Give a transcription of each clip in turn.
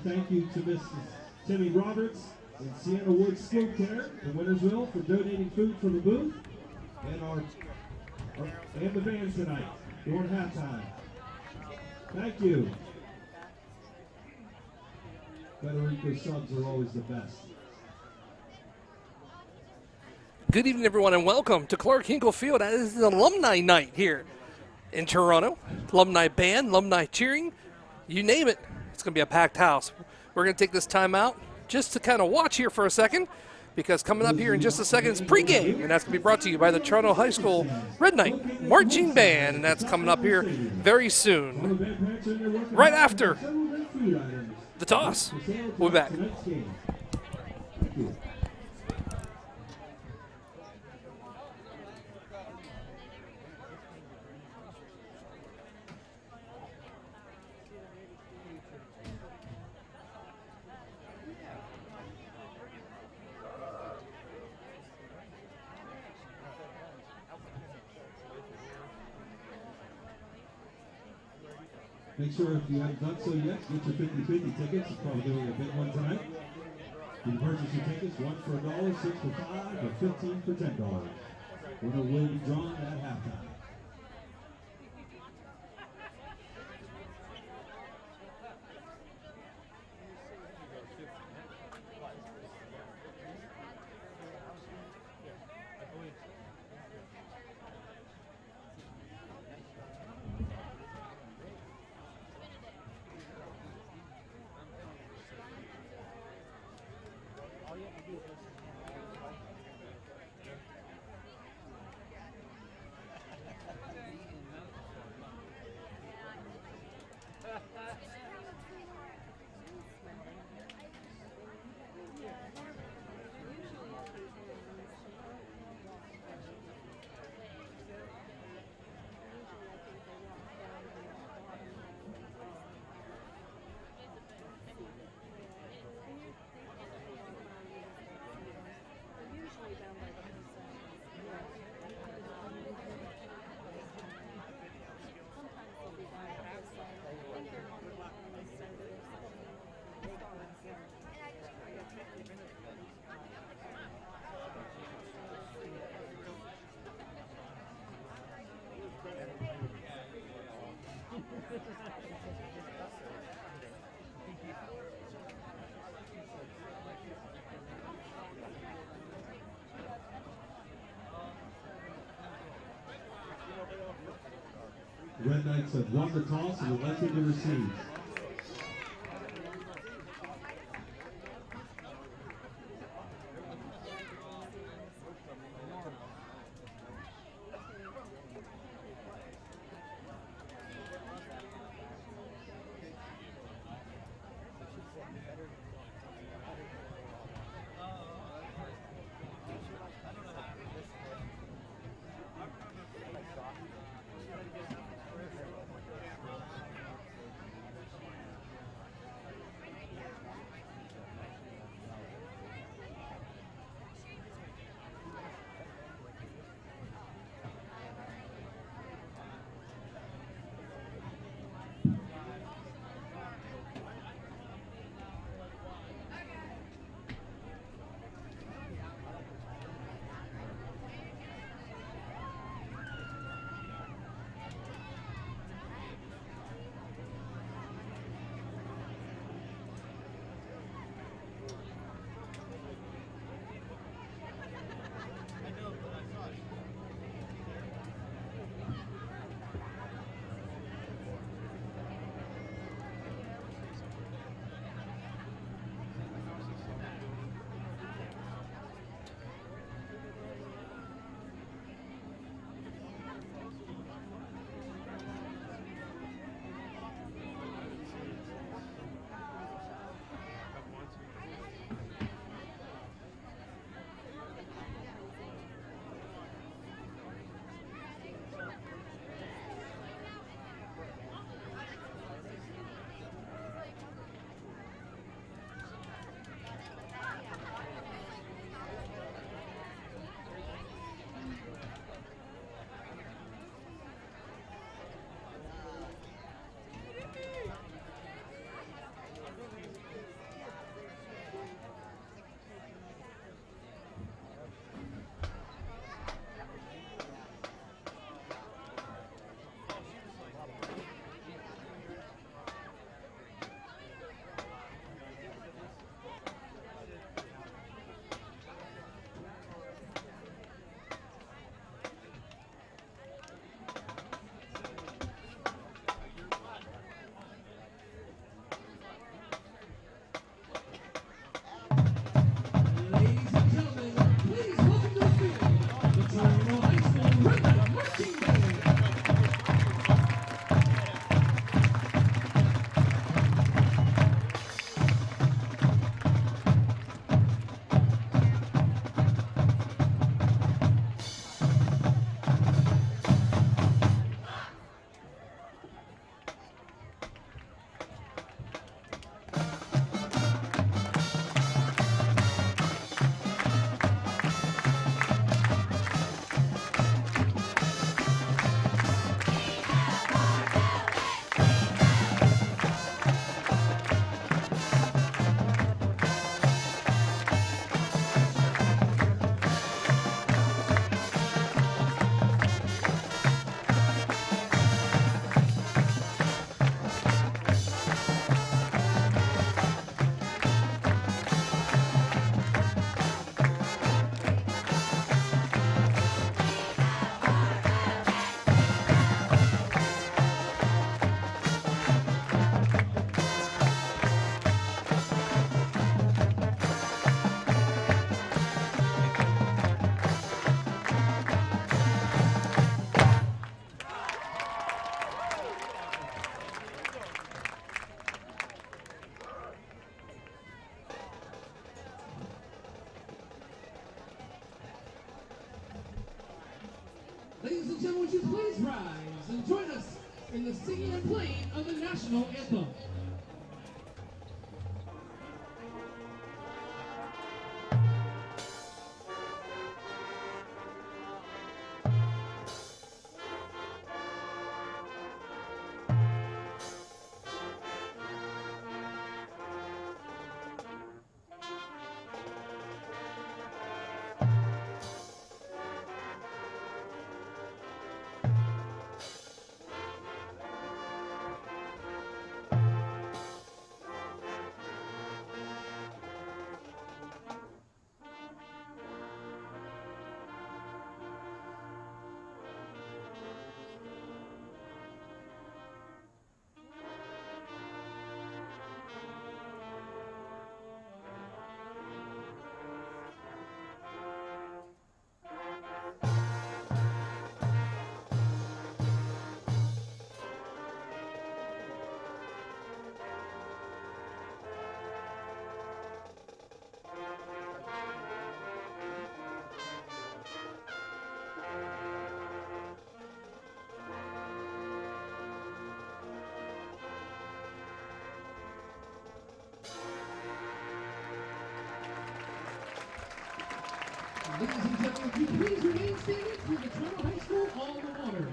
thank you to Mrs. Timmy Roberts and Sienna Woods School Care in Wintersville for donating food for the booth and the band tonight during halftime. Thank you. Federico subs are always the best. Good evening, everyone, and welcome to Clark Hinkle Field. This is Alumni Night here in Toronto. Alumni band, alumni cheering, you name it. It's going to be a packed house. We're going to take this time out just to kind of watch here for a second, because coming up here in just a second is pregame, and that's going to be brought to you by the Toronto High School Red Knight Marching Band, and that's coming up here very soon, right after the toss. We'll be back. Make sure if you haven't done so yet, get your 50-50 tickets. It's probably doing a big one tonight. You can purchase your tickets, 1 for $1, 6 for $5, or 15 for $10. Winner will be drawn at halftime. Red Knights have won the toss and elected to receive. Ladies and gentlemen, would you please rise and join us in the singing and playing of the national anthem. Ladies and gentlemen, would you please remain standing for the Toronto High School alma mater.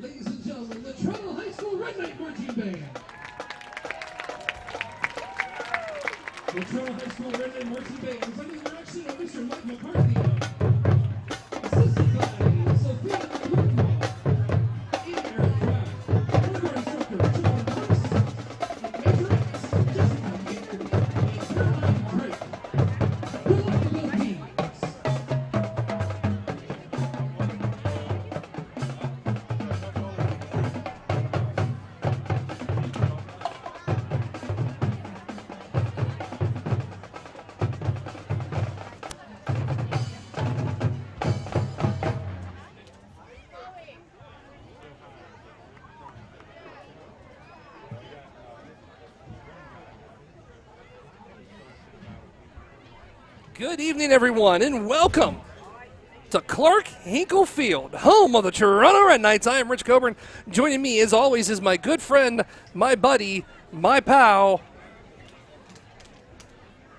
Ladies and gentlemen, the Toronto High School Red Knight Marching Band. The Toronto High School Red Knight Marching Band is under the direction of Mr. Mike McCarthy. Assisted by Sophia Lutmo, in-air drive, program instructor John Price, and majorettes Jessica Meeker and Caroline Drake. Good luck to both teams. Good evening, everyone, and welcome to Clark Hinkle Field, home of the Toronto Red Knights. I am Rich Coburn. Joining me, as always, is my good friend, my buddy, my pal,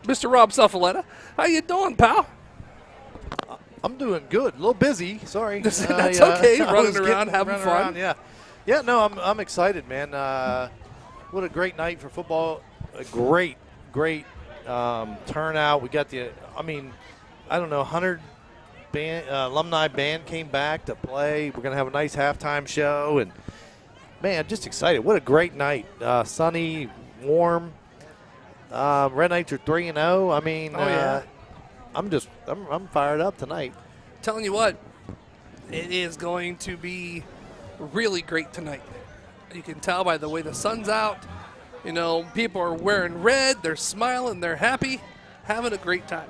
Mr. Rob Suffaletta. How you doing, pal? I'm doing good. A little busy. Sorry. That's okay. Running around, having fun. Around, yeah. No, I'm excited, man. What a great night for football. A great turnout. We got I don't know, 100 alumni band came back to play. We're gonna have a nice halftime show, and man, just excited. What a great night. Sunny, warm. Red Knights are 3-0. I mean, yeah. I'm fired up tonight. Telling you what, it is going to be really great tonight. You can tell by the way the sun's out. You know, people are wearing red, they're smiling, they're happy, having a great time.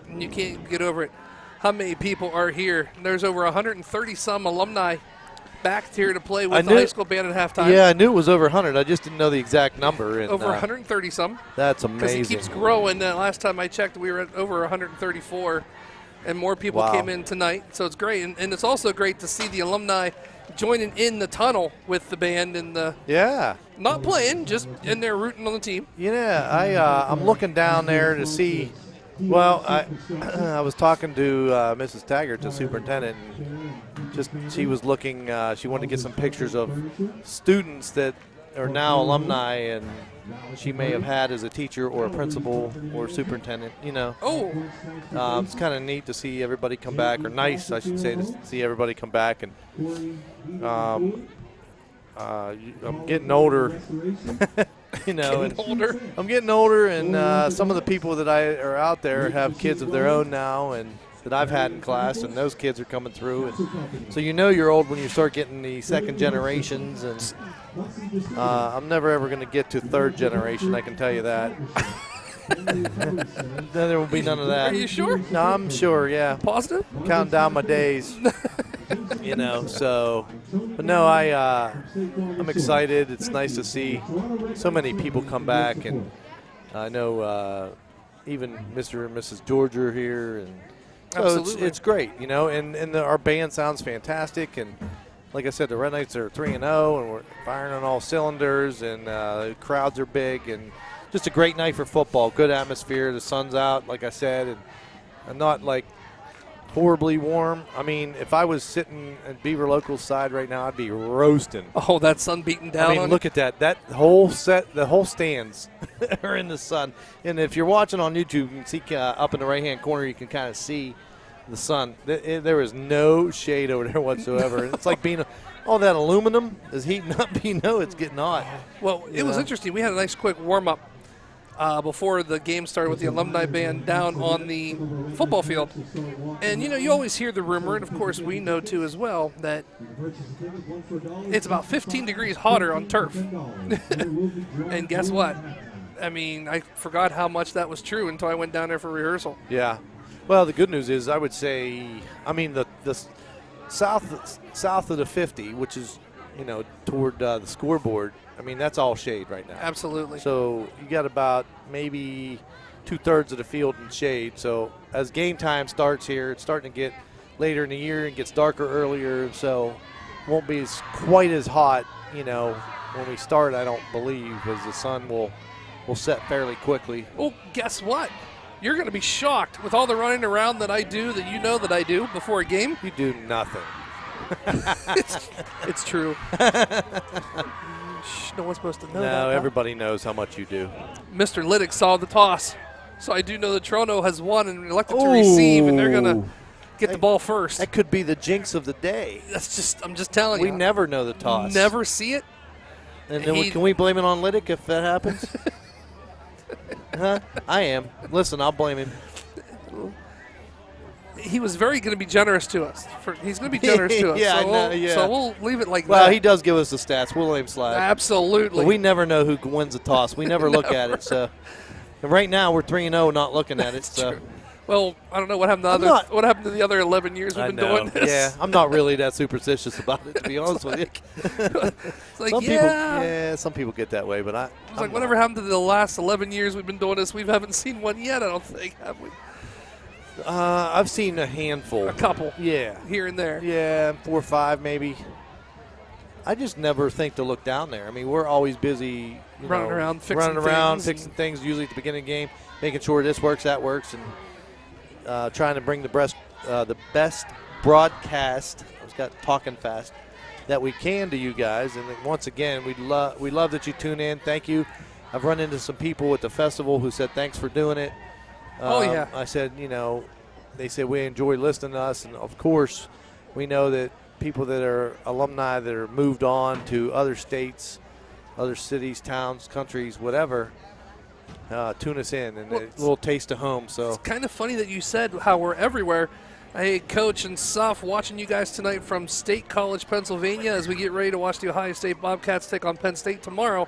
And you can't get over it. How many people are here? There's over 130 some alumni back here to play with the high school band at halftime. Yeah, I knew it was over 100. I just didn't know the exact number. And, over 130 some. That's amazing. Because it keeps growing. Last time I checked, we were at over 134, and more people came in tonight. So it's great, and it's also great to see the alumni joining in the tunnel with the band and not playing, just in there rooting on the team. Yeah, I'm looking down there to see. Well, I was talking to Mrs. Taggart, the superintendent, and she was looking. She wanted to get some pictures of students that are now alumni, and she may have had as a teacher or a principal or superintendent. It's kind of neat to see everybody come back, or nice, I should say, to see everybody come back. And I'm getting older. I'm getting older, and some of the people that are out there have kids of their own now, and that I've had in class, and those kids are coming through. And so you're old when you start getting the second generations, and I'm never ever going to get to third generation, I can tell you that. Then there will be none of that. Are you sure? No, I'm sure, yeah. Positive? Counting down my days. But no, I'm excited. It's nice to see so many people come back, and I know even Mr. and Mrs. George are here, and so it's great, and our band sounds fantastic, and like I said, the Red Knights are 3-0, and we're firing on all cylinders, and the crowds are big, and just a great night for football. Good atmosphere. The sun's out, like I said, and not like horribly warm. I mean, if I was sitting at Beaver Local's side right now, I'd be roasting. Oh, that sun beating down. I mean, look at that. That whole the whole stands are in the sun. And if you're watching on YouTube, you can see up in the right-hand corner, you can kind of see the sun. There is no shade over there whatsoever. It's like being all that aluminum is heating up. It's getting hot. Well, it was interesting. We had a nice quick warm-up before the game started with the alumni band down on the football field. And, you always hear the rumor, and of course we know too as well, that it's about 15 degrees hotter on turf. And guess what? I mean, I forgot how much that was true until I went down there for rehearsal. Yeah. Well, the good news is I would say, I mean, the south of the 50, which is, toward the scoreboard, I mean, that's all shade right now. Absolutely. So you got about maybe 2/3 of the field in shade. So as game time starts here, it's starting to get later in the year and gets darker earlier. So it won't be quite as hot, when we start, I don't believe, because the sun will set fairly quickly. Well, guess what? You're going to be shocked with all the running around that I do, that I do before a game. You do nothing. It's true. No one's supposed to know that. No, everybody knows how much you do. Mr. Liddick saw the toss, so I do know that Toronto has won and elected to receive, and they're going to get the ball first. That could be the jinx of the day. I'm just telling you. We never know the toss. Never see it. And then can we blame it on Liddick if that happens? Huh? I am. Listen, I'll blame him. He was going to be generous to us. He's going to be generous to us. Yeah, So we'll leave it like that. Well, he does give us the stats. We'll let him slide. Absolutely. But we never know who wins the toss. We never look at it. So right now we're 3-0, not looking at it. That's true. Well, I don't know what happened to the other 11 years we've been doing this. Yeah, I'm not really that superstitious about it, to be honest with you. It's like, some people get that way, but I was like, whatever happened to the last 11 years we've been doing this? We haven't seen one yet, I don't think, have we? I've seen a handful. A couple. Yeah. Here and there. Yeah, 4 or 5 maybe. I just never think to look down there. I mean, we're always busy running around, fixing things, usually at the beginning of the game, making sure this works, that works, and trying to bring the best broadcast. I was talking fast. That we can to you guys. And once again, we love that you tune in. Thank you. I've run into some people at the festival who said thanks for doing it. Yeah. I said, they said we enjoy listening to us. And, of course, we know that people that are alumni that are moved on to other states, other cities, towns, countries, whatever, tune us in. And a little taste of home. So it's kind of funny that you said how we're everywhere. Hey, Coach and Suf, watching you guys tonight from State College, Pennsylvania, as we get ready to watch the Ohio State Bobcats take on Penn State tomorrow.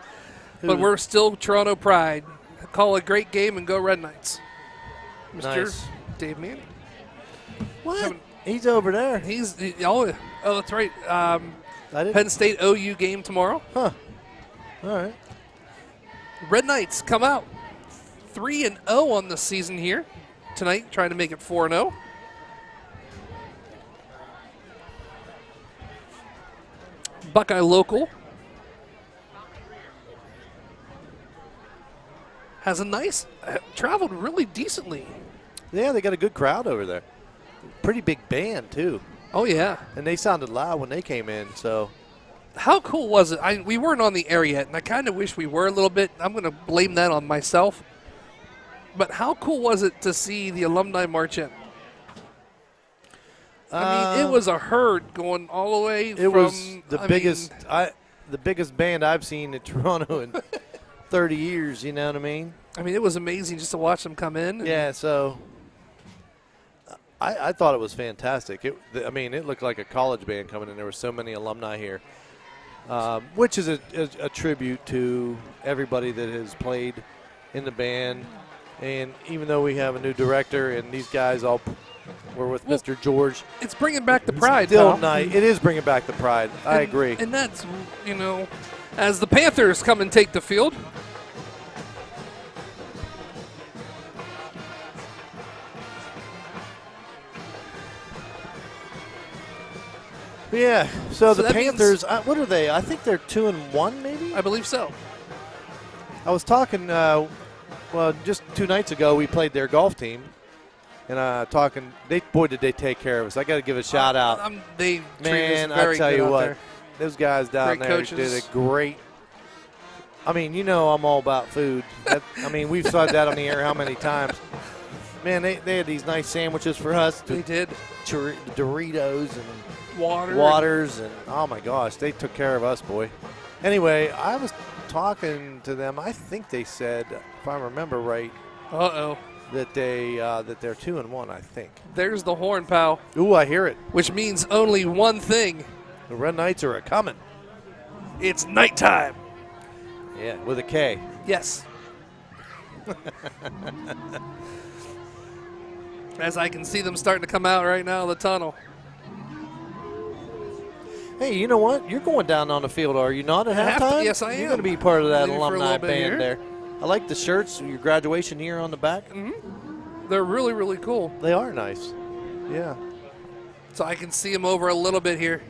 But we're still Toronto Pride. Call a great game and go Red Knights. Mr. Nice. Dave Manning. What? He's over there. That's right. I didn't. Penn State OU game tomorrow. Huh. All right. Red Knights come out 3-0 on the season here tonight, trying to make it 4-0. Buckeye Local has a nice, traveled really decently. Yeah, they got a good crowd over there. Pretty big band, too. Oh, yeah. And they sounded loud when they came in, so. How cool was it? We weren't on the air yet, and I kind of wish we were a little bit. I'm going to blame that on myself. But how cool was it to see the alumni march in? I mean, it was a herd going all the way it was the biggest band I've seen in Toronto in 30 years, you know what I mean? I mean, it was amazing just to watch them come in. Yeah, so I thought it was fantastic. It looked like a college band coming in. There were so many alumni here, which is a tribute to everybody that has played in the band. And even though we have a new director and these guys all were with Mr. George. It's bringing back the pride, Still pal. nice. It is bringing back the pride. I agree. And that's, as the Panthers come and take the field. Yeah, so the that Panthers, what are they? I think they're 2-1 maybe? I believe so. I was talking, just 2 nights ago we played their golf team. And did they take care of us. I got to give a shout out. They Man, I tell you what, those guys down there did a great. I mean, I'm all about food. We've said that on the air how many times. Man, they had these nice sandwiches for us. They did. Doritos and waters and oh my gosh, they took care of us, boy. Anyway, I was talking to them. I think they said, if I remember right, that they're 2-1. I think. There's the horn, pal. Ooh, I hear it. Which means only one thing. The Red Knights are a-coming. It's nighttime. Yeah, with a K. Yes. As I can see them starting to come out right now of the tunnel. Hey, you know what? You're going down on the field, are you not, at halftime? Yes, I am. You're going to be part of that Leaving alumni band here. there. I like the shirts, your graduation year on the back. Mm-hmm. They're really, really cool. They are nice. Yeah. So I can see them over a little bit here.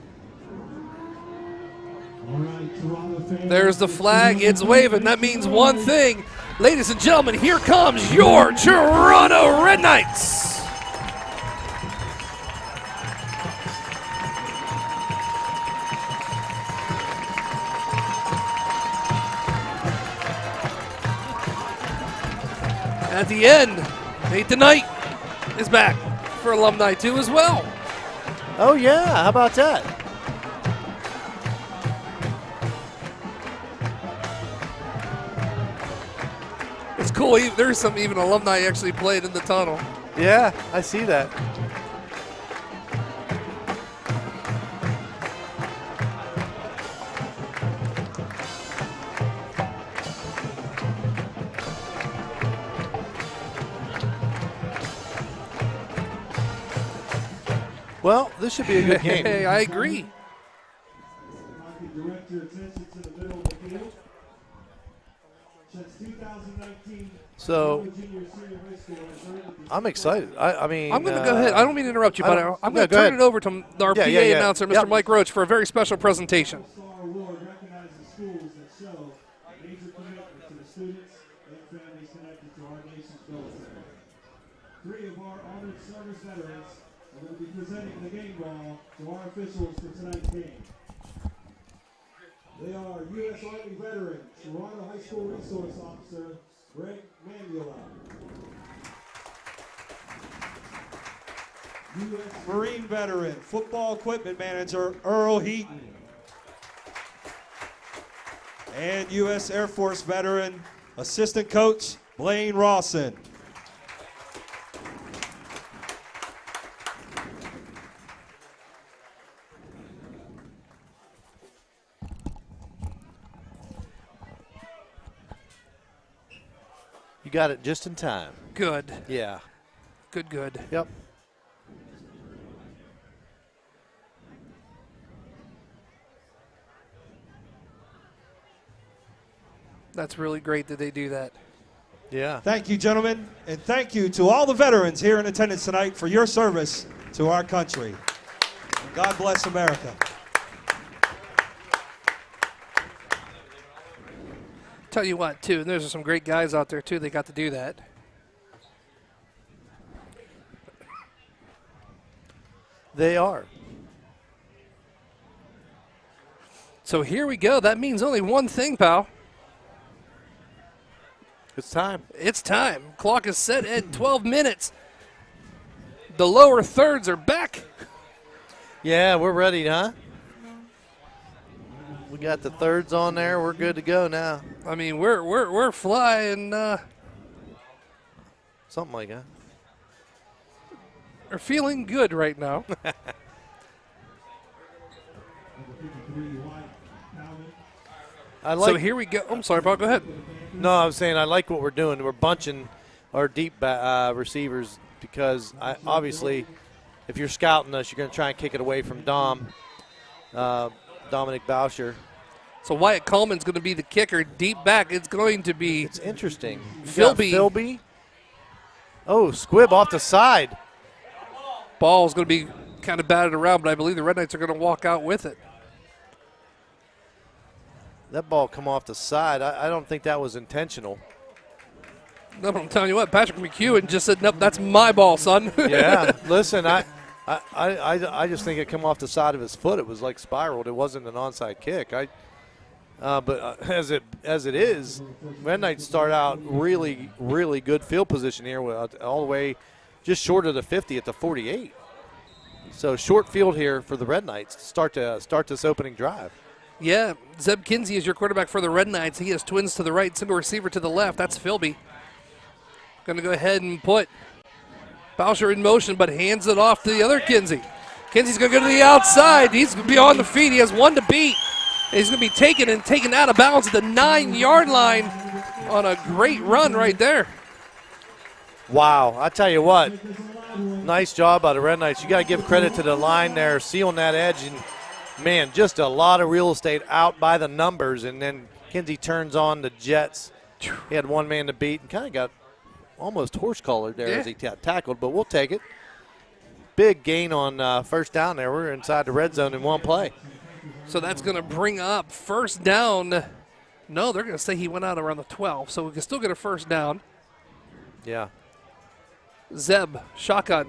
All right, Toronto fans. There's the flag. It's waving. That means one thing. Ladies and gentlemen, here comes your Toronto Red Knights. At the end, Nate the Knight is back for Alumni 2 as well. Oh, yeah. How about that? It's cool. There's some even alumni actually played in the tunnel. Yeah, I see that. Well, this should be a good game. Hey, I agree. Direct your attention to the middle of the field. Since 2019, So, junior senior high school has earned I'm excited. I mean, I'm going to go ahead. I don't mean to interrupt you, but I'm going to go turn ahead. it over to our PA announcer, Mr. Yep. Mike Roach, for a very special presentation. Star Award recognizes schools that show major commitment to the students and families connected to our nation's military. 3 of our honored service veterans are going to be presenting the game ball to our officials for tonight's game. They are U.S. Army veteran, Toronto High School Resource Officer, Greg Manula. U.S. Marine veteran, football equipment manager, Earl Heaton. And U.S. Air Force veteran, assistant coach, Blaine Rawson. You got it just in time. Good. Yeah. Good. That's really great that they do that. Yeah. Thank you, gentlemen, and thank you to all the veterans here in attendance tonight for your service to our country. God bless America. Tell you what, too, and there's some great guys out there, too, they got to do that. They are. So here we go. That means only one thing, pal. It's time. It's time. Clock is set at 12 minutes. The lower thirds are back. Yeah, we're ready, huh? We got the thirds on there. We're good to go now. I mean, we're flying. Something like that. We're feeling good right now. So here we go. I'm sorry, Paul. Go ahead. No, I was saying I like what we're doing. We're bunching our deep receivers because obviously if you're scouting us, you're going to try and kick it away from Dominic Boucher. So Wyatt Coleman's going to be the kicker. Deep back, it's going to be It's interesting. Philby. Philby. Oh, squib off the side. Ball's going to be kind of batted around, but I believe the Red Knights are going to walk out with it. That ball come off the side. I don't think that was intentional. No, but I'm telling you what, Patrick McEwen just said, nope, that's my ball, son. Yeah, listen, I just think it come off the side of his foot. It was like spiraled. It wasn't an onside kick. But as it is, Red Knights start out really, really good field position here, all the way just short of the 50 at the 48. So short field here for the Red Knights to start this opening drive. Yeah, Zeb Kinsey is your quarterback for the Red Knights. He has twins to the right, single receiver to the left. That's Philby. Going to go ahead and put Boucher in motion, but hands it off to the other Kinsey. Kinsey's going to go to the outside. He's going to be on the feet. He has one to beat. He's going to be taken out of bounds at the 9-yard line on a great run right there. Wow, I tell you what, nice job by the Red Knights. You got to give credit to the line there, sealing that edge, and man, just a lot of real estate out by the numbers, and then Kinsey turns on the Jets. He had one man to beat and kind of got almost horse-collared there as he tackled, but we'll take it. Big gain on first down there. We're inside the red zone in one play. So that's going to bring up first down. No, they're going to say he went out around the 12, so we can still get a first down. Yeah. Zeb, shotgun,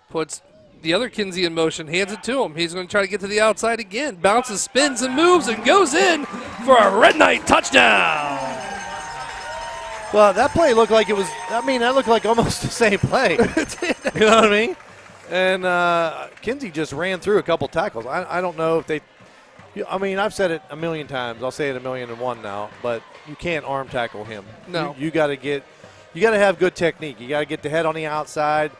puts the other Kinsey in motion, hands it to him. He's going to try to get to the outside again. Bounces, spins, and moves, and goes in for a Red Knight touchdown. Well, that play looked like it was, that looked like almost the same play. You know what I mean? And Kinsey just ran through a couple tackles. I don't know if they, I've said it a million times. I'll say it 1,000,001 now, but you can't arm tackle him. No. You got to have good technique. You got to get the head on the outside,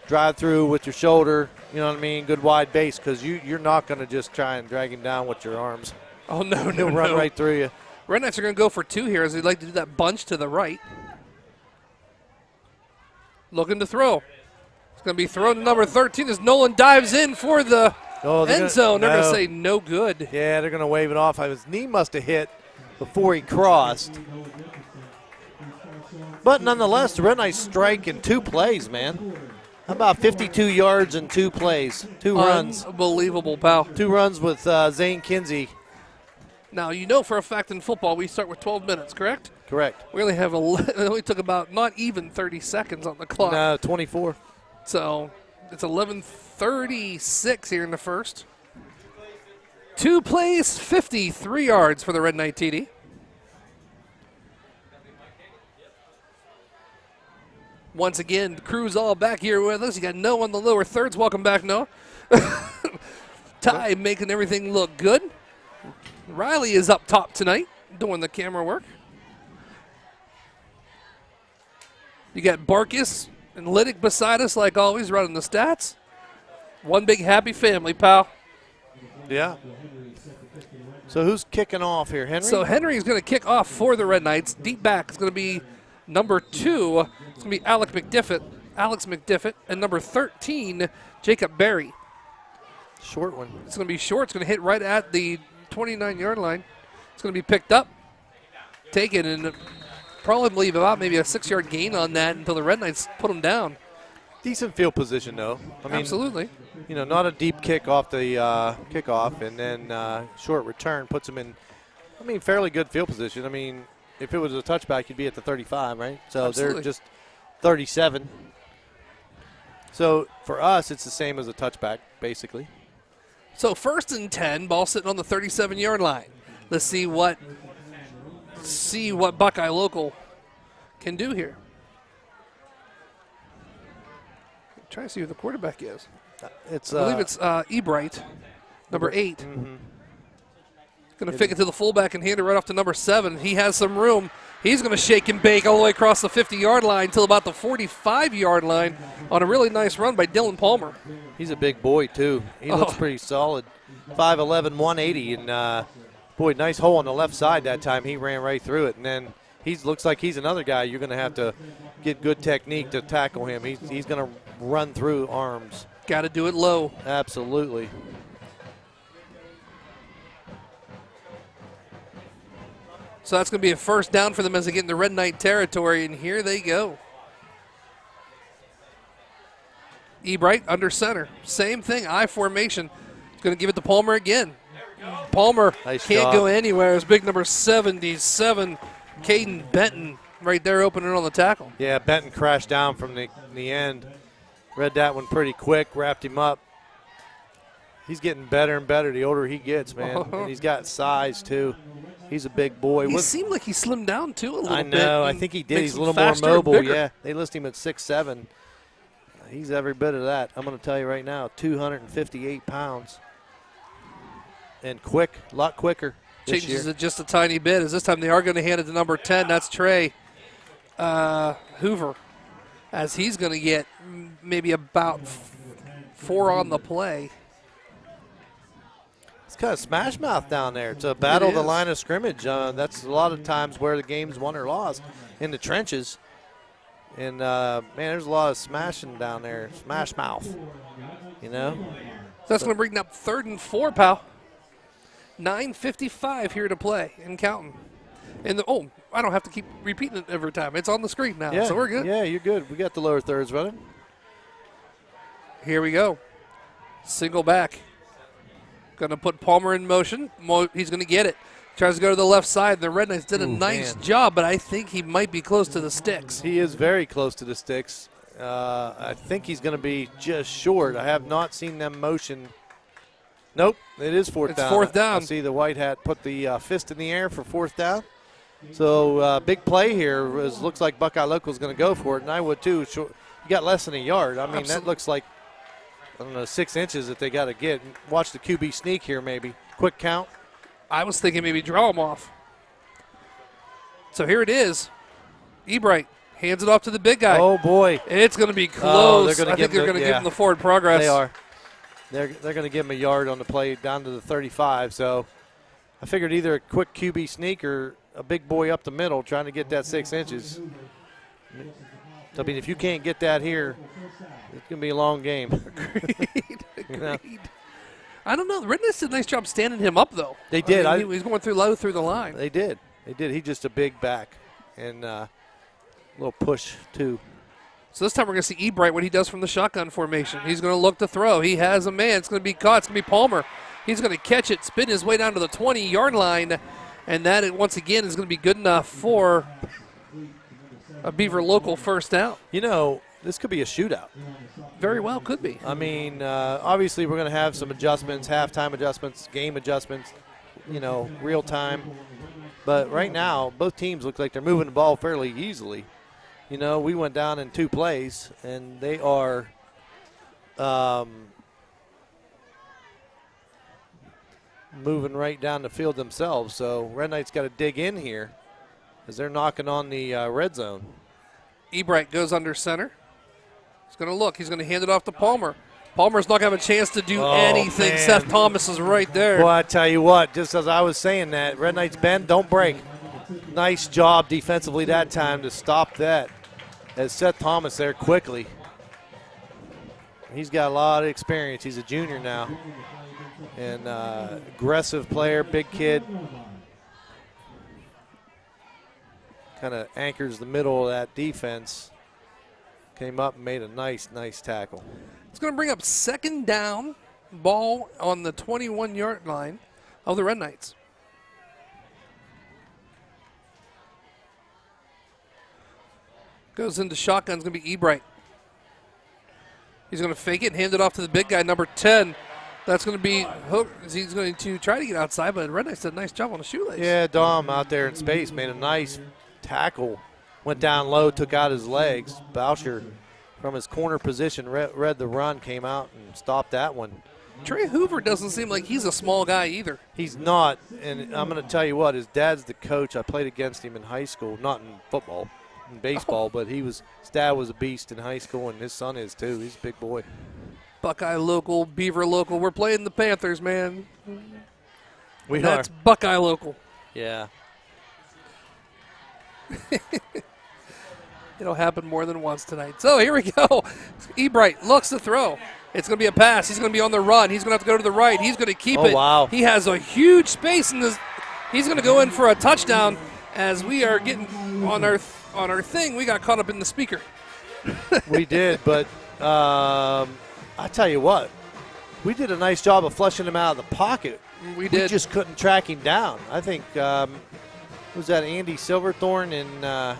drive through with your shoulder, you know what I mean, good wide base, because you're not going to just try and drag him down with your arms. Oh, no, He'll run right through you. Red Knights are going to go for two here as they'd like to do that bunch to the right. Looking to throw. It's going to be thrown to number 13 as Nolan dives in for the end zone. They're going to say no good. Yeah, they're going to wave it off. His knee must have hit before he crossed. But nonetheless, the Red Knights strike in 2 plays, man. How about 52 yards in 2 plays, 2 runs. Unbelievable, pal. 2 runs with Zane Kinsey. Now, you know for a fact in football we start with 12 minutes, correct? Correct. We only have it only took about not even 30 seconds on the clock. No, 24. So it's 11:36 here in the first. 2 plays, 53 yards for the Red Knight TD. Once again, crew's all back here with us. You got Noah on the lower thirds. Welcome back, Noah. Ty making everything look good. Riley is up top tonight doing the camera work. You got Barkus and Liddick beside us like always running the stats. One big happy family, pal. Yeah. So who's kicking off here, Henry? So Henry is going to kick off for the Red Knights. Deep back is going to be number 2. It's going to be Alex McDiffit, and number 13, Jacob Berry. Short one. It's going to be short. It's going to hit right at the 29-yard line. It's going to be picked up take it and probably leave about maybe a 6-yard gain on that until the Red Knights put them down. Decent field position, though. I mean, Absolutely. You know, not a deep kick off the kickoff, and then short return puts them in, I mean, fairly good field position. I mean, if it was a touchback, you'd be at the 35, right? So Absolutely. they're just 37. So for us, it's the same as a touchback, basically. So 1st and 10, ball sitting on the 37-yard line. Let's see what Buckeye Local can do here. Trying to see who the quarterback is. I believe it's Ebright, number 8. Mm-hmm. Going to fake it to the fullback and hand it right off to number 7. He has some room. He's going to shake and bake all the way across the 50-yard line until about the 45-yard line on a really nice run by Dylan Palmer. He's a big boy, too. He looks pretty solid. 5'11", 180, and boy, nice hole on the left side that time. He ran right through it, and then he looks like he's another guy you're going to have to get good technique to tackle him. He's going to run through arms. Got to do it low. Absolutely. So that's going to be a first down for them as they get into Red Knight territory, and here they go. Ebright under center. Same thing, I formation. Going to give it to Palmer again. Palmer Nice can't job. go anywhere. It's big number 77, Caden Benton, right there opening on the tackle. Yeah, Benton crashed down from the end. Read that one pretty quick, wrapped him up. He's getting better and better the older he gets, man. And he's got size, too. He's a big boy. He seemed like he slimmed down, too, a little bit. I know. I and think he did. makes He's a him little more faster and mobile. bigger. Yeah, they list him at 6'7". He's every bit of that. I'm going to tell you right now, 258 pounds. And quick, a lot quicker this Changes year. it just a tiny bit, as this time they are going to hand it to number 10. That's Trey Hoover, as he's going to get maybe about 4 on the play. It's kind of smash mouth down there. It's a battle of the is. line of scrimmage. That's a lot of times where the game's won or lost in the trenches. And, man, there's a lot of smashing down there. Smash mouth, you know? That's going to bring up 3rd and 4, pal. 9:55 here to play and counting. And I don't have to keep repeating it every time. It's on the screen now, Yeah, so we're good. Yeah, you're good. We got the lower thirds running. Here we go. Single back. Going to put Palmer in motion. He's going to get it. Tries to go to the left side. The Red Knights did a nice job, but I think he might be close to the sticks. He is very close to the sticks. I think he's going to be just short. I have not seen them motion. Nope, it is 4th down. It's 4th down. I see the white hat put the fist in the air for 4th down. So big play here. Looks like Buckeye Local is going to go for it, and I would too. You got less than a yard. I mean, that looks like, I don't know, 6 inches that they got to get. Watch the QB sneak here maybe. Quick count. I was thinking maybe draw him off. So here it is. Ebright hands it off to the big guy. Oh, boy. It's going to be close. I think they're going to give him the forward progress. They are. They're going to give him a yard on the play down to the 35. So I figured either a quick QB sneak or a big boy up the middle trying to get that 6 inches. I mean, if you can't get that here, it's going to be a long game. Agreed. You know? I don't know. The Red Knights did a nice job standing him up, though. They did. I mean, he was going low through the line. They did. He's just a big back and a little push, too. So this time we're going to see Ebright, what he does from the shotgun formation. He's going to look to throw. He has a man. It's going to be caught. It's going to be Palmer. He's going to catch it, spin his way down to the 20-yard line, and that, once again, is going to be good enough for a Beaver Local first down. You know, this could be a shootout. Very well could be. I mean, obviously we're going to have some adjustments, halftime adjustments, game adjustments, you know, real time. But right now, both teams look like they're moving the ball fairly easily. You know, we went down in 2 plays, and they are moving right down the field themselves. So Red Knights got to dig in here as they're knocking on the red zone. Ebright goes under center. He's going to look. He's going to hand it off to Palmer. Palmer's not going to have a chance to do anything. Man. Seth Thomas is right there. Well, I tell you what, just as I was saying that, Red Knights bend, don't break. Nice job defensively that time to stop that. As Seth Thomas there quickly. He's got a lot of experience. He's a junior now. And aggressive player, big kid. kind of anchors the middle of that defense. Came up and made a nice tackle. It's going to bring up second down, ball on the 21-yard line of the Red Knights. Goes into shotgun. It's going to be Ebright. He's going to fake it and hand it off to the big guy, number 10. That's going to be Hook. He's going to try to get outside, but Red Knights did a nice job on the shoelace. Yeah, Dom out there in space made a nice tackle. Went down low, took out his legs. Boucher from his corner position read the run, came out and stopped that one. Trey Hoover doesn't seem like he's a small guy either. He's not, and I'm going to tell you what, his dad's the coach. I played against him in high school, not in football, in baseball, but his dad was a beast in high school, and his son is too. He's a big boy. Buckeye Local, Beaver Local. We're playing the Panthers, man. That's Buckeye Local. Yeah. It'll happen more than once tonight. So here we go. Ebright looks to throw. It's going to be a pass. He's going to be on the run. He's going to have to go to the right. He's going to keep it. Wow. He has a huge space in this. He's going to go in for a touchdown. As we are getting on our thing, we got caught up in the speaker. We did, but I tell you what, we did a nice job of flushing him out of the pocket. We did. We just couldn't track him down. I think, was that Andy Silverthorne and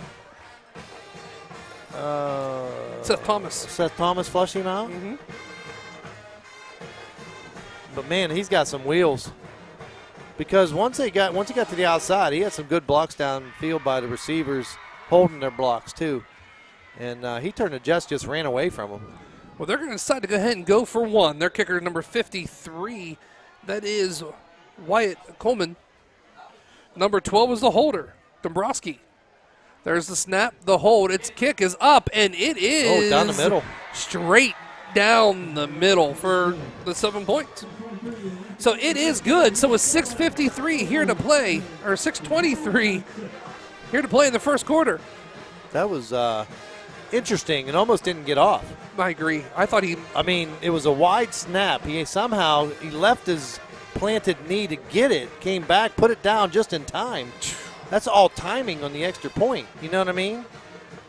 Seth Thomas. Seth Thomas flushed him out? Mm-hmm. But, man, he's got some wheels. Because once he got to the outside, he had some good blocks downfield by the receivers holding their blocks too. And he turned adjust, just ran away from him. Well, they're going to decide to go ahead and go for one. Their kicker, number 53, that is Wyatt Coleman. Number 12 is the holder, Dombrowski. There's the snap, the hold. Its kick is up, and it is down the middle. Straight down the middle for the 7 points. So it is good. So with 6:53 here to play, or 6:23 here to play in the first quarter. That was interesting and almost didn't get off. I agree. I mean, it was a wide snap. He left his planted knee to get it, came back, put it down just in time. That's all timing on the extra point. You know what I mean?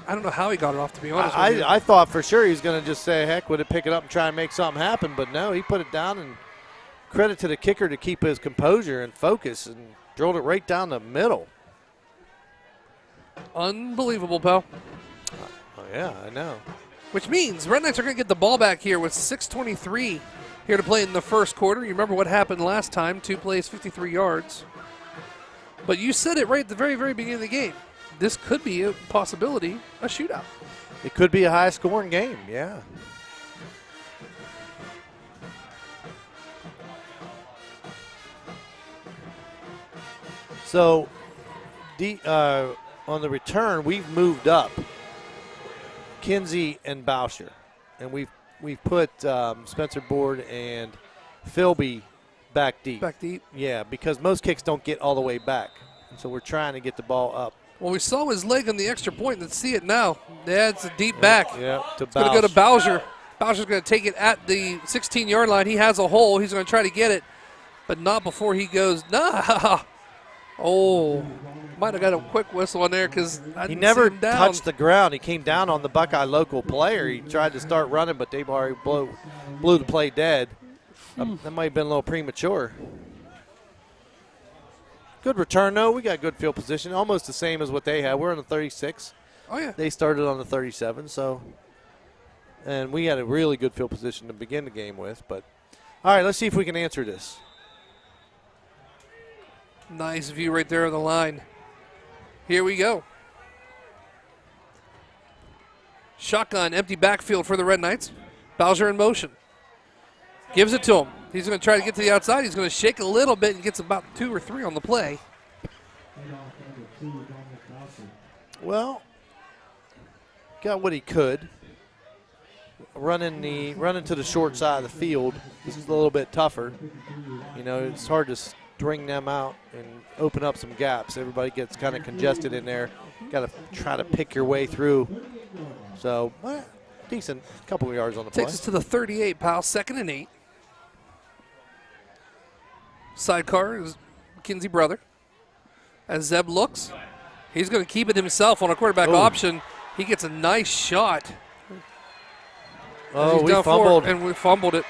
I don't know how he got it off, to be honest with you. I thought for sure he was going to just say, heck with it, pick it up and try and make something happen. But no, he put it down, and credit to the kicker to keep his composure and focus and drilled it right down the middle. Unbelievable, pal. Oh, yeah, I know. Which means Red Knights are going to get the ball back here with 6:23 here to play in the first quarter. You remember what happened last time, 2 plays, 53 yards. But you said it right at the very, very beginning of the game. This could be a possibility, a shootout. It could be a high-scoring game, yeah. So, on the return, we've moved up Kinsey and Boucher, and we've put Spencer Board and Philby back deep. Back deep? Yeah, because most kicks don't get all the way back, and so we're trying to get the ball up. Well, we saw his leg on the extra point. Let's see it now. Yeah, it's a deep back. Yeah, it's going to go to Bowser. Bowser's going to take it at the 16-yard line. He has a hole. He's going to try to get it, but not before he goes. Nah. Oh, might have got a quick whistle on there because he never touched the ground. He came down on the Buckeye Local player. He tried to start running, but they already blew the play dead. That might have been a little premature. Good return, though. We got good field position, almost the same as what they had. We're on the 36. Oh, yeah. They started on the 37, and we had a really good field position to begin the game with. But all right, let's see if we can answer this. Nice view right there of the line. Here we go. Shotgun, empty backfield for the Red Knights. Bowser in motion. Gives it to him. He's going to try to get to the outside. He's going to shake a little bit and gets about 2 or 3 on the play. Well, got what he could. Running to the short side of the field is a little bit tougher. You know, it's hard to string them out and open up some gaps. Everybody gets kind of congested in there. Got to try to pick your way through. So, decent couple of yards on the play. Takes us to the 38, pal. 2nd and 8. Sidecar is McKinsey brother. As Zeb looks, He's going to keep it himself on a quarterback option. He gets a nice shot. Oh, we fumbled. And we fumbled it.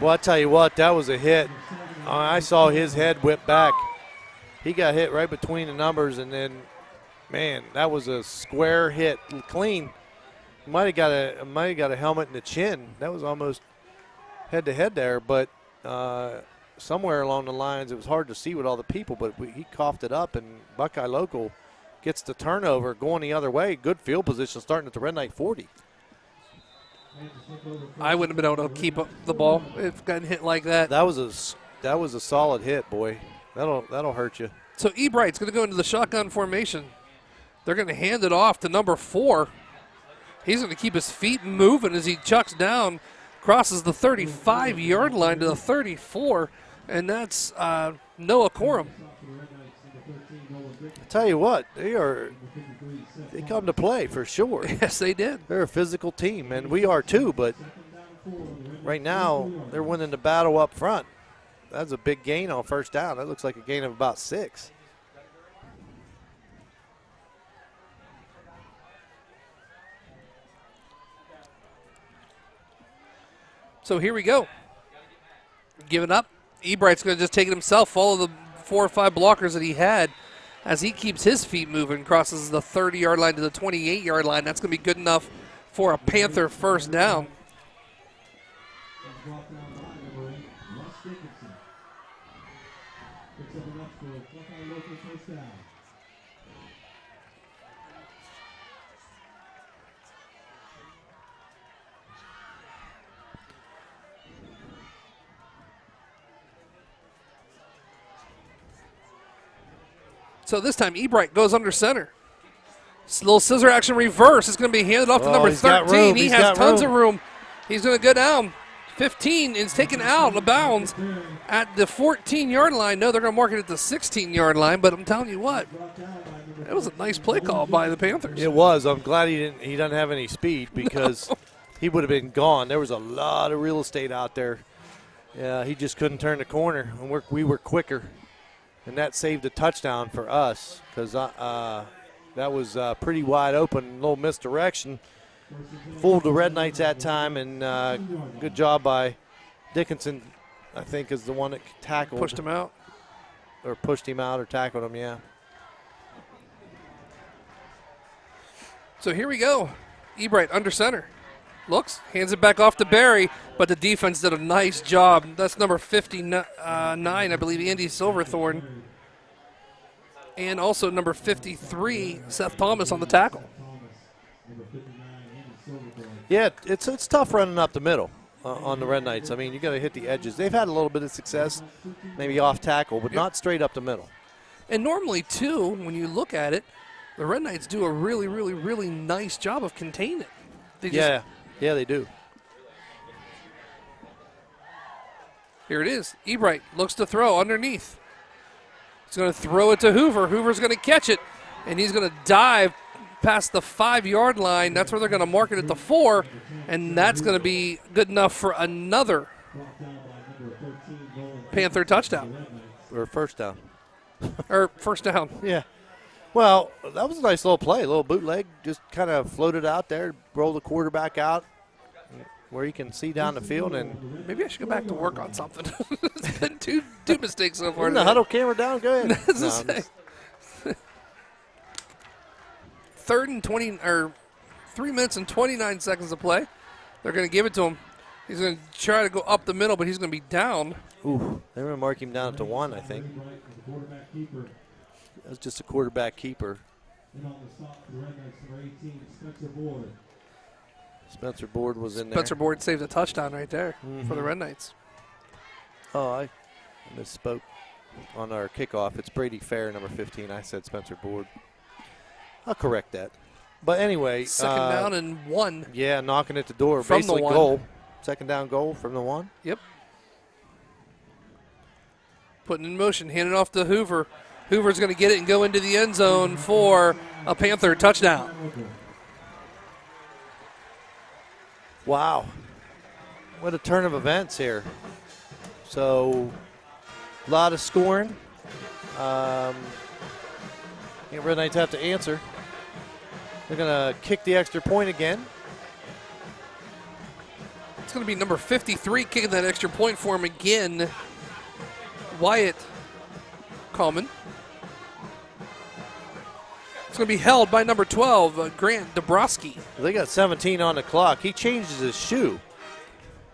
Well, I tell you what, that was a hit. I saw his head whip back. He got hit right between the numbers, and then, man, that was a square hit, clean. Might have got a helmet in the chin. That was almost head to head there, but somewhere along the lines, it was hard to see with all the people. But he coughed it up, and Buckeye Local gets the turnover going the other way. Good field position, starting at the Red Knight 40. I wouldn't have been able to keep up the ball if gotten hit like that. That was a solid hit, boy. That'll hurt you. So Ebright's going to go into the shotgun formation. They're going to hand it off to number 4. He's going to keep his feet moving as he chucks down, crosses the 35-yard line to the 34, and that's Noah Corum. I tell you what, they come to play for sure. Yes, they did. They're a physical team, and we are too, but right now they're winning the battle up front. That's a big gain on first down. That looks like a gain of about 6. So here we go. Give it up. Ebright's going to just take it himself, follow the 4 or 5 blockers that he had as he keeps his feet moving, crosses the 30-yard line to the 28-yard line. That's going to be good enough for a Panther first down. So this time, Ebright goes under center. It's a little scissor action reverse. It's going to be handed off to number 13. He has tons of room. He's going to go down. 15 is taken out of bounds at the 14-yard line. No, they're going to mark it at the 16-yard line, but I'm telling you what, it was a nice play call by the Panthers. It was. I'm glad he doesn't have any speed because he would have been gone. There was a lot of real estate out there. Yeah, he just couldn't turn the corner, and we were quicker. And that saved a touchdown for us because that was pretty wide open, a little misdirection. Fooled the Red Knights that time, and good job by Dickinson, I think, is the one that tackled. Pushed him out. Or pushed him out or tackled him, yeah. So here we go. Ebright under center. Looks, hands it back off to Barry, but the defense did a nice job. That's number 59, I believe, Andy Silverthorne. And also number 53, Seth Thomas on the tackle. Yeah, it's tough running up the middle on the Red Knights. I mean, you got to hit the edges. They've had a little bit of success, maybe off tackle, but not straight up the middle. And normally, too, when you look at it, the Red Knights do a really, really, really nice job of containing it. Yeah, they do. Here it is. Ebright looks to throw underneath. He's going to throw it to Hoover. Hoover's going to catch it, and he's going to dive past the 5-yard line. That's where they're going to mark it at the 4, and that's going to be good enough for another Panther touchdown. Or first down. Or first down. Yeah. Well, that was a nice little play, a little bootleg. Just kind of floated out there, roll the quarterback out where he can see down the field. And maybe I should go back to work on something. It's been two mistakes so far. Turn the huddle camera down. Go ahead. Third and 20, or 3 minutes and 29 seconds of play. They're going to give it to him. He's going to try to go up the middle, but he's going to be down. Ooh, they're going to mark him down to 1, I think. That's just a quarterback keeper. Spencer Board was in there. Spencer Board saved a touchdown right there for the Red Knights. Oh, I misspoke on our kickoff. It's Brady Fair, number 15. I said Spencer Board. I'll correct that. But anyway. Second down and 1. Yeah, knocking at the door. From basically the 1. Goal. Second down goal from the 1. Yep. Putting in motion, handing off to Hoover. Hoover's going to get it and go into the end zone for a Panther touchdown. Wow. What a turn of events here. So, a lot of scoring. Red Knights have to answer. They're going to kick the extra point again. It's going to be number 53 kicking that extra point for him again. Wyatt Coleman. It's going to be held by number 12, Grant Dabrowski. They got 17 on the clock. He changes his shoe.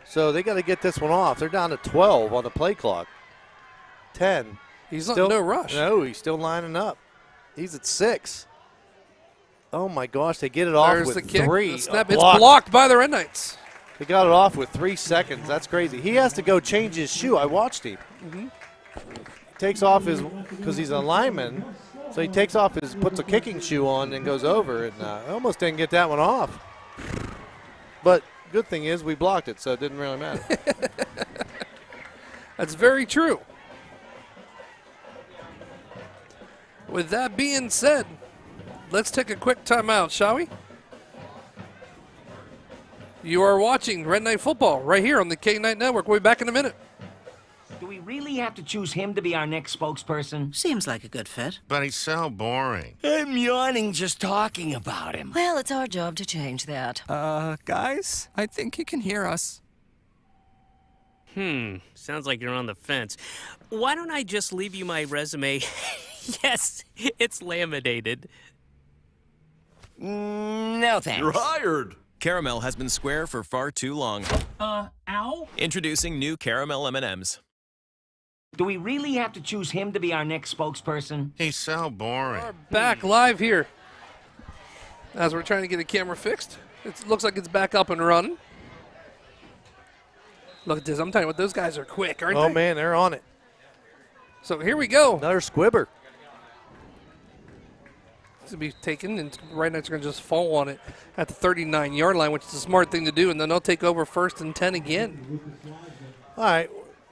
So they got to get this one off. They're down to 12 on the play clock. 10. He's still no rush. No, he's still lining up. He's at 6. Oh, my gosh. They get it off There's with the kick. 3. The snap. It's blocked by the Red Knights. They got it off with 3 seconds. That's crazy. He has to go change his shoe. I watched him. Takes off his, because he's a lineman, so he takes off his, puts a kicking shoe on and goes over, and almost didn't get that one off. But good thing is we blocked it, so it didn't really matter. That's very true. With that being said, let's take a quick timeout, shall we? You are watching Red Knight Football right here on the K-Night Network. We'll be back in a minute. Do we really have to choose him to be our next spokesperson? Seems like a good fit. But he's so boring. I'm yawning just talking about him. Well, it's our job to change that. Guys, I think you can hear us. Sounds like you're on the fence. Why don't I just leave you my resume? Yes, it's laminated. No thanks. You're hired. Caramel has been square for far too long. Ow? Introducing new Caramel M&Ms. Do we really have to choose him to be our next spokesperson? He's so boring. We're back live here as we're trying to get the camera fixed. It looks like it's back up and running. Look at this. I'm telling you what, those guys are quick, aren't they? Oh, man, they're on it. So here we go. Another squibber. To be taken, and Red Knights are going to just fall on it at the 39-yard line, which is a smart thing to do, and then they'll take over 1st and 10 again. All right.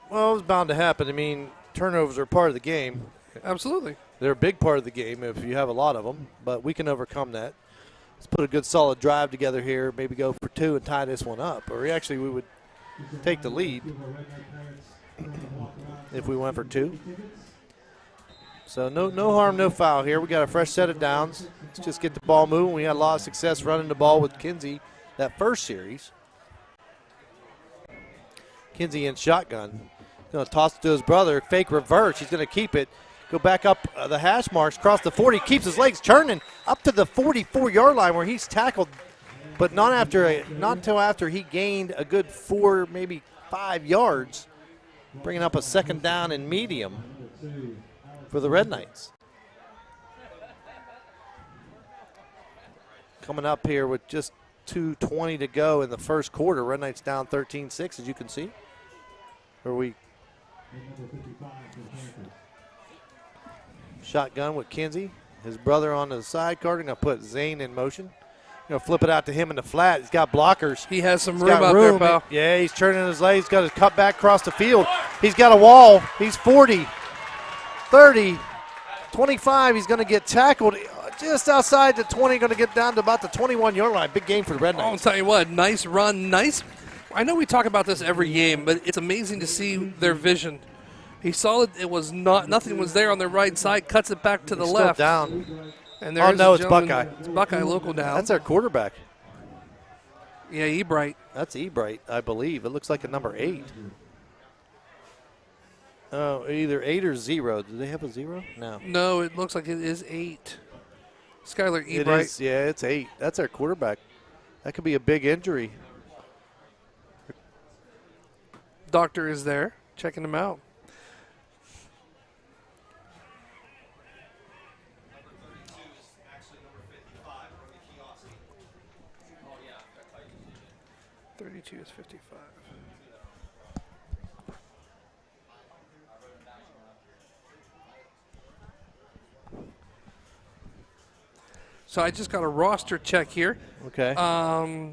Well, it was bound to happen. I mean, turnovers are part of the game. Absolutely. They're a big part of the game if you have a lot of them, but we can overcome that. Let's put a good solid drive together here, maybe go for 2 and tie this one up. Or actually, we would take the lead if we went for 2. So no harm, no foul here. We got a fresh set of downs. Let's just get the ball moving. We had a lot of success running the ball with Kinsey that first series. Kinsey in shotgun. Going to toss it to his brother. Fake reverse. He's going to keep it. Go back up the hash marks, cross the 40. Keeps his legs turning up to the 44-yard line where he's tackled, but not until after he gained a good 4, maybe 5 yards, bringing up a 2nd down and medium for the Red Knights. Coming up here with just 2:20 to go in the first quarter. Red Knights down 13-6, as you can see. Shotgun with Kinsey. His brother on the side card. Going to put Zane in motion. Going to flip it out to him in the flat. He's got blockers. He has some room out there, pal. Yeah, he's turning his legs. He's got his cut back across the field. He's got a wall. He's 40, 30, 25. He's going to get tackled just outside the 20. Going to get down to about the 21-yard line. Big game for the Red Knights. I'll tell you what, nice run, nice. I know we talk about this every game, but it's amazing to see their vision. He saw it was nothing was there on the right side, cuts it back to the left. Down. And oh, no, it's Buckeye. It's Buckeye Local down. That's our quarterback. Yeah, Ebright. That's Ebright, I believe. It looks like a number 8. Oh, either 8 or 0. Do they have a 0? No. No, it looks like it is 8. Skylar Ebright. It is, yeah, it's 8. That's our quarterback. That could be a big injury. Doctor is there, checking him out. .32 is 55. So I just got a roster check here. Okay.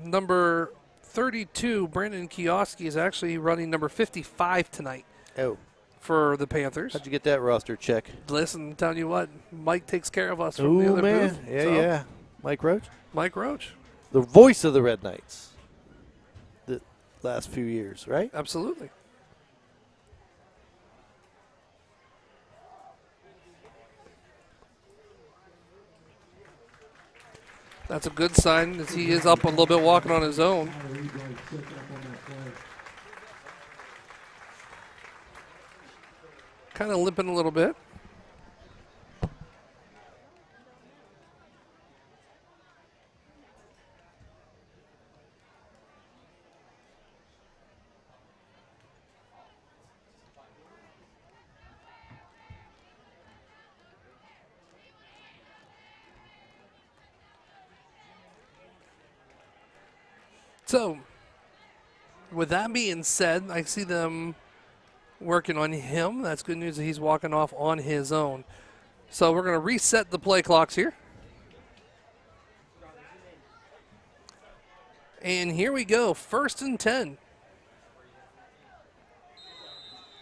Number 32, Brandon Kioski, is actually running number 55 tonight. Oh. For the Panthers. How'd you get that roster check? Listen, I'm telling you what, Mike takes care of us from the other booth. Yeah, yeah. Mike Roach? Mike Roach. The voice of the Red Knights the last few years, right? Absolutely. That's a good sign as he is up a little bit walking on his own. Kind of limping a little bit. So, with that being said, I see them working on him. That's good news that he's walking off on his own. So we're going to reset the play clocks here. And here we go, 1st and 10.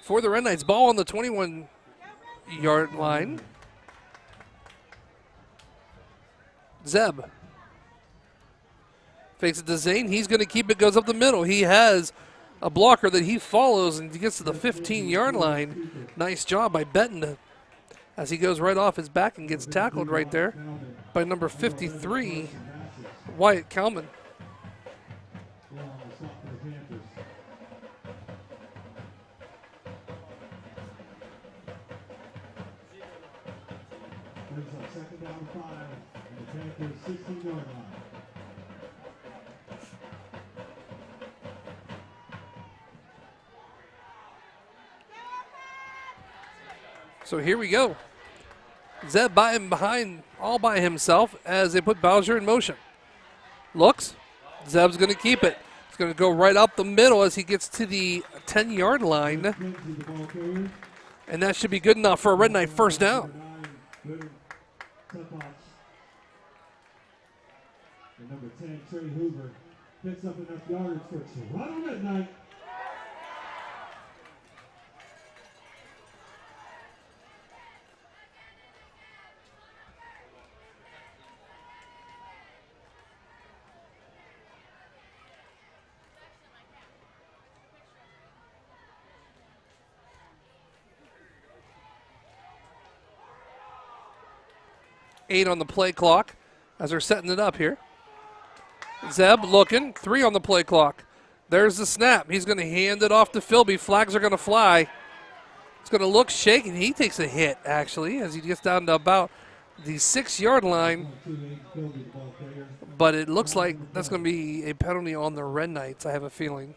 For the Red Knights, ball on the 21-yard line. Zeb. Fakes it to Zane. He's going to keep it, goes up the middle. He has a blocker that he follows and he gets to the 15-yard line. Nice job by Benton as he goes right off his back and gets tackled right there by number 53, Wyatt Kalman. Second down 5, and the Panthers 16-yard line. So here we go. Zeb behind all by himself as they put Bowser in motion. Looks. Zeb's going to keep it. It's going to go right up the middle as he gets to the 10-yard line. And that should be good enough for a Red Knight first down. Number 10, Trey Hoover, picks up enough yardage for Toronto Red Knight. Eight on the play clock as they're setting it up here. Zeb looking, 3 on the play clock. There's the snap. He's going to hand it off to Philby. Flags are going to fly. It's going to look shaky. He takes a hit, actually, as he gets down to about the 6-yard line. But it looks like that's going to be a penalty on the Red Knights, I have a feeling.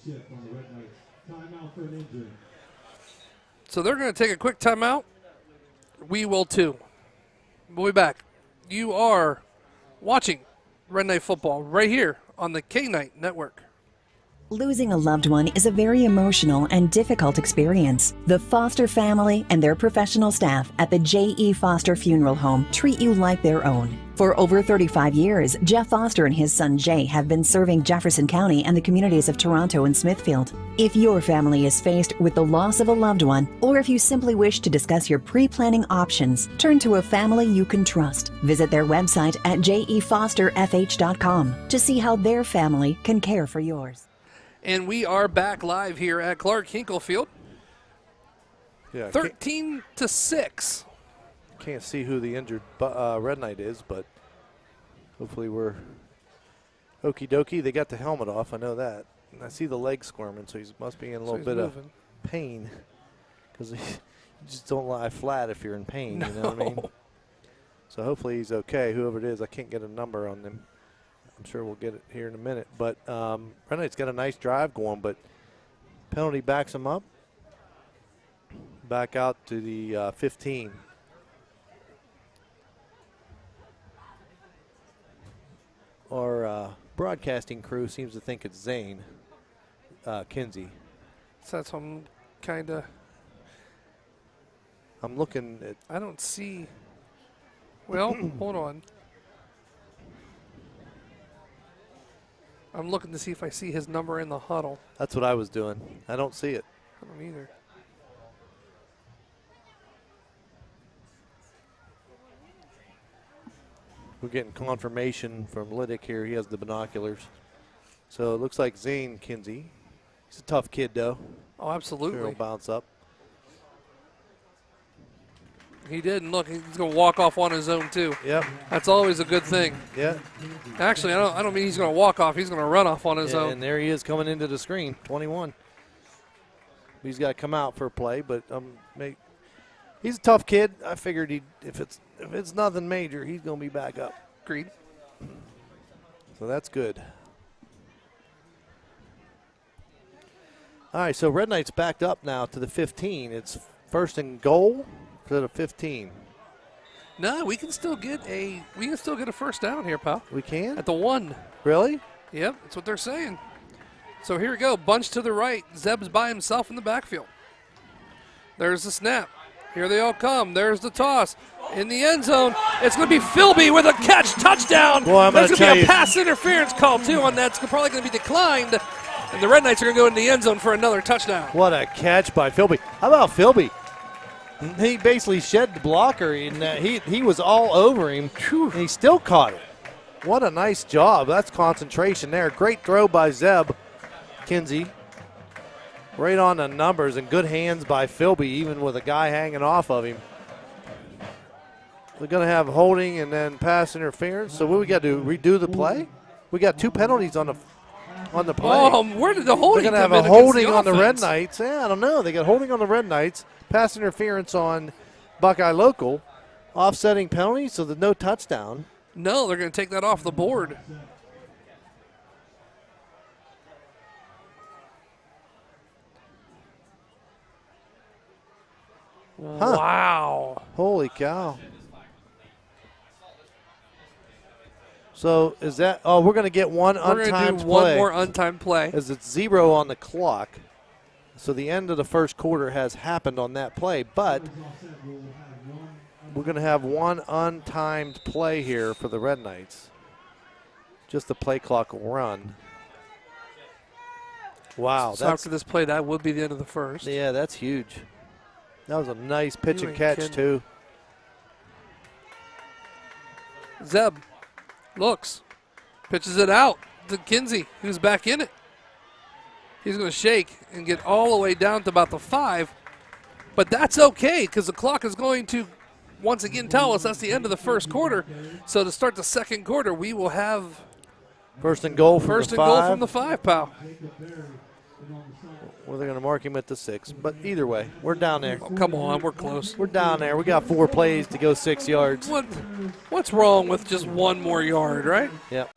Shift on the Red Knights. Timeout for an injury. So they're going to take a quick timeout. We will too. We'll be back. You are watching Red Knight football right here on the K-Night Network. Losing a loved one is a very emotional and difficult experience. The Foster family and their professional staff at the J.E. Foster Funeral Home treat you like their own. For over 35 years, Jeff Foster and his son Jay have been serving Jefferson County and the communities of Toronto and Smithfield. If your family is faced with the loss of a loved one, or if you simply wish to discuss your pre-planning options, turn to a family you can trust. Visit their website at jefosterfh.com to see how their family can care for yours. And we are back live here at Clark Hinkle Field. Yeah, 13-6. Can't see who the injured Red Knight is, but hopefully we're okie dokie. They got the helmet off, I know that. And I see the leg squirming, so he must be in a little bit of pain. Because you just don't lie flat if you're in pain, you know what I mean? So hopefully he's okay, whoever it is. I can't get a number on them. I'm sure we'll get it here in a minute. But Red Knight's got a nice drive going, but penalty backs him up. Back out to the 15. Our broadcasting crew seems to think it's Zane Kinsey. So that's what I'm kind of. I'm looking at. I don't see. Well, hold on. I'm looking to see if I see his number in the huddle. That's what I was doing. I don't see it. I don't either. We're getting confirmation from Liddick here. He has the binoculars. So it looks like Zane Kinsey. He's a tough kid, though. Oh, absolutely. Sure he'll bounce up. He did, and look, he's going to walk off on his own too. Yep. That's always a good thing. Yeah. Actually, I don't mean he's going to walk off. He's going to run off on his own. And there he is coming into the screen, 21. He's got to come out for a play, but he's a tough kid. I figured if it's nothing major, he's going to be back up. Agreed. So that's good. All right, so Red Knight's backed up now to the 15. It's first and goal to the 15. No, we can still get a first down here, pal. We can? At the 1. Really? Yep, that's what they're saying. So here we go, bunch to the right. Zeb's by himself in the backfield. There's the snap. Here they all come. There's the toss. In the end zone, it's going to be Philby with a catch, touchdown. Boy, There's going to be a pass interference call, too, on that. It's probably going to be declined. And the Red Knights are going to go in the end zone for another touchdown. What a catch by Philby. How about Philby? He basically shed the blocker, and he was all over him, and he still caught it. What a nice job. That's concentration there. Great throw by Zeb Kinsey. Right on the numbers, and good hands by Philby, even with a guy hanging off of him. We're going to have holding and then pass interference. So what we got to do, redo the play? We got 2 penalties on the play. Oh, where did the holding They're going to have a holding on the Red Knights. Yeah, I don't know. They got holding on the Red Knights, pass interference on Buckeye Local, offsetting penalty, so there's no touchdown. No, they're going to take that off the board. Huh. Wow. Holy cow. So is that, we're going to get one untimed play. We're going to do one more untimed play. As it's 0 on the clock. So the end of the first quarter has happened on that play, but we're going to have one untimed play here for the Red Knights. Just the play clock will run. Wow. So after this play, that would be the end of the first. Yeah, that's huge. That was a nice pitch and catch, too. Zeb looks, pitches it out to Kinsey, who's back in it. He's going to shake and get all the way down to about the 5. But that's okay, because the clock is going to once again tell us that's the end of the first quarter. So to start the second quarter, we will have first and goal from the 5, pal. Well, they're going to mark him at the 6. But either way, we're down there. Oh, come on, we're close. We're down there. We got 4 plays to go 6 yards. What's wrong with just one more yard, right? Yep.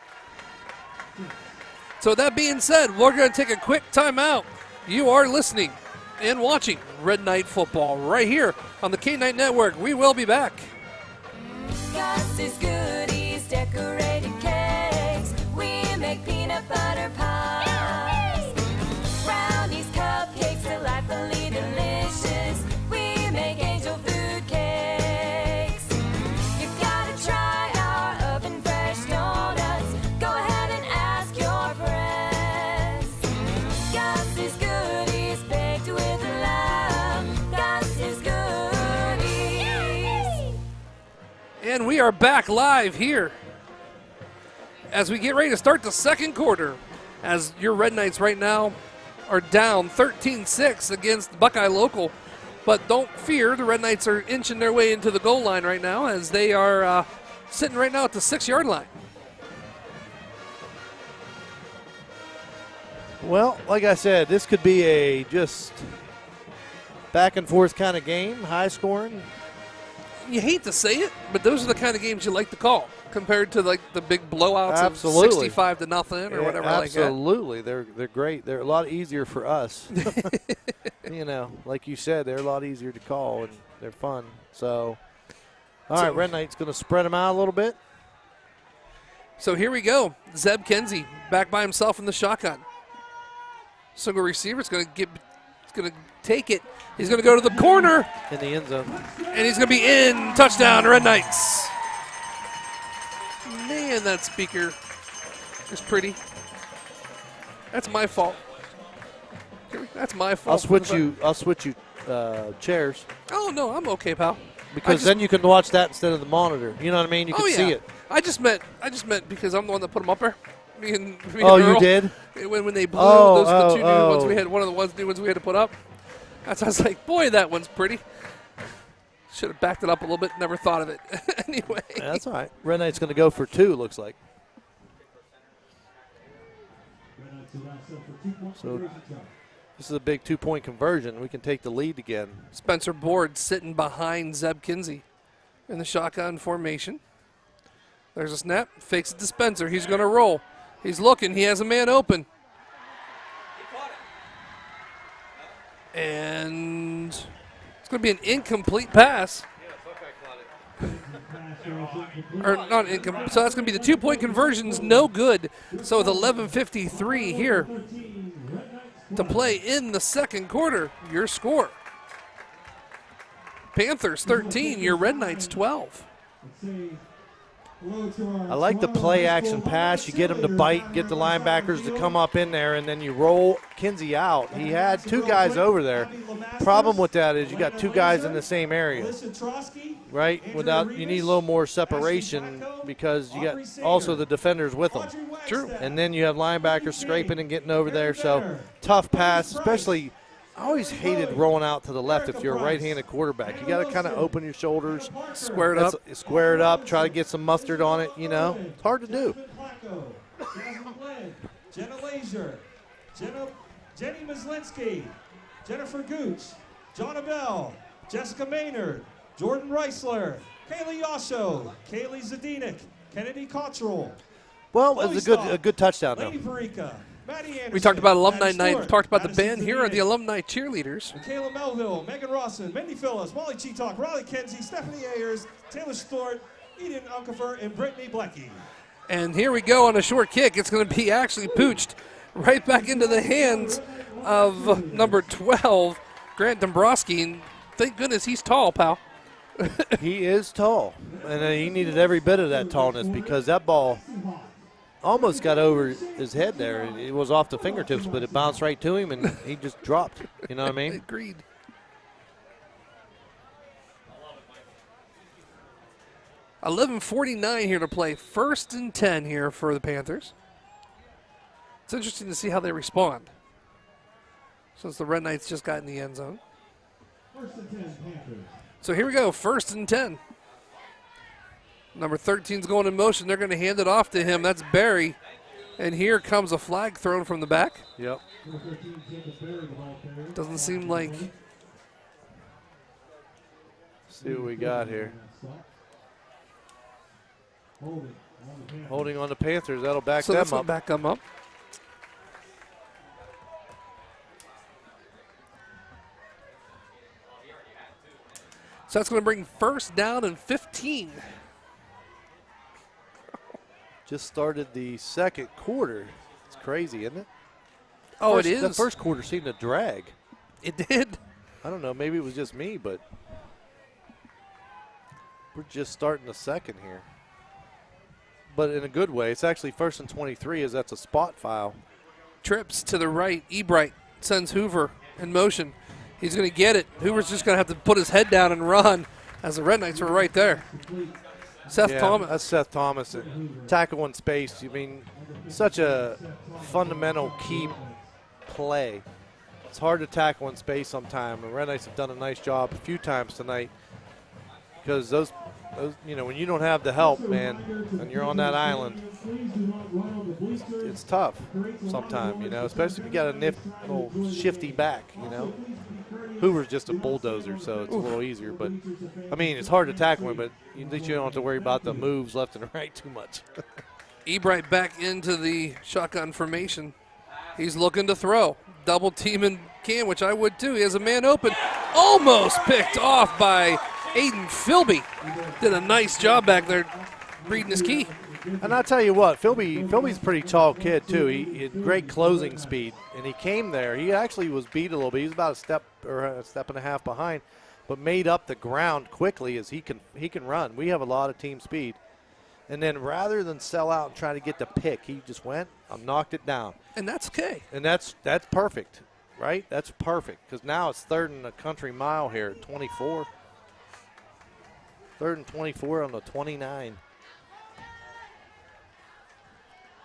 So that being said, we're going to take a quick timeout. You are listening and watching Red Knight football right here on the K-Night Network. We will be back. Gus's Goodies, decorated cakes. We make peanut butter pies. Brownies, cupcakes, delightfully delicious. We make angel food cakes. You gotta try our oven fresh donuts. Go ahead and ask your friends. Gus's Goodies, baked with love. Gus's Goodies. And we are back live here as we get ready to start the second quarter. As your Red Knights right now are down 13-6 against Buckeye Local. But don't fear, the Red Knights are inching their way into the goal line right now as they are sitting right now at the 6-yard line. Well, like I said, this could be a just back and forth kind of game, high scoring. You hate to say it, but those are the kind of games you like to call compared to like the big blowouts Absolutely. of 65-0 or whatever like that. Absolutely. They're great. They're a lot easier for us. You know, like you said, they're a lot easier to call and they're fun. So, all right, Red Knight's going to spread them out a little bit. So here we go. Zeb Kinsey back by himself in the shotgun. Single receiver is going to take it. He's going to go to the corner. In the end zone. And he's going to be in. Touchdown, Red Knights. Man, that speaker is pretty. That's my fault. That's my fault. I'll switch you chairs. Oh, no, I'm okay, pal. Because then you can watch that instead of the monitor. You know what I mean? You can see it. I just meant because I'm the one that put them up there. Me and Earl, you did? When they blew those are the two new ones oh. we had. One of the new ones we had to put up. I was like, boy, that one's pretty. Should have backed it up a little bit. Never thought of it. Anyway. Yeah, that's all right. Red Knight's going to go for 2, looks like. So this is a big 2-point conversion. We can take the lead again. Spencer Board sitting behind Zeb Kinsey in the shotgun formation. There's a snap. Fakes it to Spencer. He's going to roll. He's looking. He has a man open. And it's going to be an incomplete pass. Or not incomplete. So that's going to be the 2-point conversion's no good. So with 11:53 here to play in the second quarter, your score. Panthers 13, your Red Knights 12. I like the play action pass. You get them to bite, get the linebackers to come up in there, and then you roll Kinsey out. He had 2 guys over there. Problem with that is you got 2 guys in the same area, right? You need a little more separation because you got also the defenders with them. True. And then you have linebackers scraping and getting over there. So tough pass, especially. I always hated rolling out to the left if you're a right-handed quarterback. You got to kind of open your shoulders, square it up, try to get some mustard on it. You know, it's hard to do. Jenna Lazier, Jenny Mislinski, Jennifer Gooch, John Abell, Jessica Maynard, Jordan Reisler, Kaylee Yasho, Kaylee Zadinik, Kennedy Cottrell. Well, it was a good touchdown, though. Lady Perica, Maddie Anderson, We talked about Alumni Maddie Night. Stewart, We talked about the Madison band. Here are the alumni cheerleaders. Michaela Melville, Megan Rawson, Mindy Phillips, Molly Cheetalk, Riley Kenzie, Stephanie Ayers, Taylor Stewart, Eden Unkefer, and Brittany Blecky. And here we go on a short kick. It's going to be actually pooched right back into the hands of number 12, Grant Dombrowski. And thank goodness he's tall, pal. He is tall, and he needed every bit of that tallness because that ball almost got over his head there. It was off the fingertips, but it bounced right to him, and he just dropped. You know what I mean? Agreed. $11:49 here to play. 1st and 10 here for the Panthers. It's interesting to see how they respond since the Red Knights just got in the end zone. 1st and 10 Panthers. So here we go, 1st and 10. Number 13's going in motion. They're going to hand it off to him. That's Barry. And here comes a flag thrown from the back. Yep. Doesn't seem like. See what we got here. Holding on the Panthers. That'll back them up. Back them up. So that's going to bring 1st down and 15. Just started the second quarter. It's crazy, isn't it? Oh, it is. The first quarter seemed to drag. It did. I don't know. Maybe it was just me, but we're just starting the second here. But in a good way. It's actually 1st and 23 as that's a spot foul. Trips to the right. Ebright sends Hoover in motion. He's going to get it. Hoover's just going to have to put his head down and run as the Red Knights were right there. Seth Thomas. That's Seth Thomas. Tackle in space. I mean, such a fundamental key play. It's hard to tackle in space sometimes. The Red Knights have done a nice job a few times tonight because those you know, when you don't have the help, man, and you're on that island, it's tough sometimes, you know, especially if you got a little shifty back, you know. Hoover's just a bulldozer, so it's a little easier. But, I mean, it's hard to tackle him, but at least you don't have to worry about the moves left and right too much. Ebright back into the shotgun formation. He's looking to throw. Double teaming Cam, which I would too. He has a man open. Almost picked off by Aiden Philby. Did a nice job back there reading his key. And I'll tell you what, Philby's a pretty tall kid too. He had great closing speed, and he came there. He actually was beat a little bit. He was about a step or a step and a half behind, but made up the ground quickly as he can run. We have a lot of team speed. And then rather than sell out and try to get the pick, he just went and knocked it down. And that's okay. And that's perfect, right? That's perfect because now it's 3rd and a country mile here at 24. 3rd and 24 on the 29.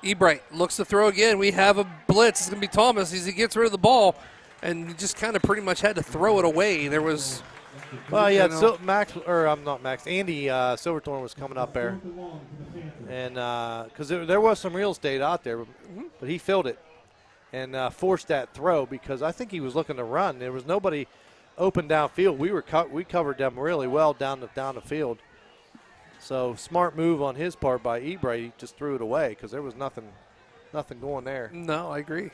Ebright looks to throw again. We have a blitz. It's going to be Thomas as he gets rid of the ball, and he just kind of pretty much had to throw it away. There was Well, yeah, You know? so I'm not Max. Andy Silverthorne was coming up there, and because there was some real estate out there, but he filled it and forced that throw because I think he was looking to run. There was nobody open downfield. We covered them really well down the field. So smart move on his part by Ebrey. He just threw it away because there was nothing going there. No, I agree.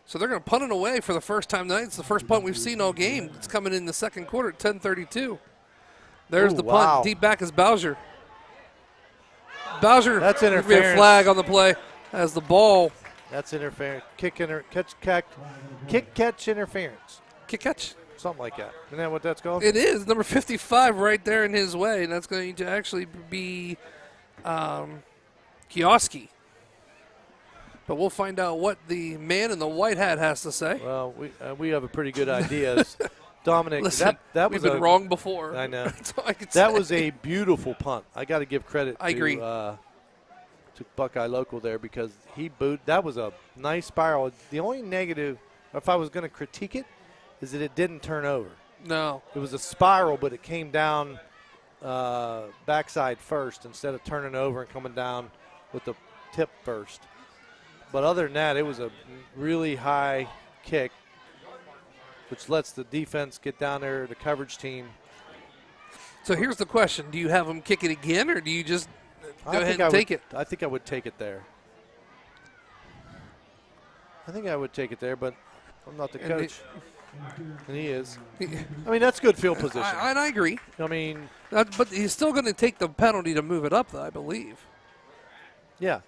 So they're going to punt it away for the first time tonight. It's the first punt we've seen all game. It's coming in the second quarter at 10:32. There's the punt. Wow. Deep back is Bowser. Bowser. That's Be a interference. flag on the play as the ball. That's interference. Kick catch interference. Kick catch. Something like that. Isn't that what that's called? It is number 55 right there in his way, and that's going to actually be Kioski. But we'll find out what the man in the white hat has to say. Well, we have a pretty good idea. Dominic, Listen, that we've was been wrong before. I know. That's all I can That say. was a beautiful punt. I got to give credit I agree. to Buckeye Local there because he booted. That was a nice spiral. The only negative, if I was going to critique it, is that it didn't turn over. No. It was a spiral, but it came down backside first instead of turning over and coming down with the tip first. But other than that, it was a really high kick, which lets the defense get down there, the coverage team. So here's the question. Do you have him kick it again, or do you just go ahead and take it? I think I would take it there. I think I would take it there, but I'm not the coach. And he is. I mean, that's good field position. And I agree. I mean. But he's still going to take the penalty to move it up, though, I believe. Yeah.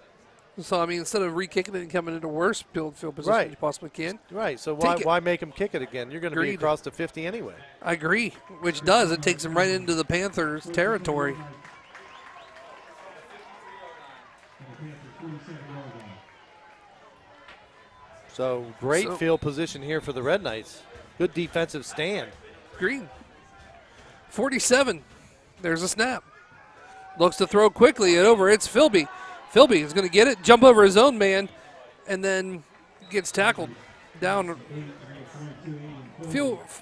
So, I mean, instead of re-kicking it and coming into worse field position you possibly can. Right. So why make him kick it again? You're going to be across the 50 anyway. I agree. Which does. It takes him right into the Panthers' territory. So great field position here for the Red Knights. Good defensive stand. Green. 47. There's a snap. Looks to throw quickly and over. It's Philby. Philby is going to get it, jump over his own man, and then gets tackled down.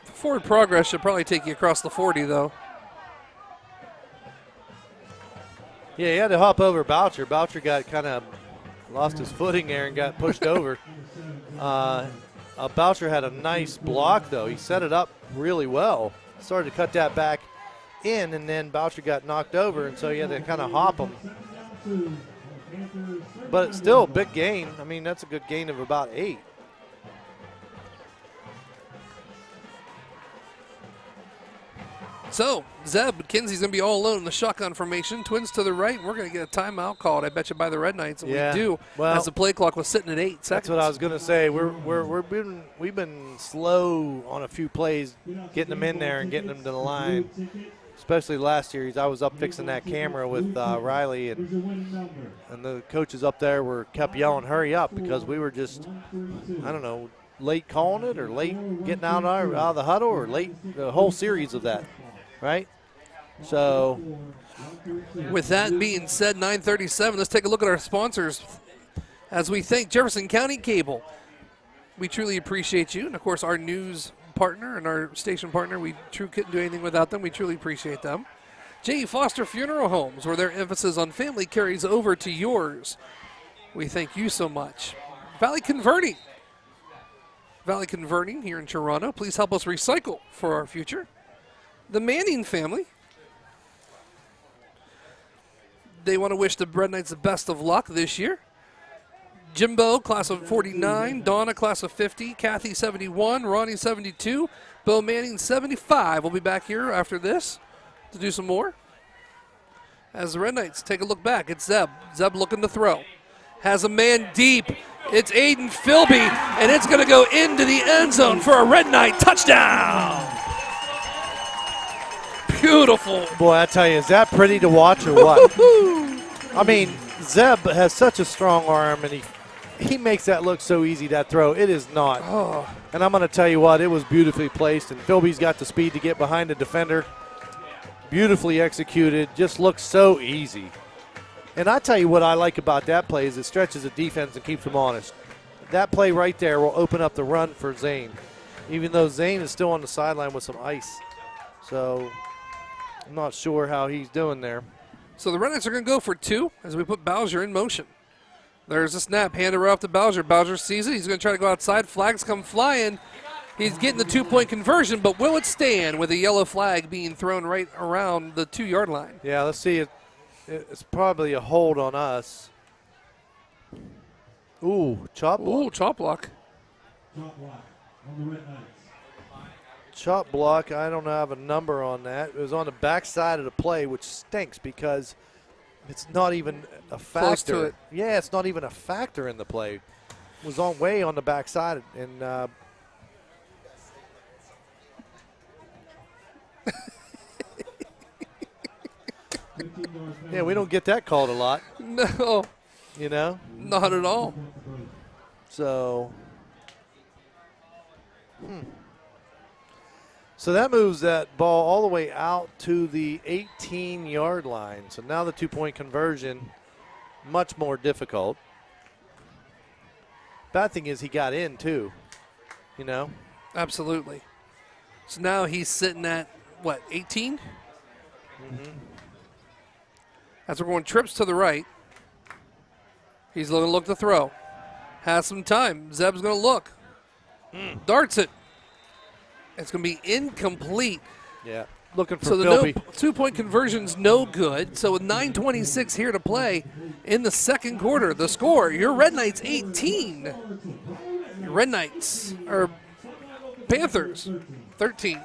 Forward progress should probably take you across the 40, though. Yeah, he had to hop over Boucher. Boucher got kind of lost his footing there and got pushed over. Boucher had a nice block, though. He set it up really well. Started to cut that back in, and then Boucher got knocked over, and so he had to kind of hop him. But it's still a big gain. I mean, that's a good gain of about 8. So, Zeb McKenzie's going to be all alone in the shotgun formation. Twins to the right, and we're going to get a timeout called, I bet you, by the Red Knights. And we do, as the play clock was sitting at 8 seconds. That's what I was going to say. We've been slow on a few plays, getting them in there and getting them to the line. Especially last year, I was up fixing that camera with Riley, and the coaches up there kept yelling, hurry up, because we were just, I don't know, late calling it or late getting out of the huddle or late the whole series of that, right? So. With that being said, 9:37, let's take a look at our sponsors as we thank Jefferson County Cable. We truly appreciate you, and of course our news partner and our station partner, we couldn't do anything without them. We truly appreciate them. J.E. Foster Funeral Homes, where their emphasis on family carries over to yours. We thank you so much. Valley Converting here in Toronto. Please help us recycle for our future. The Manning family. They want to wish the Red Knights the best of luck this year. Jimbo, class of 49. Donna, class of 50. Kathy, 71. Ronnie, 72. Bill Manning, 75. We'll be back here after this to do some more. As the Red Knights take a look back, it's Zeb. Zeb looking to throw. Has a man deep. It's Aiden Philby, and it's going to go into the end zone for a Red Knight touchdown. Beautiful. Boy, I tell you, is that pretty to watch or what? I mean, Zeb has such a strong arm, and he makes that look so easy, that throw. It is not. Oh. And I'm going to tell you what, it was beautifully placed, and Philby's got the speed to get behind the defender. Beautifully executed, just looks so easy. And I tell you what I like about that play is it stretches the defense and keeps them honest. That play right there will open up the run for Zane. even though Zane is still on the sideline with some ice. So I'm not sure how he's doing there. So the Red Knights are going to go for 2 as we put Bowser in motion. There's a snap, handed right off to Bowser. Bowser sees it. He's going to try to go outside. Flags come flying. He's getting the 2-point conversion, but will it stand with a yellow flag being thrown right around the 2-yard line? Yeah, let's see. It's probably a hold on us. Ooh, chop block. Ooh, chop block. Chop block on the Red Knights. Chop block, I don't have a number on that. It was on the backside of the play, which stinks because it's not even a factor. Close to it. Yeah, it's not even a factor in the play. It was way on the backside, and yeah, we don't get that called a lot. No. You know? Not at all. So, So that moves that ball all the way out to the 18-yard line. So now the 2-point conversion, much more difficult. Bad thing is he got in too, you know? Absolutely. So now he's sitting at, what, 18? Mm-hmm. As we're going trips to the right, he's going to look to throw. Has some time. Zeb's going to look. Darts it. It's going to be incomplete. Yeah, looking for so the Philby. 2-point conversion's no good. So with 9:26 here to play in the second quarter, the score, your Red Knights 18. Your Red Knights, or Panthers 13.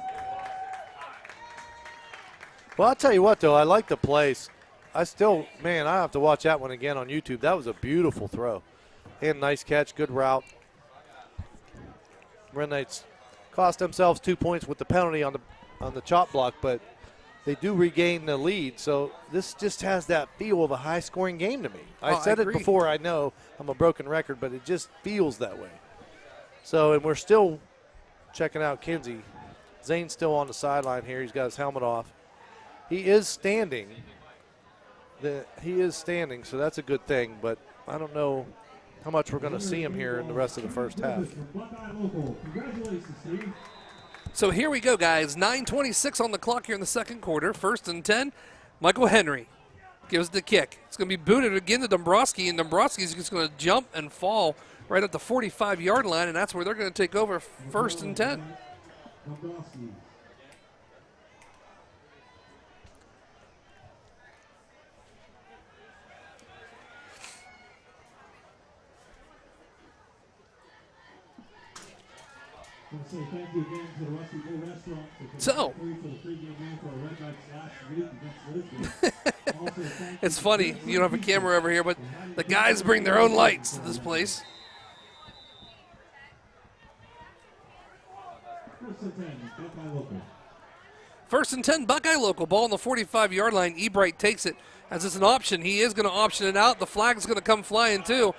Well, I'll tell you what, though, I like the place. I have to watch that one again on YouTube. That was a beautiful throw. And nice catch, good route. Red Knights cost themselves 2 points with the penalty on the chop block, but they do regain the lead. So this just has that feel of a high-scoring game to me. I said it before. I know I'm a broken record, but it just feels that way. So, and we're still checking out Kinsey. Zane's still on the sideline here. He's got his helmet off. He is standing. So that's a good thing, but I don't know how much we're going to see him here in the rest of the first half. So here we go, guys. 9:26 on the clock here in the second quarter. 1st and 10. Michael Henry gives the kick. It's going to be booted again to Dombrowski, and Dombrowski's just going to jump and fall right at the 45-yard line, and that's where they're going to take over 1st and 10. So, it's funny, you don't have a camera over here, but the guys bring their own lights to this place. First and 10, Buckeye Local. Ball on the 45-yard line. Ebright takes it as it's an option. He is going to option it out. The flag's going to come flying too.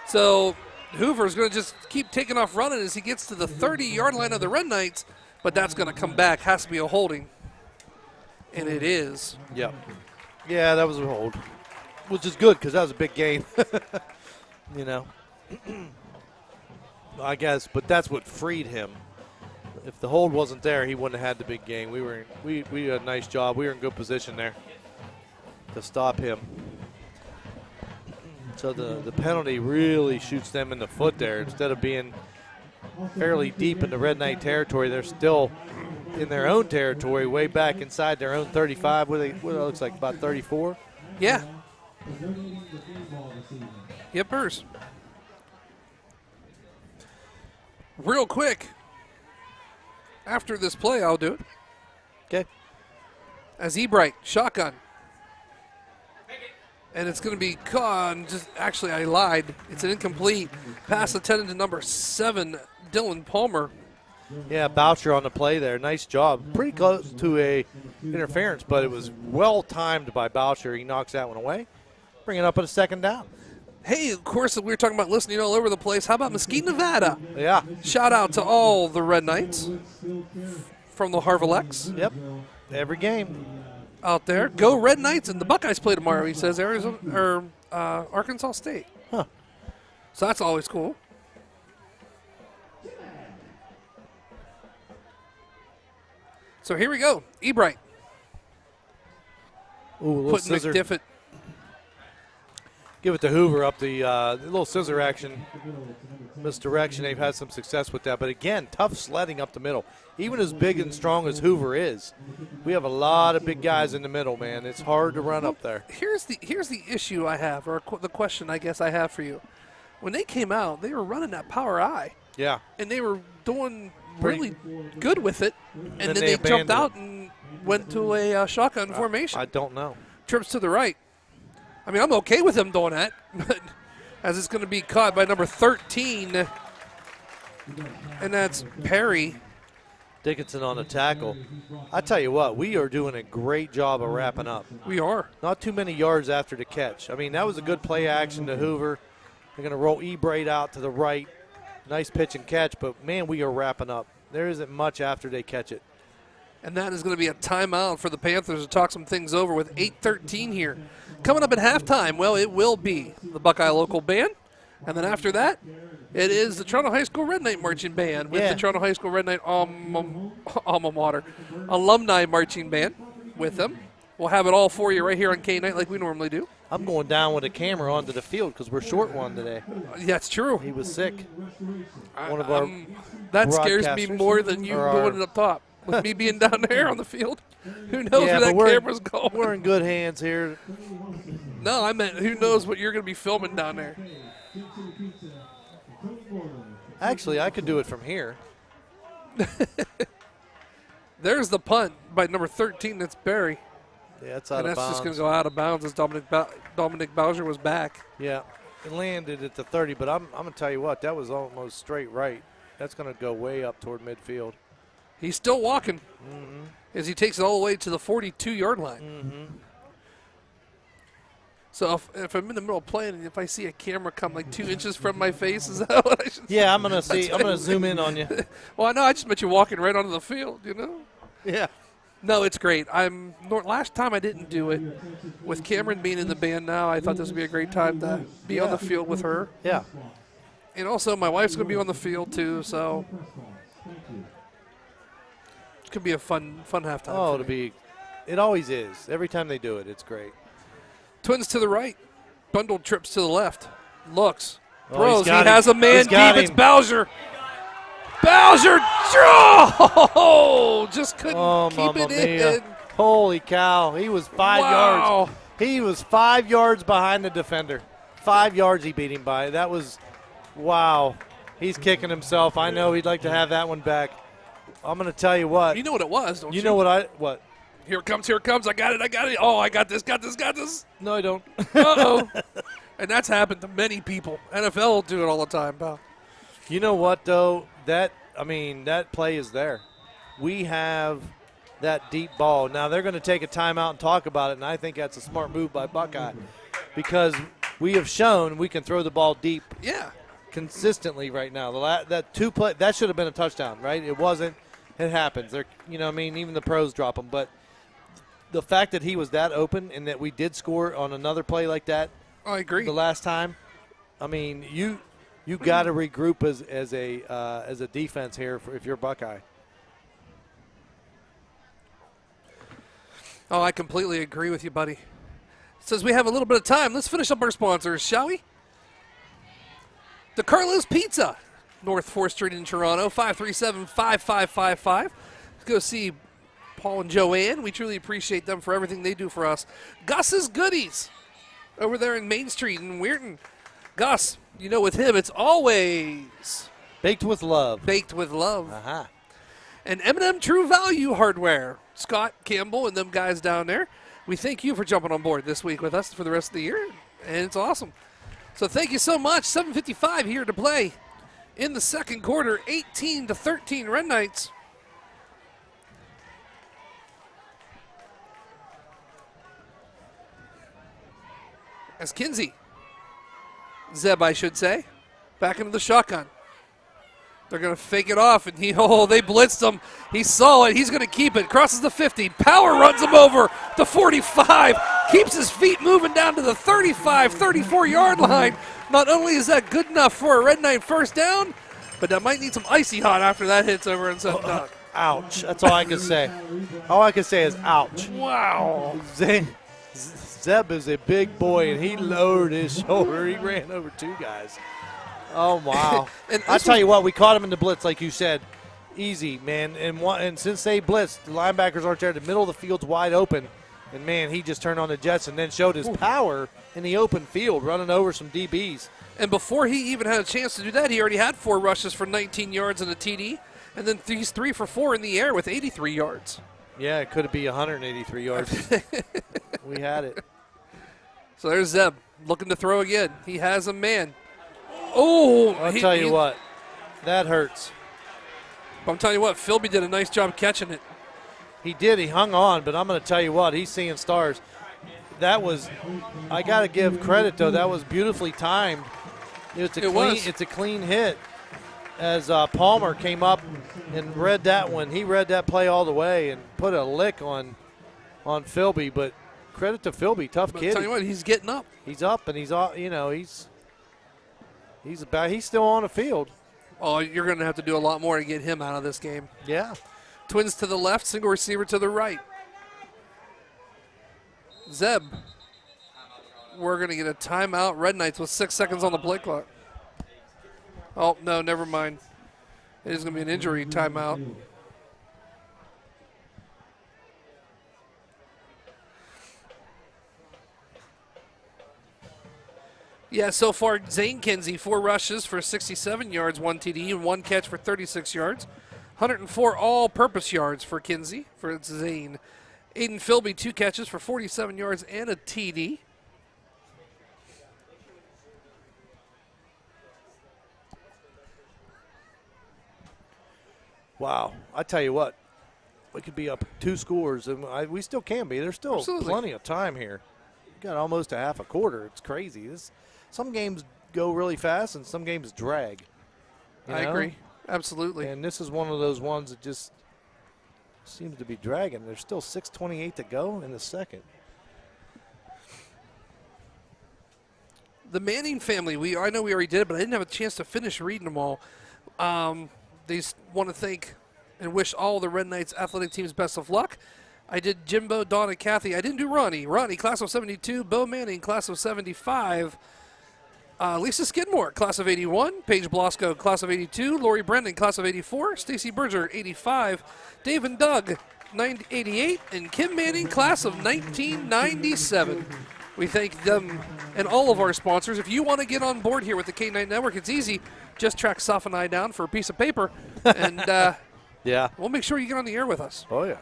So Hoover's going to just keep taking off running as he gets to the 30-yard line of the Red Knights, but that's going to come back. Has to be a holding. And it is. Yep. Yeah, that was a hold, which is good because that was a big game. You know, I guess, but that's what freed him. If the hold wasn't there, he wouldn't have had the big game. We did a nice job. We were in good position there to stop him. So the penalty really shoots them in the foot there. Instead of being fairly deep in the Red Knight territory, they're still in their own territory, way back inside their own 35. What it looks like, about 34? Yeah. Yippers. Real quick, after this play, I'll do it. Okay. As Ebright, shotgun. And it's going to be caught. Actually, I lied. It's an incomplete pass intended to number 7, Dylan Palmer. Yeah, Boucher on the play there. Nice job. Pretty close to a interference, but it was well timed by Boucher. He knocks that one away. Bring it up at a second down. Hey, of course, we were talking about listening all over the place. How about Mesquite, Nevada? Yeah. Shout out to all the Red Knights from the Harvillex. Yep. Every game out there. Go Red Knights, and the Buckeyes play tomorrow. He says Arkansas State. Huh. So that's always cool. So here we go. Ebright. Ooh, a little Putting scissor. McDiffit. Give it to Hoover up the little scissor action. Misdirection. They've had some success with that. But again, tough sledding up the middle. Even as big and strong as Hoover is, we have a lot of big guys in the middle, man. It's hard to run up there. Here's the issue I have, or the question I guess I have for you. When they came out, they were running that power I. Yeah. And they were doing really good with it. And then they jumped abandoned out and went to a shotgun formation. I don't know. Trips to the right. I mean, I'm okay with them doing that, but as it's going to be caught by number 13, and that's Perry. Dickinson on the tackle. I tell you what, we are doing a great job of wrapping up. We are. Not too many yards after the catch. I mean, that was a good play action to Hoover. They're going to roll Ebright out to the right. Nice pitch and catch, but, man, we are wrapping up. There isn't much after they catch it. And that is going to be a timeout for the Panthers to talk some things over with 8:13 here. Coming up at halftime, well, it will be the Buckeye Local Band. And then after that, it is the Toronto High School Red Knight Marching Band with the Toronto High School Red Knight alma mater Alumni Marching Band with them. We'll have it all for you right here on K-Night like we normally do. I'm going down with a camera onto the field because we're short one today. That's true. He was sick. One of our that scares me broadcasters. more than you Or doing it up top. With me being down there on the field, who knows Yeah, where but that camera's going? We're in good hands here. No, I meant who knows what you're going to be filming down there. Actually, I could do it from here. There's the punt by number 13. That's Barry. Yeah, it's out and of that's bounds. just going to go out of bounds as Dominic Bowser was back. Yeah, it landed at the 30, but I'm going to tell you what, that was almost straight right. That's going to go way up toward midfield. He's still walking as he takes it all the way to the 42-yard line. So if I'm in the middle of playing and if I see a camera come like 2 inches from my face, is that what I should say? Yeah, I'm going to zoom in on you. Well, no, I just meant you walking right onto the field, you know? Yeah. No, it's great. Last time I didn't do it. With Cameron being in the band now, I thought this would be a great time to be on the field with her. Yeah. And also, my wife's going to be on the field, too, so it could be a fun halftime. Oh, it always is. Every time they do it, it's great. Twins to the right. Bundled trips to the left. Looks. Oh, Throws. He he's got has him. a man He's got deep. It's him. Bowser. Bowser. Oh, just couldn't keep it in. Holy cow. He was 5 yards. He was 5 yards behind the defender. 5 yards he beat him by. That was, wow. He's kicking himself. I know he'd like to have that one back. I'm going to tell you what. You know what it was, don't you? You know what? Here it comes. I got it. Oh, I got this. No, I don't. Uh-oh. And that's happened to many people. NFL will do it all the time, pal. You know what, though? That play is there. We have that deep ball. Now, they're going to take a timeout and talk about it, and I think that's a smart move by Buckeye because we have shown we can throw the ball deep consistently right now. That should have been a touchdown, right? It wasn't. It happens. Even the pros drop them. But the fact that he was that open and that we did score on another play like that, I agree. The last time, you got to regroup as a defense here if you're Buckeye. Oh, I completely agree with you, buddy. It says we have a little bit of time. Let's finish up our sponsors, shall we? DeCarlo's Pizza, North 4th Street in Toronto, 537-5555. Let's go see Paul and Joanne. We truly appreciate them for everything they do for us. Gus's Goodies over there in Main Street in Weirton. Gus, with him, it's always baked with love. Baked with love. Uh-huh. And M&M True Value Hardware. Scott Campbell and them guys down there. We thank you for jumping on board this week with us for the rest of the year, and it's awesome. So thank you so much. 7:55 here to play in the second quarter. 18-13 Red Knights. As Kinsey, Zeb, I should say, back into the shotgun. They're going to fake it off, and they blitzed him. He saw it. He's going to keep it. Crosses the 50. Power runs him over the 45. Keeps his feet moving down to the 35, 34-yard line. Not only is that good enough for a Red Knight first down, but that might need some icy hot after that hits over and set down. ouch. That's all I can say. All I can say is ouch. Wow. Zeb is a big boy, and he lowered his shoulder. He ran over 2 guys. Oh, wow. And I tell you what, we caught him in the blitz, like you said. Easy, man. And since they blitzed, the linebackers aren't there. The middle of the field's wide open. And, man, he just turned on the jets and then showed his power in the open field, running over some DBs. And before he even had a chance to do that, he already had 4 rushes for 19 yards and a TD. And then he's 3 for 4 in the air with 83 yards. Yeah, it could be 183 yards. We had it. So there's Zeb looking to throw again. He has a man. Oh, I'll tell you what, that hurts. I'm telling you what, Philby did a nice job catching it. He did. He hung on, but I'm going to tell you what, he's seeing stars. That was, I got to give credit, though. That was beautifully timed. It's a clean hit as Palmer came up and read that one. He read that play all the way and put a lick on Philby, but credit to Philby, tough kid. I'll tell you what, he's getting up. He's up, and he's still on the field. Oh, you're going to have to do a lot more to get him out of this game. Yeah. Twins to the left, single receiver to the right. Zeb. We're going to get a timeout. Red Knights with 6 seconds on the play clock. Oh, no, never mind. It is going to be an injury timeout. Yeah, so far, Zane Kinsey, 4 rushes for 67 yards, 1 TD, and 1 catch for 36 yards. 104 all-purpose yards for Kinsey, for Zane. Aiden Philby, 2 catches for 47 yards and a TD. Wow. I tell you what, we could be up 2 scores, and we still can be. There's still plenty of time here. We got almost a half a quarter. It's crazy. Some games go really fast, and some games drag. I agree. Absolutely. And this is one of those ones that just seems to be dragging. There's still 6:28 to go in the second. The Manning family, I know we already did it, but I didn't have a chance to finish reading them all. They want to thank and wish all the Red Knights athletic teams best of luck. I did Jimbo, Dawn, and Kathy. I didn't do Ronnie. Ronnie, class of 72. Bo Manning, class of 75. Lisa Skidmore, class of 81. Paige Blasco, class of 82. Lori Brendan, class of 84. Stacy Berger, 85. Dave and Doug, 88. And Kim Manning, class of 1997. We thank them and all of our sponsors. If you want to get on board here with the K9 Network, it's easy. Just track Soph and I down for a piece of paper, and yeah, we'll make sure you get on the air with us. Oh, yeah.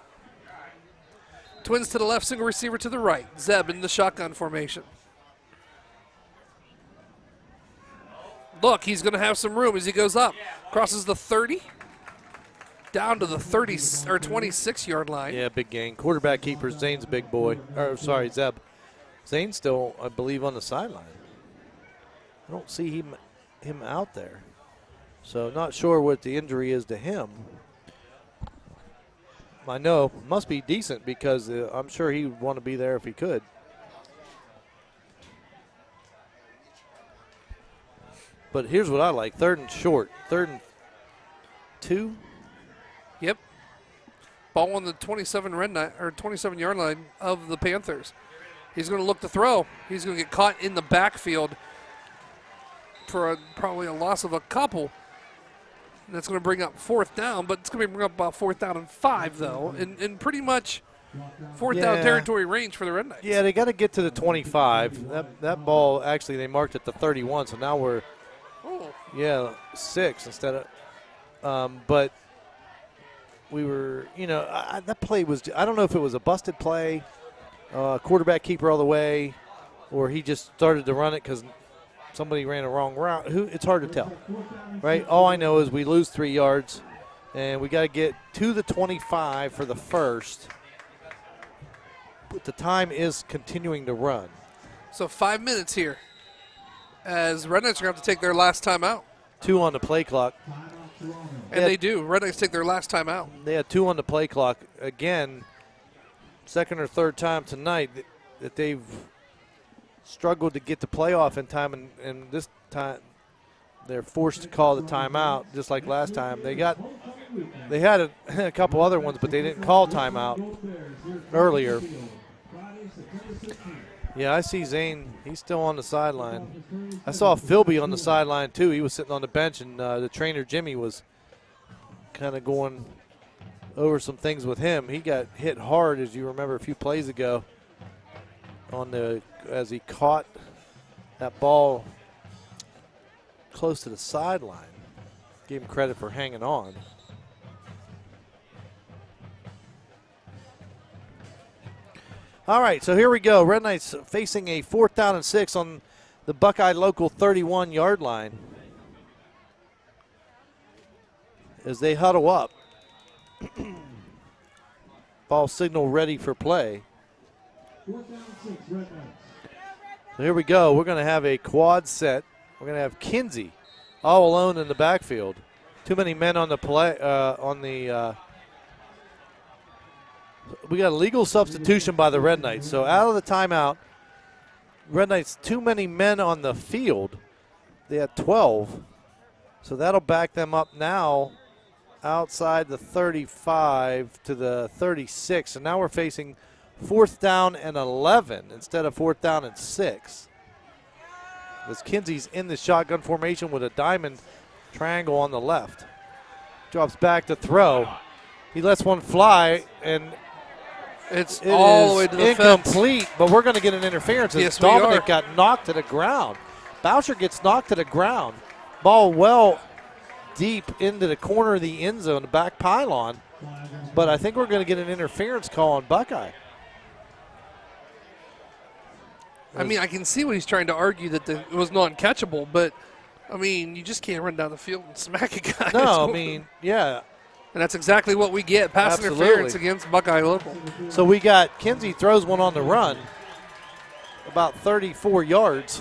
Twins to the left, single receiver to the right. Zeb in the shotgun formation. Look, he's going to have some room as he goes up. Crosses the 30, down to the 30 or 26-yard line. Yeah, big gain. Quarterback keeper, Zane's a big boy. Sorry, Zeb. Zane's still, I believe, on the sideline. I don't see him out there. So not sure what the injury is to him. I know must be decent because I'm sure he would want to be there if he could. But here's what I like: 3rd and short, 3rd and 2. Yep. Ball on the 27-yard line of the Panthers. He's going to look to throw. He's going to get caught in the backfield for probably a loss of a couple. And that's going to bring up 4th down, but it's going to bring up about 4th down and 5, though, in pretty much 4th down territory range for the Red Knights. Yeah, they got to get to the 25. That ball, actually, they marked at the 31, so now we're, 6 instead of, but we were, that play was, I don't know if it was a busted play, quarterback keeper all the way, or he just started to run it because somebody ran a wrong route. It's hard to tell, right? All I know is we lose 3 yards, and we got to get to the 25 for the first. But the time is continuing to run. So 5 minutes here as Red Knights are going to have to take their last time out. 2 on the play clock. And they do. Red Knights take their last time out. They had 2 on the play clock. Again, 2nd or 3rd time tonight that they've struggled to get the playoff in time, and this time they're forced to call the timeout just like last time. They got They had a couple other ones, but they didn't call timeout earlier. Yeah, I see Zane. He's still on the sideline. I saw Philby on the sideline, too. He was sitting on the bench, and the trainer, Jimmy, was kind of going over some things with him. He got hit hard, as you remember, a few plays ago as he caught that ball close to the sideline. Gave him credit for hanging on. All right, so here we go. Red Knights facing a 4th down and 6 on the Buckeye Local 31-yard line as they huddle up. Ball signal ready for play. 4th down and 6, Red Knights. So here we go. We're going to have a quad set. We're going to have Kinsey all alone in the backfield. Too many men on the play. We got a legal substitution by the Red Knights. So out of the timeout, Red Knights, too many men on the field. They had 12. So that'll back them up now outside the 35 to the 36. And now we're facing 4th down and 11 instead of 4th down and 6. As Kinsey's in the shotgun formation with a diamond triangle on the left. Drops back to throw. He lets one fly, and it all the way to the incomplete, fence. But we're going to get an interference as Yes, Dominic got knocked to the ground. Boucher gets knocked to the ground. Ball well deep into the corner of the end zone, the back pylon. But I think we're going to get an interference call on Buckeye. I mean, I can see what he's trying to argue that it was non-catchable, but, I mean, you just can't run down the field and smack a guy. No, I mean, yeah. And that's exactly what we get, pass interference against Buckeye Local. So we got Kinsey throws one on the run, about 34 yards,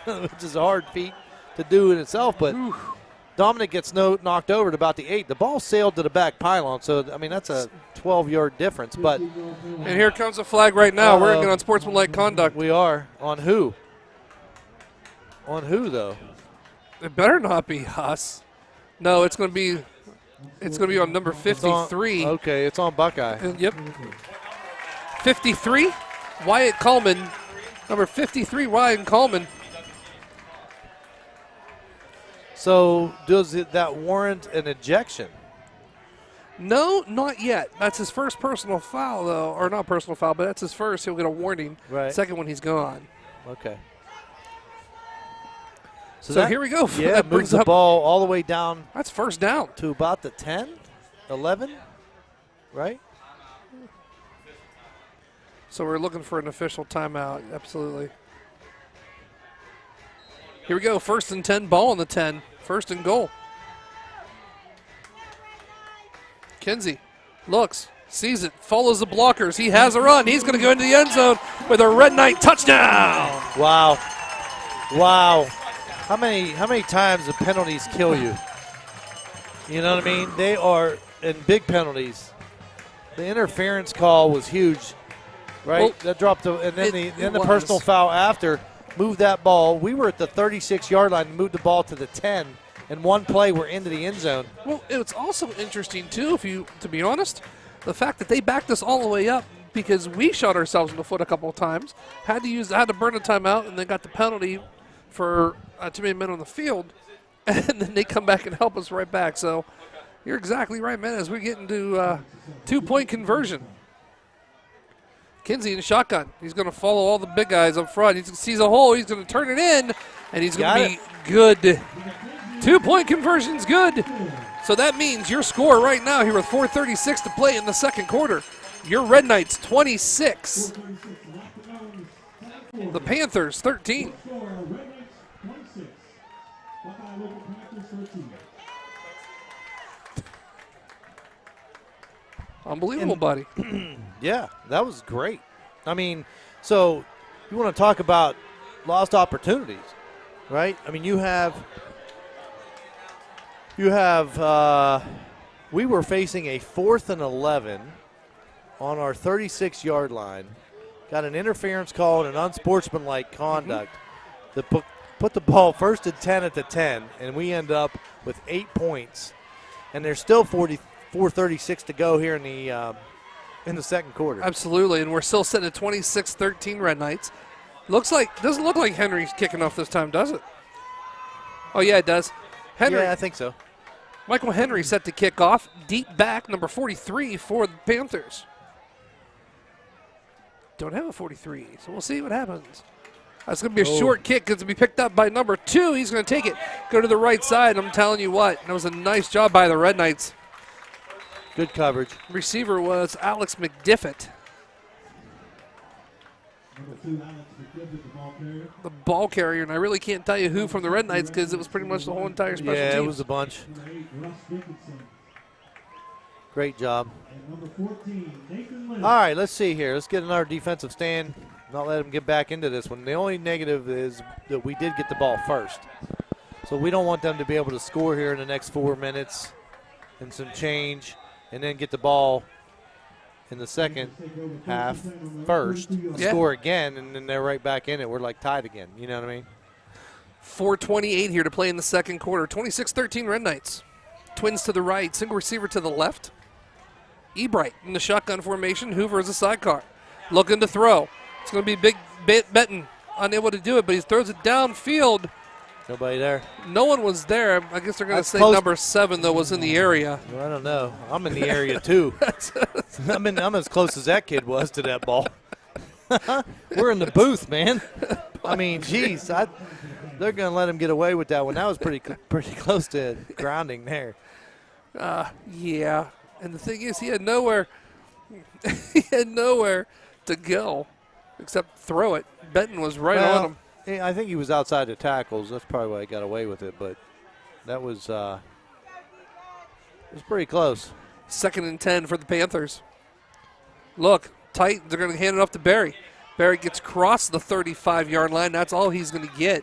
which is a hard feat to do in itself, but Dominic gets knocked over at about the 8. The ball sailed to the back pylon, so, I mean, that's a 12-yard difference. But and here comes a flag right now. We're going on sportsmanlike conduct. We are. On who? On who, though? It better not be us. No, it's going to be on number 53. It's on Buckeye. Yep. 53, Wyatt Coleman. Number 53, Ryan Coleman. So does that warrant an ejection? No, not yet. That's his first personal foul, though. Or not personal foul, but that's his first. He'll get a warning. Right. Second one, he's gone. Okay. So here we go. Yeah, that moves the ball all the way down. That's first down. To about the 10, 11, right? So we're looking for an official timeout. Absolutely. Here we go. 1st and 10, ball on the 10. 1st and goal. Kinsey looks, sees it, follows the blockers. He has a run. He's going to go into the end zone with a Red Knight touchdown. Wow. Wow. How many times do penalties kill you? You know what I mean? They are in big penalties. The interference call was huge, right? Well, that dropped and then the personal foul after moved that ball. We were at the 36-yard line and moved the ball to the 10. And one play, we're into the end zone. Well, it's also interesting, too, to be honest, the fact that they backed us all the way up because we shot ourselves in the foot a couple of times, had to burn a timeout, and then got the penalty for too many men on the field, and then they come back and help us right back. So you're exactly right, man, as we get into 2-point conversion. Kinsey in shotgun. He's going to follow all the big guys up front. He sees a hole. He's going to turn it in, and he's going to be good. 2-point conversion's good. So that means your score right now here with 4:36 to play in the second quarter. Your Red Knights 26. The Panthers 13. Unbelievable, buddy. Yeah, that was great. I mean, so you want to talk about lost opportunities, right? I mean, we were facing a 4th and 11 on our 36-yard line. Got an interference call and an unsportsmanlike conduct that put the ball 1st and 10 at the 10, and we end up with 8 points. and there's still 4:36 to go here in the second quarter. Absolutely, and we're still sitting at 26-13 Red Knights. Doesn't look like Henry's kicking off this time, does it? Oh, yeah, it does. Henry. Yeah, I think so. Michael Henry set to kick off. Deep back, number 43 for the Panthers. Don't have a 43, so we'll see what happens. That's going to be a short kick. It's going to be picked up by number 2. He's going to take it, go to the right side. I'm telling you what, that was a nice job by the Red Knights. Good coverage. Receiver was Alex McDiffett. Number 2, Alex McDiffett, the ball carrier. The ball carrier, and I really can't tell you who from the Red Knights because it was pretty much the whole entire special teams. Yeah, it was a bunch. Number 8, Russ Dickinson. Great job. And number 14, Nathan Lynn. All right, let's see here. Let's get another defensive stand. Not let them get back into this one. The only negative is that we did get the ball first. So we don't want them to be able to score here in the next 4 minutes and some change and then get the ball in the second half first, score again, and then they're right back in it. We're like tied again. You know what I mean? 4:28 here to play in the second quarter. 26-13 Red Knights. Twins to the right, single receiver to the left. Ebright in the shotgun formation. Hoover is a sidecar. Looking to throw. It's going to be big Benton. Unable to do it, but he throws it downfield. Nobody there. No one was there. I guess they're going to say close. number 7, though, was in the area. Well, I don't know. I'm in the area, too. I'm as close as that kid was to that ball. We're in the booth, man. I mean, geez. They're going to let him get away with that one. That was pretty close to grounding there. Yeah. And the thing is, he had nowhere to go except throw it. Benton was right on him. I think he was outside the tackles. That's probably why he got away with it. But that was it was pretty close. 2nd and 10 for the Panthers. Look, tight. They're going to hand it off to Barry. Barry gets across the 35-yard line. That's all he's going to get.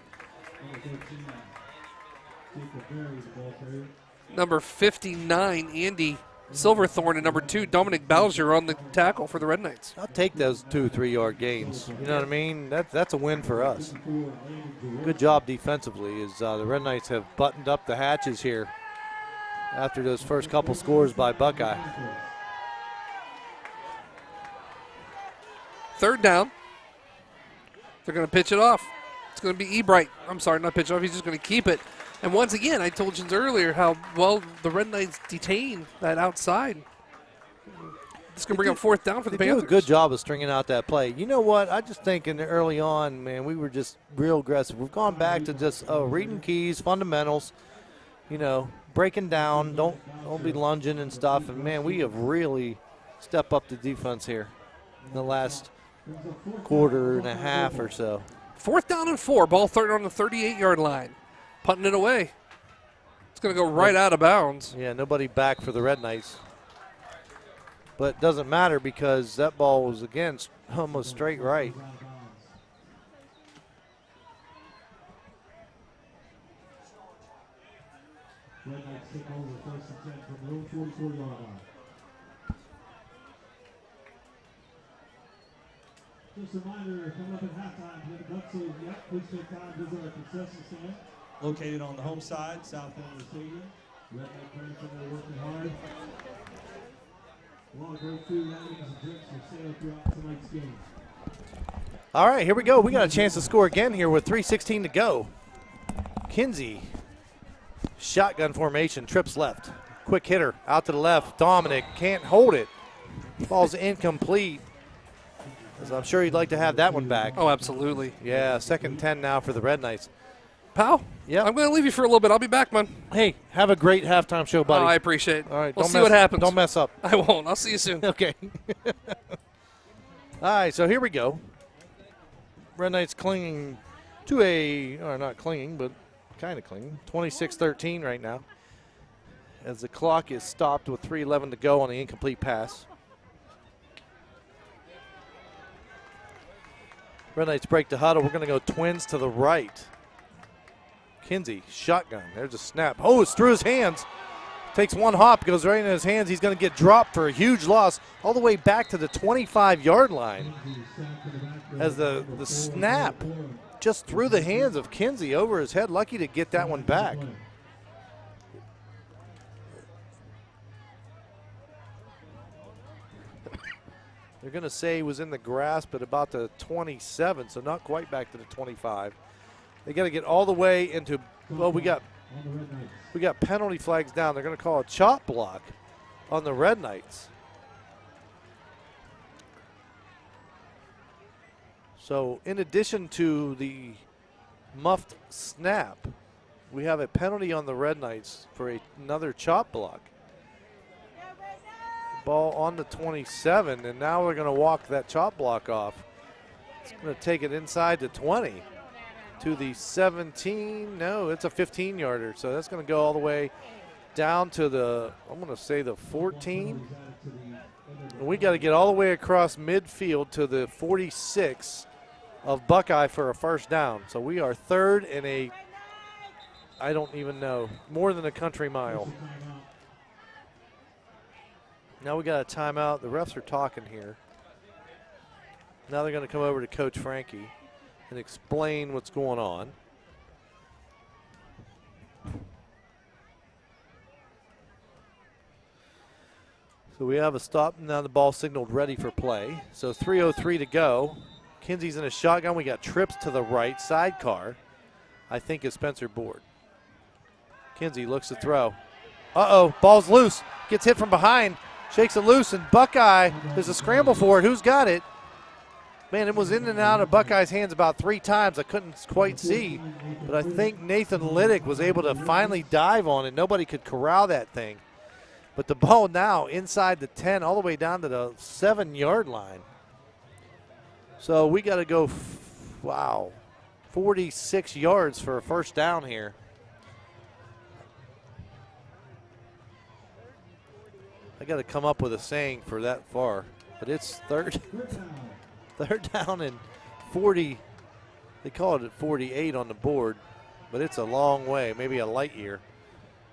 Number 59, Andy Silverthorne, and number 2, Dominic Bowser on the tackle for the Red Knights. I'll take those 2-3-yard gains. You know what I mean? That's a win for us. Good job defensively as the Red Knights have buttoned up the hatches here after those first couple scores by Buckeye. 3rd down. They're going to pitch it off. It's going to be Ebright. I'm sorry, not pitch it off. He's just going to keep it. And once again, I told you earlier how well the Red Knights detain that outside. It's going to bring up 4th down for the Panthers. They do a good job of stringing out that play. You know what? I just think early on, man, we were just real aggressive. We've gone back to just reading keys, fundamentals, breaking down. Don't be lunging and stuff. And, man, we have really stepped up the defense here in the last quarter and a half or so. 4th down and 4. Ball third on the 38-yard line. Punting it away. It's going to go right out of bounds. Yeah, nobody back for the Red Knights. But it doesn't matter because that ball was, again, almost straight right. Red Knights take over 1st and 10 from their own 44-yard line. Just a reminder, coming up at halftime, hit the Bucks, please take time to visit our concession stand. Located on the home side, south end of the stadium. Red Knight fans are there working hard. A lot of great food, items, and drinks for sale throughout tonight's game. All right, here we go. We got a chance to score again here with 3:16 to go. Kinsey, shotgun formation, trips left. Quick hitter out to the left. Dominic can't hold it. Ball's incomplete. As I'm sure you'd like to have that one back. Oh, absolutely. Yeah, 2nd and 10 now for the Red Knights. Pal, yeah, I'm going to leave you for a little bit. I'll be back, man. Hey, have a great halftime show, buddy. Oh, I appreciate it. All right, we'll see what happens. Don't mess up. I won't. I'll see you soon. Okay. All right, so here we go. Red Knights clinging to or not clinging, but kind of clinging. 26-13 right now. As the clock is stopped with 3:11 to go on the incomplete pass. Red Knights break the huddle. We're going to go twins to the right. Kinsey, shotgun. There's a snap. Oh, it's through his hands. Takes one hop, goes right in his hands. He's going to get dropped for a huge loss all the way back to the 25-yard line. As the snap just through the hands of Kinsey over his head. Lucky to get that one back. They're going to say he was in the grasp at about the 27, so not quite back to the 25. They got to get all the way into, well, we got penalty flags down. They're going to call a chop block on the Red Knights. So in addition to the muffed snap, we have a penalty on the Red Knights for another chop block. Ball on the 27, and now we're going to walk that chop block off. It's going to take it inside the 20 to the 17. No, it's a 15-yarder, so that's going to go all the way down to the, I'm going to say the 14. And we got to get all the way across midfield to the 46 of Buckeye for a first down. So we are third in a, I don't even know, more than a country mile. Now we got a timeout. The refs are talking here. Now they're going to come over to Coach Frankie and explain what's going on. So we have a stop. Now the ball signaled ready for play. So 3:03 to go. Kinsey's in a shotgun. We got trips to the right. Sidecar, I think, is Spencer Board. Kinsey looks to throw. Uh-oh, ball's loose. Gets hit from behind. Shakes it loose, and Buckeye, there's a scramble for it. Who's got it? Man, it was in and out of Buckeye's hands about 3 times. I couldn't quite see, but I think Nathan Liddick was able to finally dive on it. Nobody could corral that thing. But the ball now inside the 10 all the way down to the 7-yard line. So we got to go, 46 yards for a first down here. I got to come up with a saying for that far, but it's third down and 40. They call it at 48 on the board, but it's a long way, maybe a light year.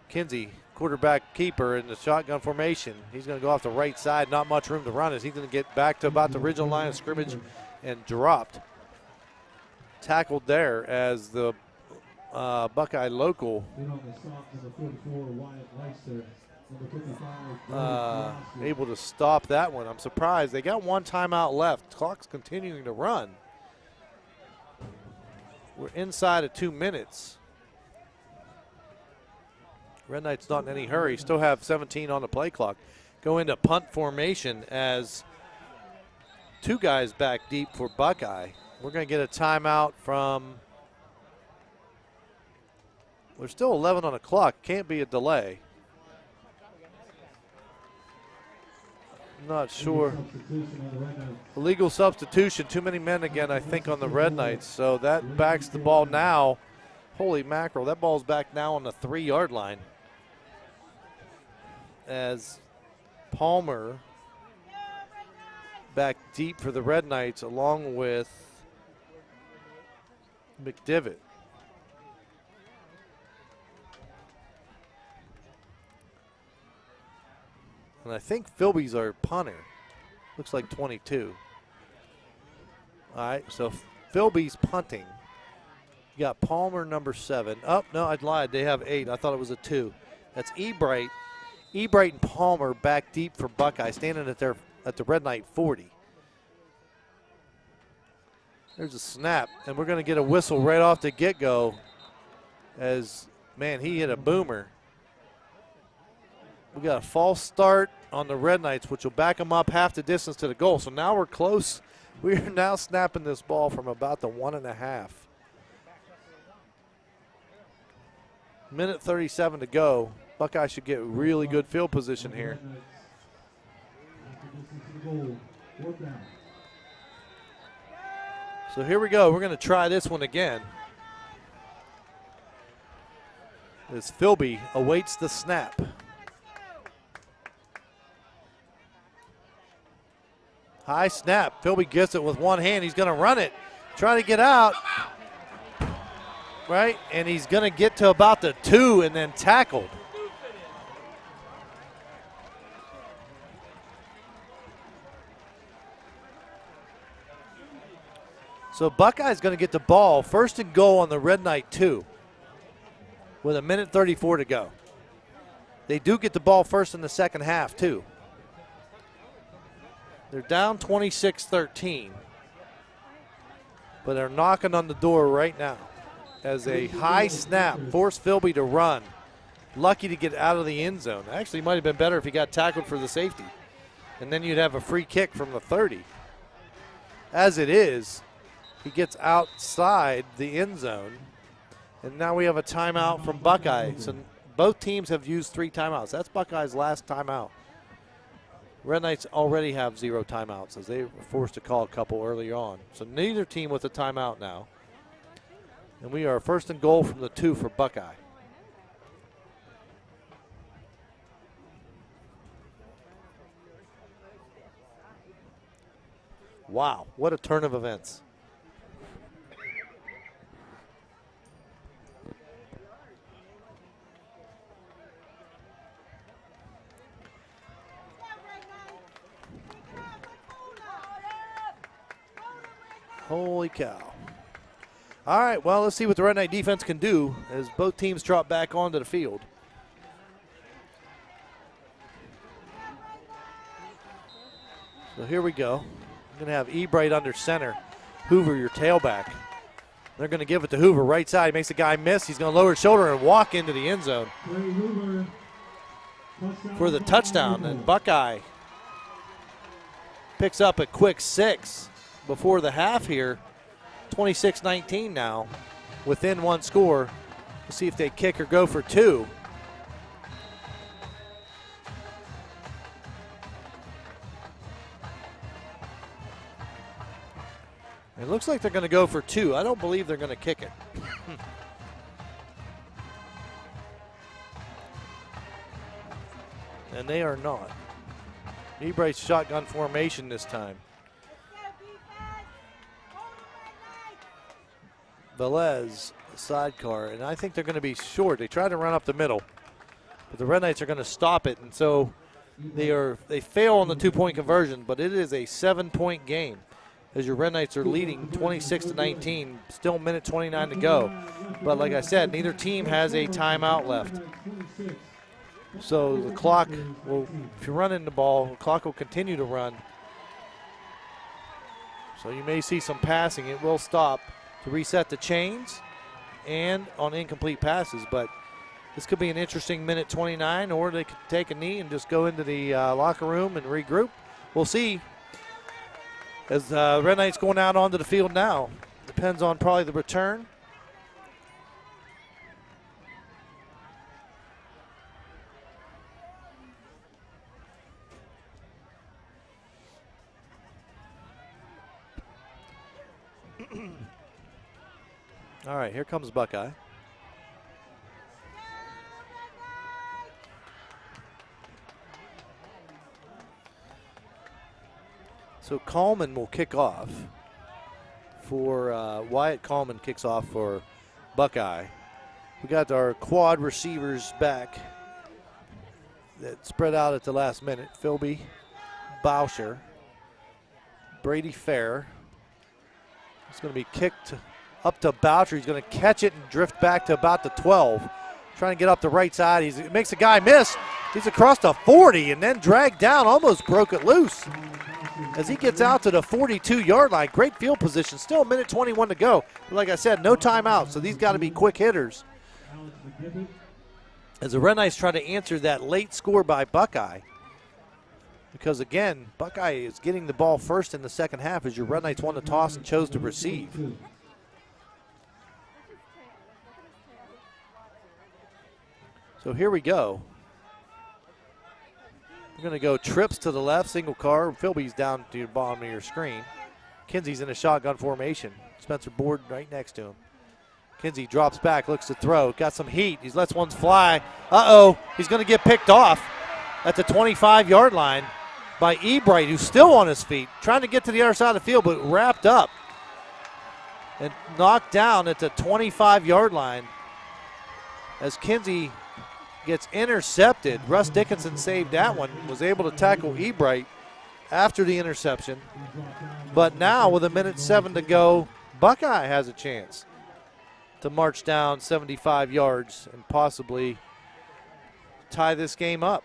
Kinsey, quarterback keeper in the shotgun formation. He's going to go off the right side. Not much room to run as he's going to get back to about the original line of scrimmage and dropped. Tackled there as the Buckeye Local able to stop that one. I'm surprised. They got 1 timeout left. Clock's continuing to run. We're inside of 2 minutes. Red Knights not in any hurry. Still have 17 on the play clock. Go into punt formation as 2 guys back deep for Buckeye. We're going to get a timeout from, there's still 11 on the clock. Can't be a delay. I'm not sure. Illegal substitution. Too many men again, I think, on the Red Knights. So that backs the ball now. Holy mackerel. That ball's back now on the 3-yard line. As Palmer back deep for the Red Knights along with McDivitt. And I think Philby's our punter. Looks like 22. All right, so Philby's punting. You got Palmer, number 7. Oh, no, I lied. They have 8. I thought it was a 2. That's Ebright. Ebright and Palmer back deep for Buckeye, standing at the Red Knight 40. There's a snap, and we're going to get a whistle right off the get-go as, man, he hit a boomer. We got a false start on the Red Knights, which will back them up half the distance to the goal. So now we're close. We are now snapping this ball from about the 1.5. Minute 37 to go. Buckeye should get really good field position here. So here we go. We're going to try this one again. As Philby awaits the snap. High snap. Philby gets it with one hand. He's going to run it. Trying to get out. Right? And he's going to get to about the 2 and then tackled. So Buckeye's going to get the ball first and goal on the Red Knight 2 with a minute 34 to go. They do get the ball first in the second half too. They're down 26-13, but they're knocking on the door right now as a high snap forced Philby to run. Lucky to get out of the end zone. Actually, might have been better if he got tackled for the safety. And then you'd have a free kick from the 30. As it is, he gets outside the end zone. And now we have a timeout from Buckeye. So both teams have used 3 timeouts. That's Buckeye's last timeout. Red Knights already have 0 timeouts as they were forced to call a couple earlier on. So neither team with a timeout now. And we are first and goal from the 2 for Buckeye. Wow, what a turn of events. Holy cow. All right, well, let's see what the Red Knight defense can do as both teams drop back onto the field. So here we go. Going to have Ebright under center. Hoover, your tailback. They're going to give it to Hoover, right side. He makes the guy miss. He's going to lower his shoulder and walk into the end zone for the touchdown. And Buckeye picks up a quick 6 before the half here. 26-19 now, within 1 score. We'll see if they kick or go for 2. It looks like they're going to go for 2. I don't believe they're going to kick it. And they are not. Ebright's shotgun formation this time. Velez, sidecar, and I think they're going to be short. They try to run up the middle, but the Red Knights are going to stop it, and so they fail on the 2-point conversion, but it is a 7-point game as your Red Knights are leading 26-19, still a minute 29 to go. But like I said, neither team has a timeout left. So the clock will, if you're running the ball, the clock will continue to run. So you may see some passing. It will stop to reset the chains and on incomplete passes. But this could be an interesting minute 29, or they could take a knee and just go into the locker room and regroup. We'll see. As Red Knights going out onto the field now. Depends on probably the return. All right, here comes Buckeye. So Coleman will kick off for Wyatt Coleman kicks off for Buckeye. We got our quad receivers back that spread out at the last minute. Philby, Boucher, Brady Fair. It's going to be kicked up to Boucher. He's going to catch it and drift back to about the 12. Trying to get up the right side. He makes a guy miss. He's across the 40 and then dragged down, almost broke it loose. As he gets out to the 42-yard line. Great field position. Still a minute 21 to go. But like I said, no timeout, so these got to be quick hitters. As the Red Knights try to answer that late score by Buckeye. Because, again, Buckeye is getting the ball first in the second half as your Red Knights won the toss and chose to receive. So here we go. We're going to go trips to the left, single car. Philby's down to the bottom of your screen. Kinsey's in a shotgun formation. Spencer Board right next to him. Kinsey drops back, looks to throw. Got some heat. He lets one fly. Uh-oh, he's going to get picked off at the 25-yard line by Ebright, who's still on his feet, trying to get to the other side of the field, but wrapped up and knocked down at the 25-yard line as Kinsey gets intercepted. Russ Dickinson saved that one, was able to tackle Ebright after the interception. But now with a minute 7 to go, Buckeye has a chance to march down 75 yards and possibly tie this game up.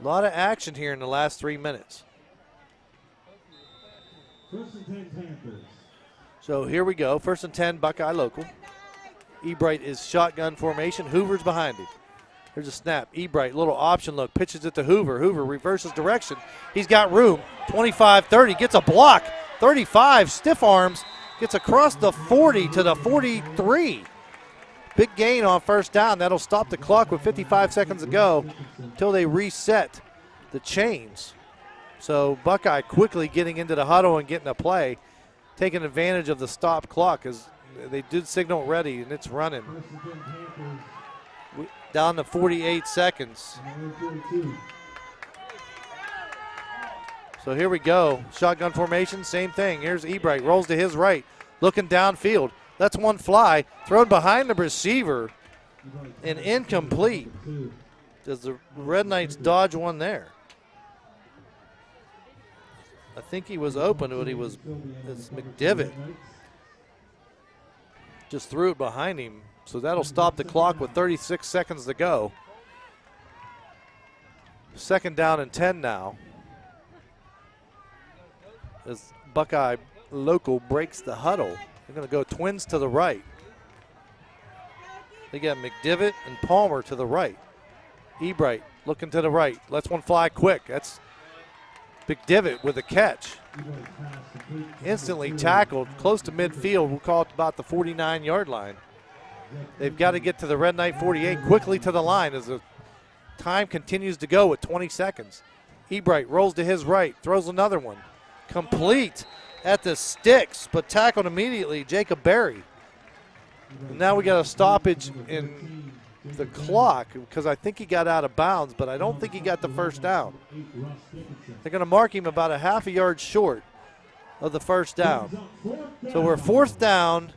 A lot of action here in the last 3 minutes. First and 10 Panthers. So here we go. First and 10, Buckeye Local. Ebright is shotgun formation. Hoover's behind him. There's a snap. Ebright, little option look, pitches it to Hoover. Hoover reverses direction. He's got room. 25-30, gets a block. 35, stiff arms, gets across the 40 to the 43. Big gain on first down. That'll stop the clock with 55 seconds to go until they reset the chains. So Buckeye quickly getting into the huddle and getting a play, taking advantage of the stop clock as they did signal ready, and it's running. Down to 48 seconds. So here we go. Shotgun formation, same thing. Here's Ebright, rolls to his right, looking downfield. That's one fly, thrown behind the receiver and incomplete. Does the Red Knights dodge one there? I think he was open, but it's McDivitt. Just threw it behind him. So that'll stop the clock with 36 seconds to go. Second down and 10 now. As Buckeye Local breaks the huddle. They're going to go twins to the right. They got McDivitt and Palmer to the right. Ebright looking to the right. Lets one fly quick. That's McDivitt with a catch. Instantly tackled close to midfield. We'll call it about the 49-yard line. They've got to get to the Red Knight 48 quickly to the line as the time continues to go with 20 seconds. Ebright rolls to his right, throws another one. Complete at the sticks, but tackled immediately, Jacob Berry. And now we got a stoppage in the clock because I think he got out of bounds, but I don't think he got the first down. They're going to mark him about a half a yard short of the first down. So we're fourth down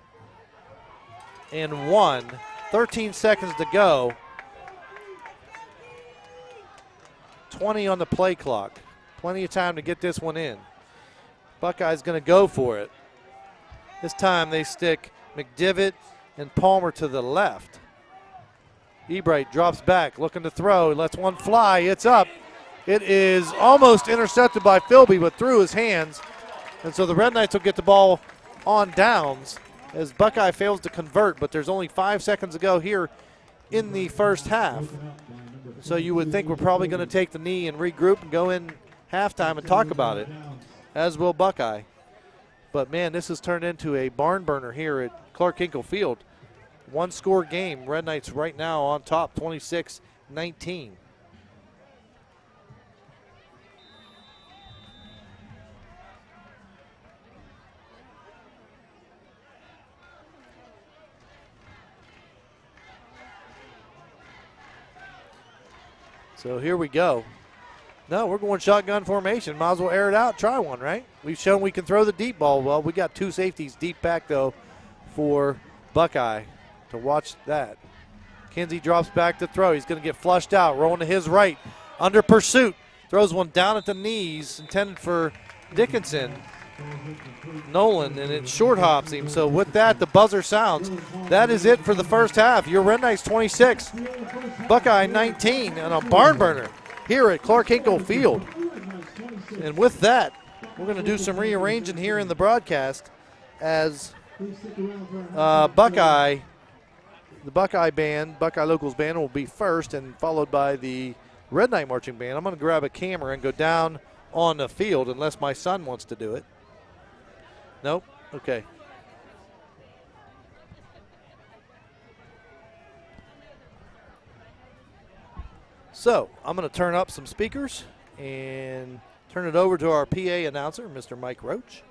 and 1, 13 seconds to go. 20 on the play clock. Plenty of time to get this one in. Buckeye's going to go for it. This time they stick McDivitt and Palmer to the left. Ebright drops back, looking to throw. He lets one fly. It's up. It is almost intercepted by Philby, but through his hands. And so the Red Knights will get the ball on downs as Buckeye fails to convert, but there's only 5 seconds to go here in the first half. So you would think we're probably going to take the knee and regroup and go in halftime and talk about it, as will Buckeye. But, man, this has turned into a barn burner here at Clark Hinkle Field. One-score game. Red Knights right now on top, 26-19. So here we go. No, we're going shotgun formation. Might as well air it out, try one, right? We've shown we can throw the deep ball well. We got two safeties deep back, though, for Buckeye to watch that. Kinsey drops back to throw. He's going to get flushed out, rolling to his right. Under pursuit. Throws one down at the knees, intended for Dickinson. Nolan, and it short hops him. So with that, the buzzer sounds. That is it for the first half. Your Red Knights 26, Buckeye 19, and a barn burner here at Clark Hinkle Field. And with that, we're going to do some rearranging here in the broadcast as Buckeye, the Buckeye band, Buckeye Locals band will be first and followed by the Red Knight Marching Band. I'm going to grab a camera and go down on the field unless my son wants to do it. Nope? Okay. So I'm going to turn up some speakers and turn it over to our PA announcer, Mr. Mike Roach,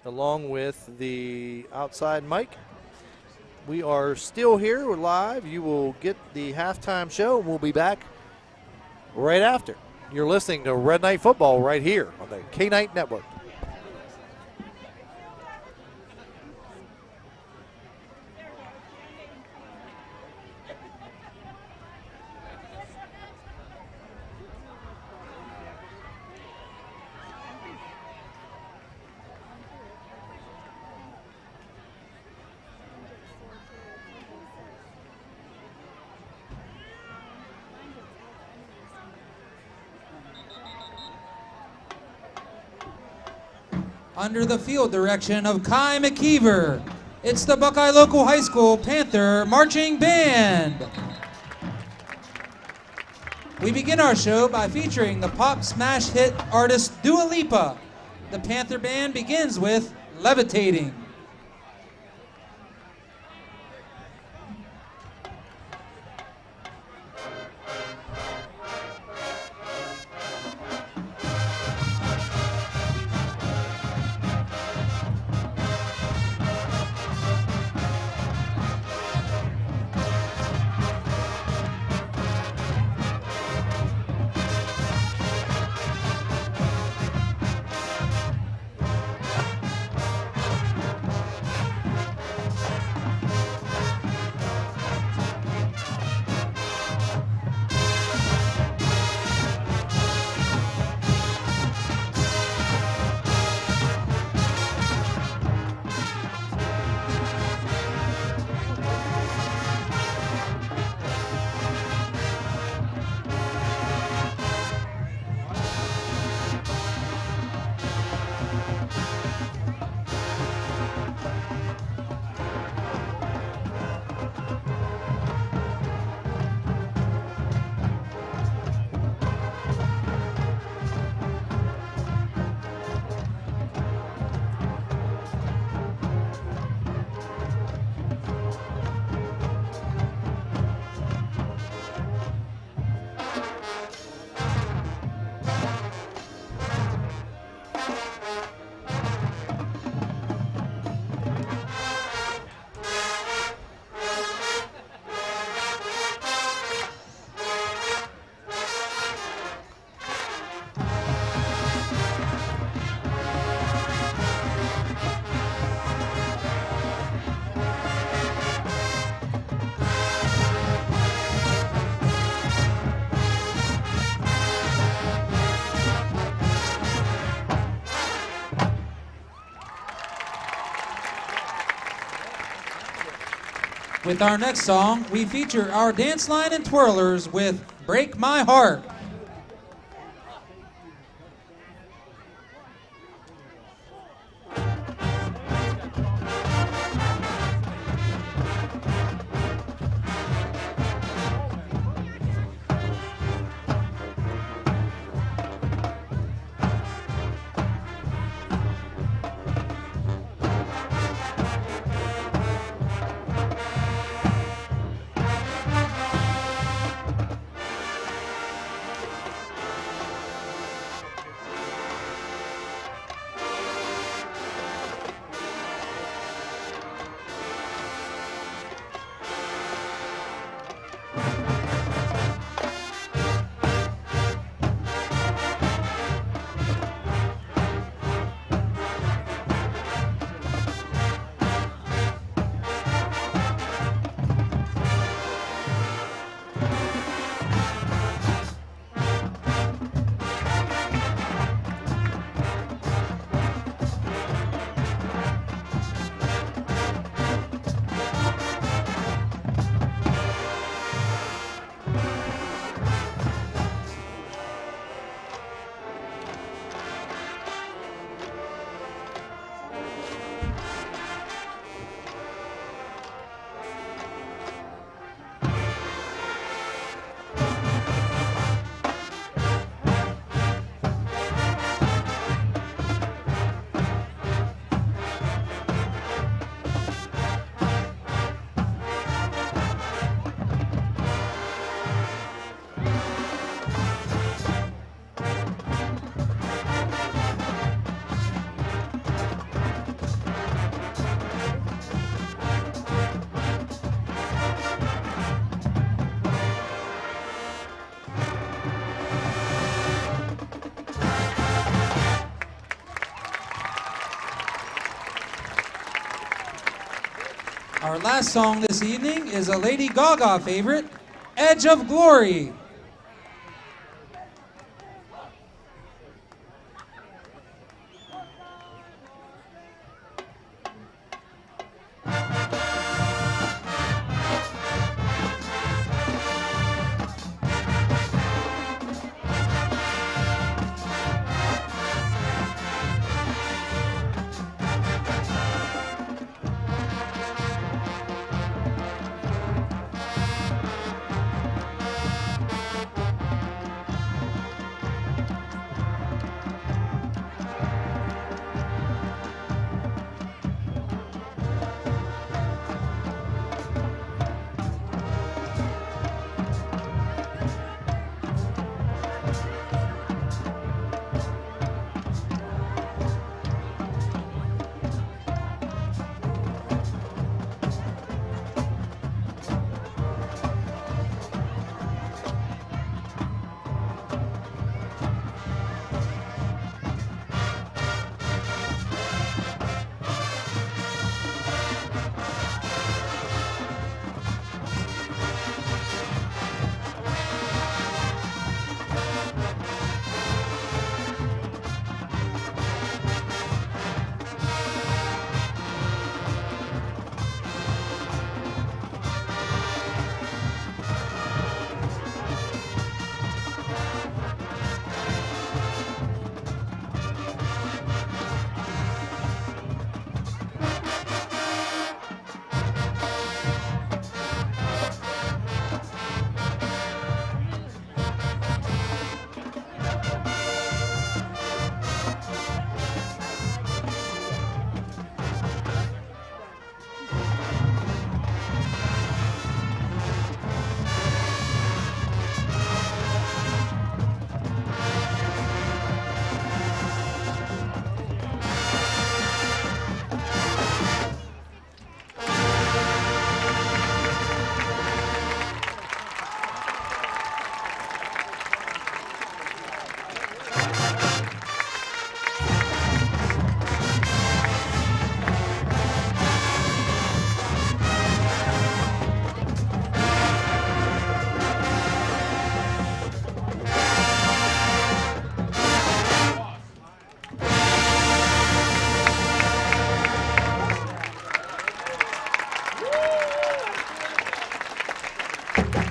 along with the outside mic. We are still here. We're live. You will get the halftime show, and we'll be back right after. You're listening to Red Knight Football right here on the K-Night Network. under the field direction of Kai McKeever. It's the Buckeye Local High School Panther Marching Band. We begin our show by featuring the pop smash hit artist Dua Lipa. The Panther Band begins with Levitating. With our next song, we feature our dance line and twirlers with Break My Heart. Our last song this evening is a Lady Gaga favorite, Edge of Glory.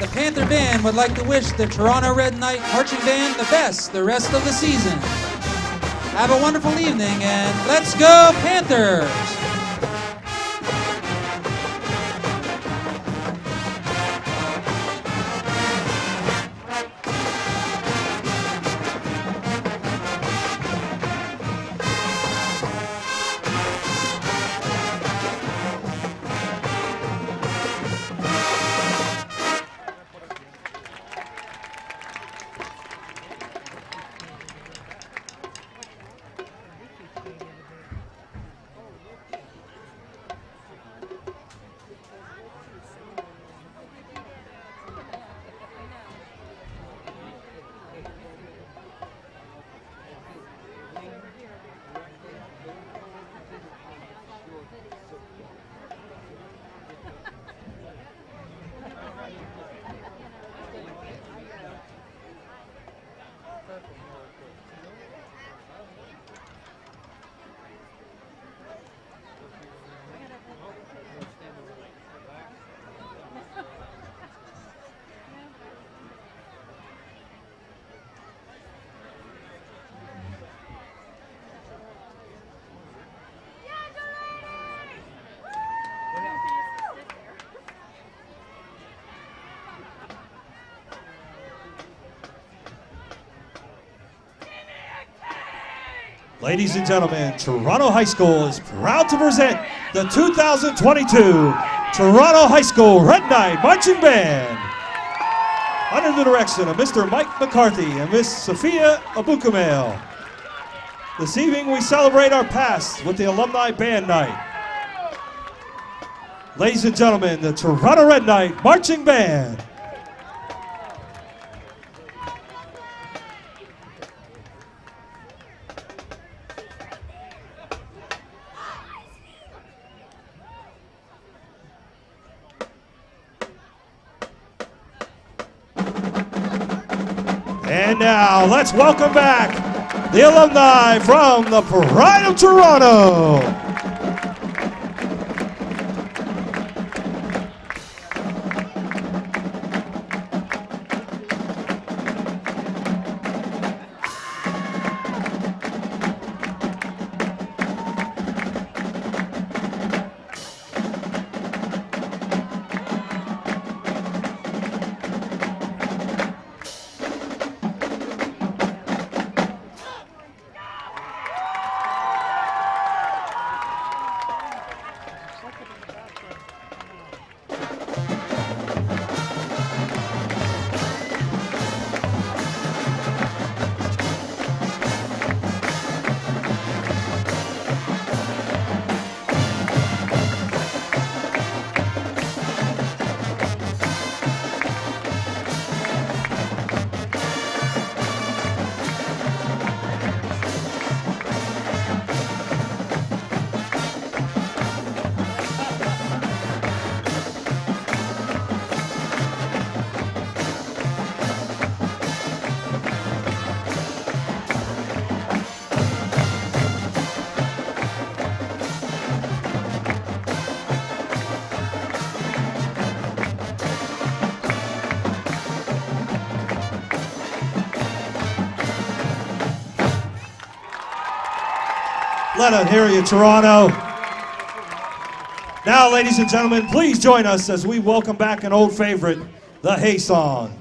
The Panther Band would like to wish the Toronto Red Knight Marching Band the best the rest of the season. Have a wonderful evening, and let's go Panthers! Ladies and gentlemen, Toronto High School is proud to present the 2022 Toronto High School Red Knight Marching Band. Under the direction of Mr. Mike McCarthy and Miss Sophia Abukamel. This evening we celebrate our past with the Alumni Band Night. Ladies and gentlemen, the Toronto Red Knight Marching Band. And now, let's welcome back the alumni from the Pride of Toronto. Let us hear you, Toronto. Now, ladies and gentlemen, please join us as we welcome back an old favorite, the Hay Song.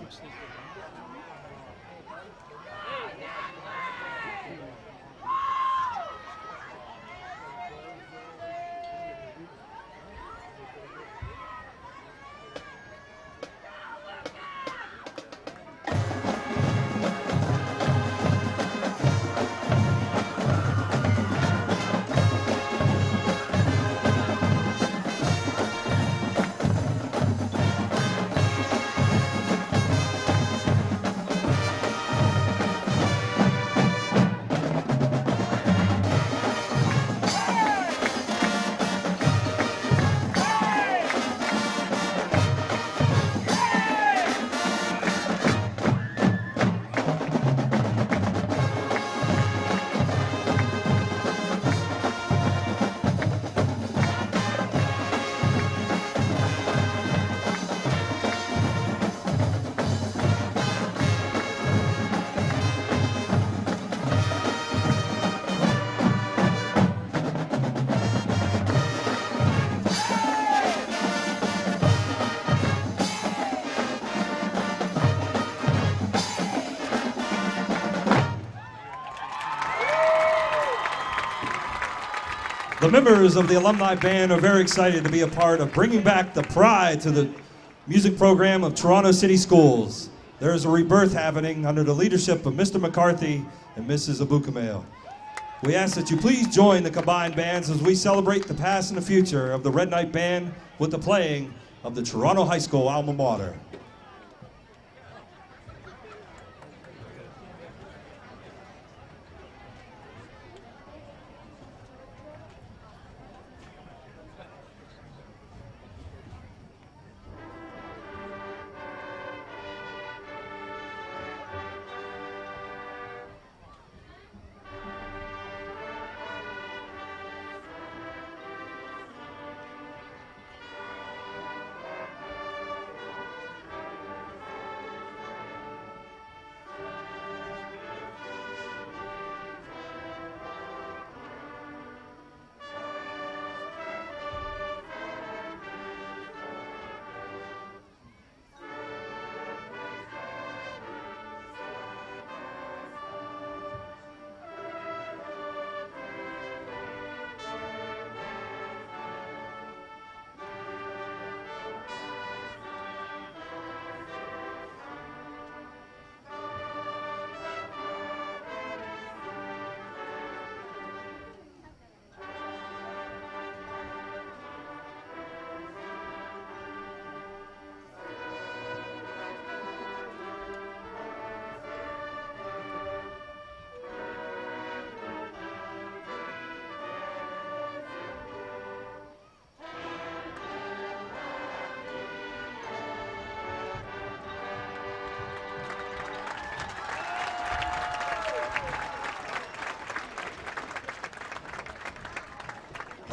The members of the Alumni Band are very excited to be a part of bringing back the pride to the music program of Toronto City Schools. There is a rebirth happening under the leadership of Mr. McCarthy and Mrs. Abukameo. We ask that you please join the combined bands as we celebrate the past and the future of the Red Knight Band with the playing of the Toronto High School alma mater.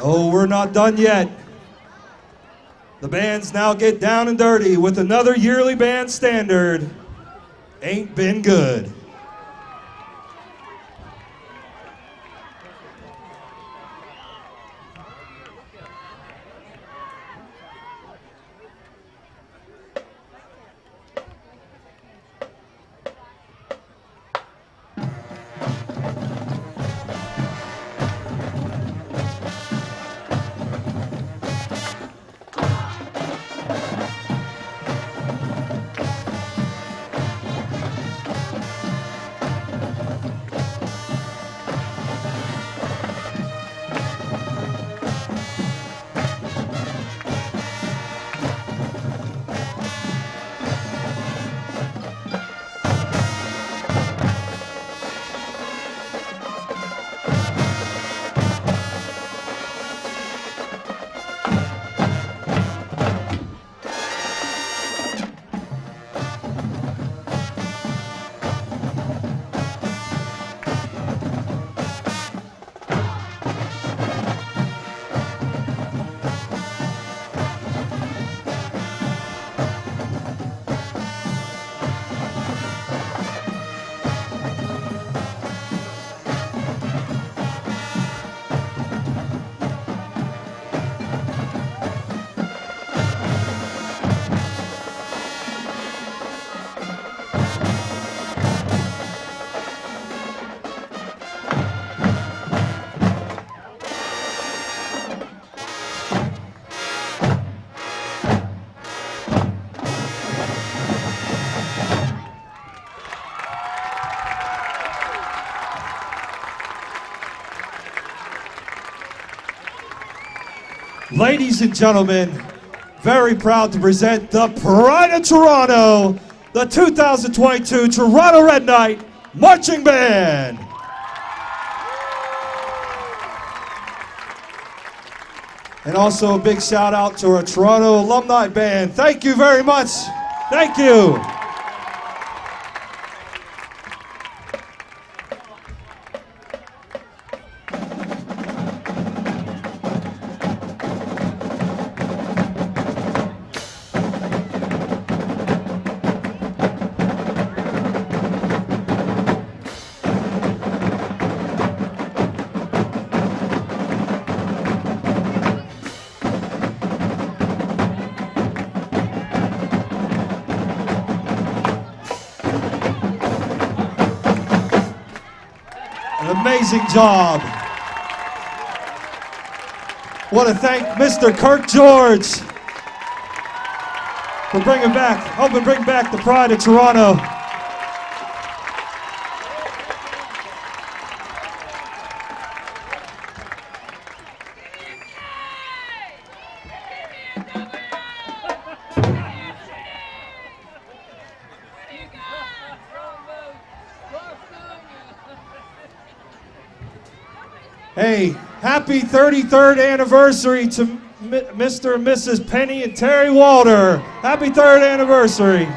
Oh, we're not done yet. The bands now get down and dirty with another yearly band standard, Ain't Been Good. Ladies and gentlemen, very proud to present the Pride of Toronto, the 2022 Toronto Red Knight Marching Band. And also a big shout out to our Toronto Alumni Band. Thank you very much. Thank you. Amazing job. Want to thank Mr. Kirk George for helping bring back the Pride of Toronto. Hey, happy 33rd anniversary to Mr. and Mrs. Penny and Terry Walter. Happy 3rd anniversary.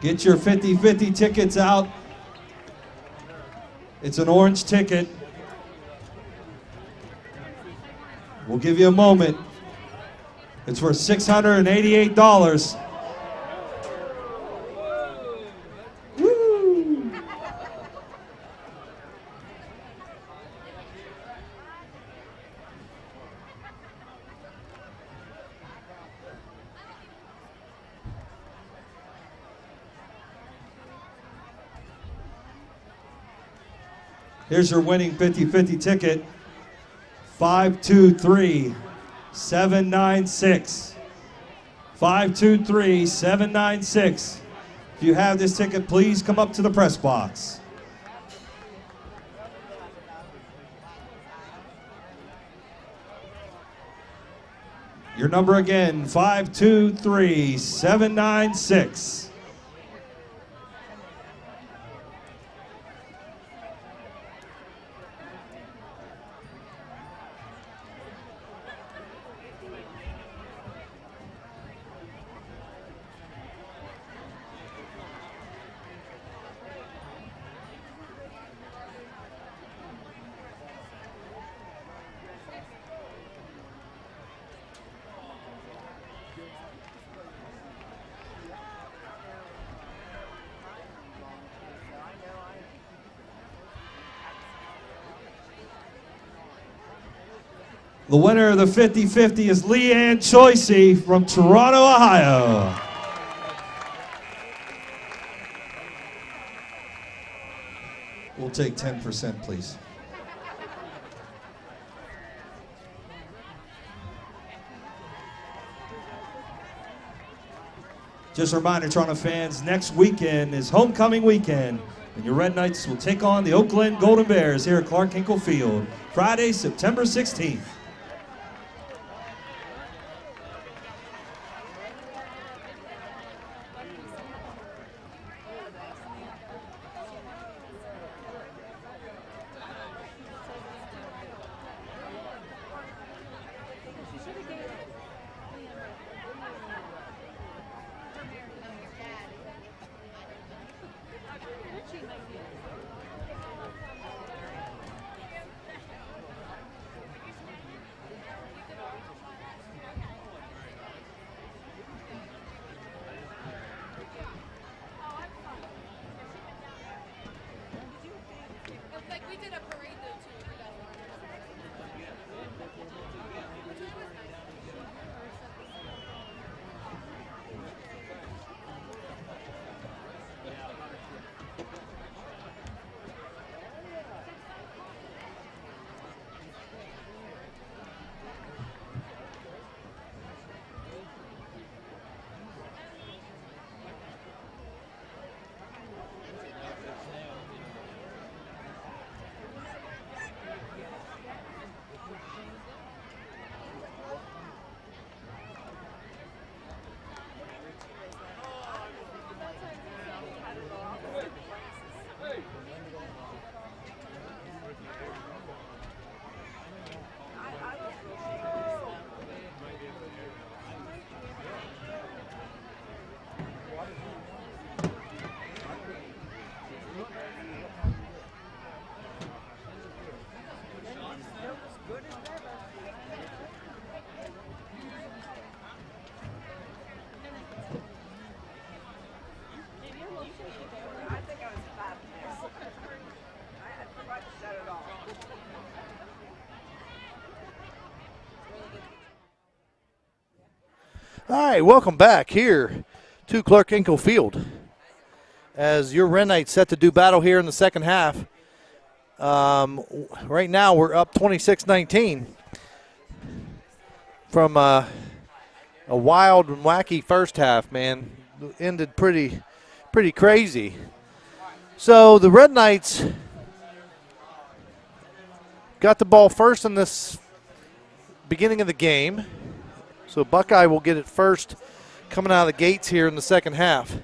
Get your 50-50 tickets out. It's an orange ticket. We'll give you a moment. It's for $688. Woo! Here's your winning 50-50 ticket. 523-796. 523-796. If you have this ticket, please come up to the press box. Your number again, 523-796. The winner of the 50-50 is Leanne Choicey from Toronto, Ohio. We'll take 10%, please. Just a reminder, Toronto fans, next weekend is homecoming weekend, and your Red Knights will take on the Oakland Golden Bears here at Clark Hinkle Field, Friday, September 16th. All right, welcome back here to Clark Hinkle Field. As your Red Knights set to do battle here in the second half. Right now we're up 26-19 from a wild and wacky first half, man. Ended pretty crazy. So the Red Knights got the ball first in this beginning of the game. So Buckeye will get it first coming out of the gates here in the second half.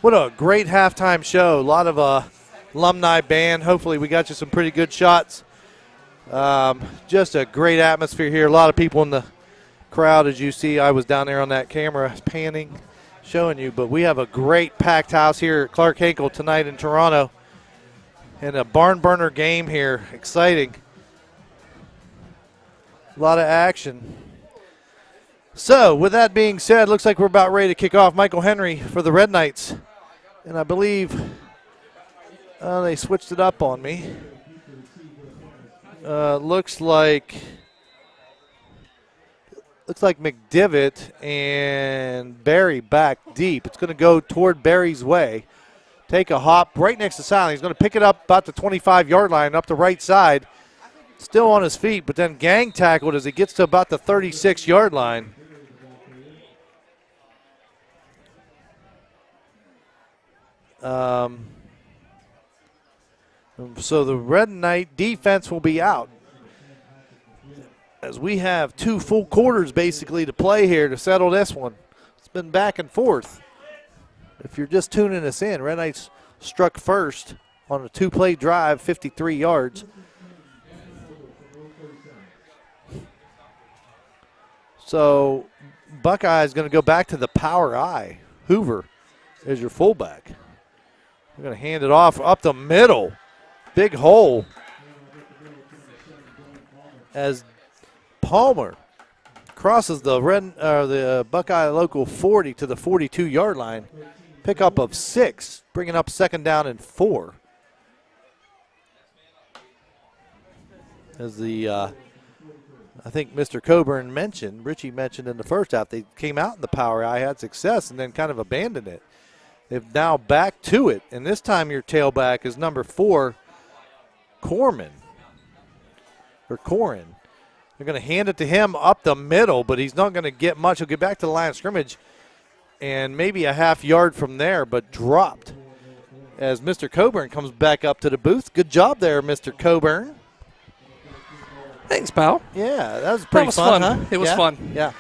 What a great halftime show. A lot of alumni band. Hopefully we got you some pretty good shots. Just a great atmosphere here. A lot of people in the crowd, as you see. I was down there on that camera panning, showing you. But we have a great packed house here at Clark Hinkle tonight in Toronto. And a barn burner game here. Exciting. A lot of action. So, with that being said, looks like we're about ready to kick off. Michael Henry for the Red Knights. And I believe they switched it up on me. Looks like McDivitt and Barry back deep. It's going to go toward Barry's way. Take a hop right next to Silent. He's going to pick it up about the 25-yard line up the right side. Still on his feet, but then gang tackled as he gets to about the 36-yard line. So the Red Knight defense will be out, as we have 2 full quarters basically to play here to settle this one. It's been back and forth. If you're just tuning us in, Red Knights struck first on a 2-play drive, 53 yards. So Buckeye is going to go back to the power I. Hoover is your fullback. We're going to hand it off up the middle. Big hole as Palmer crosses the Buckeye Local 40 to the 42-yard line. Pickup of 6, bringing up second down and 4. As I think Mr. Coburn mentioned, Richie mentioned in the first half, they came out in the power I, had success, and then kind of abandoned it. They've now back to it, and this time your tailback is number 4, Corin. They're going to hand it to him up the middle, but he's not going to get much. He'll get back to the line of scrimmage and maybe a half yard from there, but dropped as Mr. Coburn comes back up to the booth. Good job there, Mr. Coburn. Thanks, pal. Yeah, that was pretty fun, huh? It was fun. Yeah.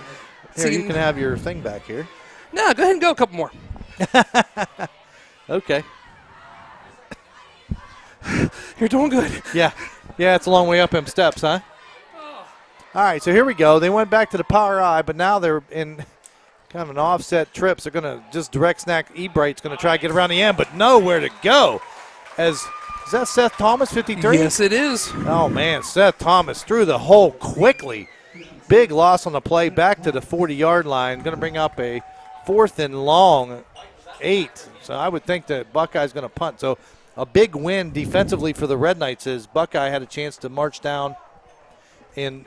Here, you can have your thing back here. No, go ahead and go a couple more. Okay. You're doing good. Yeah. Yeah, it's a long way up them steps, huh? All right, so here we go. They went back to the power I, but now they're in kind of an offset trip. So they're going to just direct snack. Ebright's going to try to get around the end, but nowhere to go. Is that Seth Thomas, 53? Yes, it is. Oh, man, Seth Thomas through the hole quickly. Big loss on the play, back to the 40-yard line. Going to bring up a 4th and long, 8. So I would think that Buckeye's going to punt. So a big win defensively for the Red Knights as Buckeye had a chance to march down and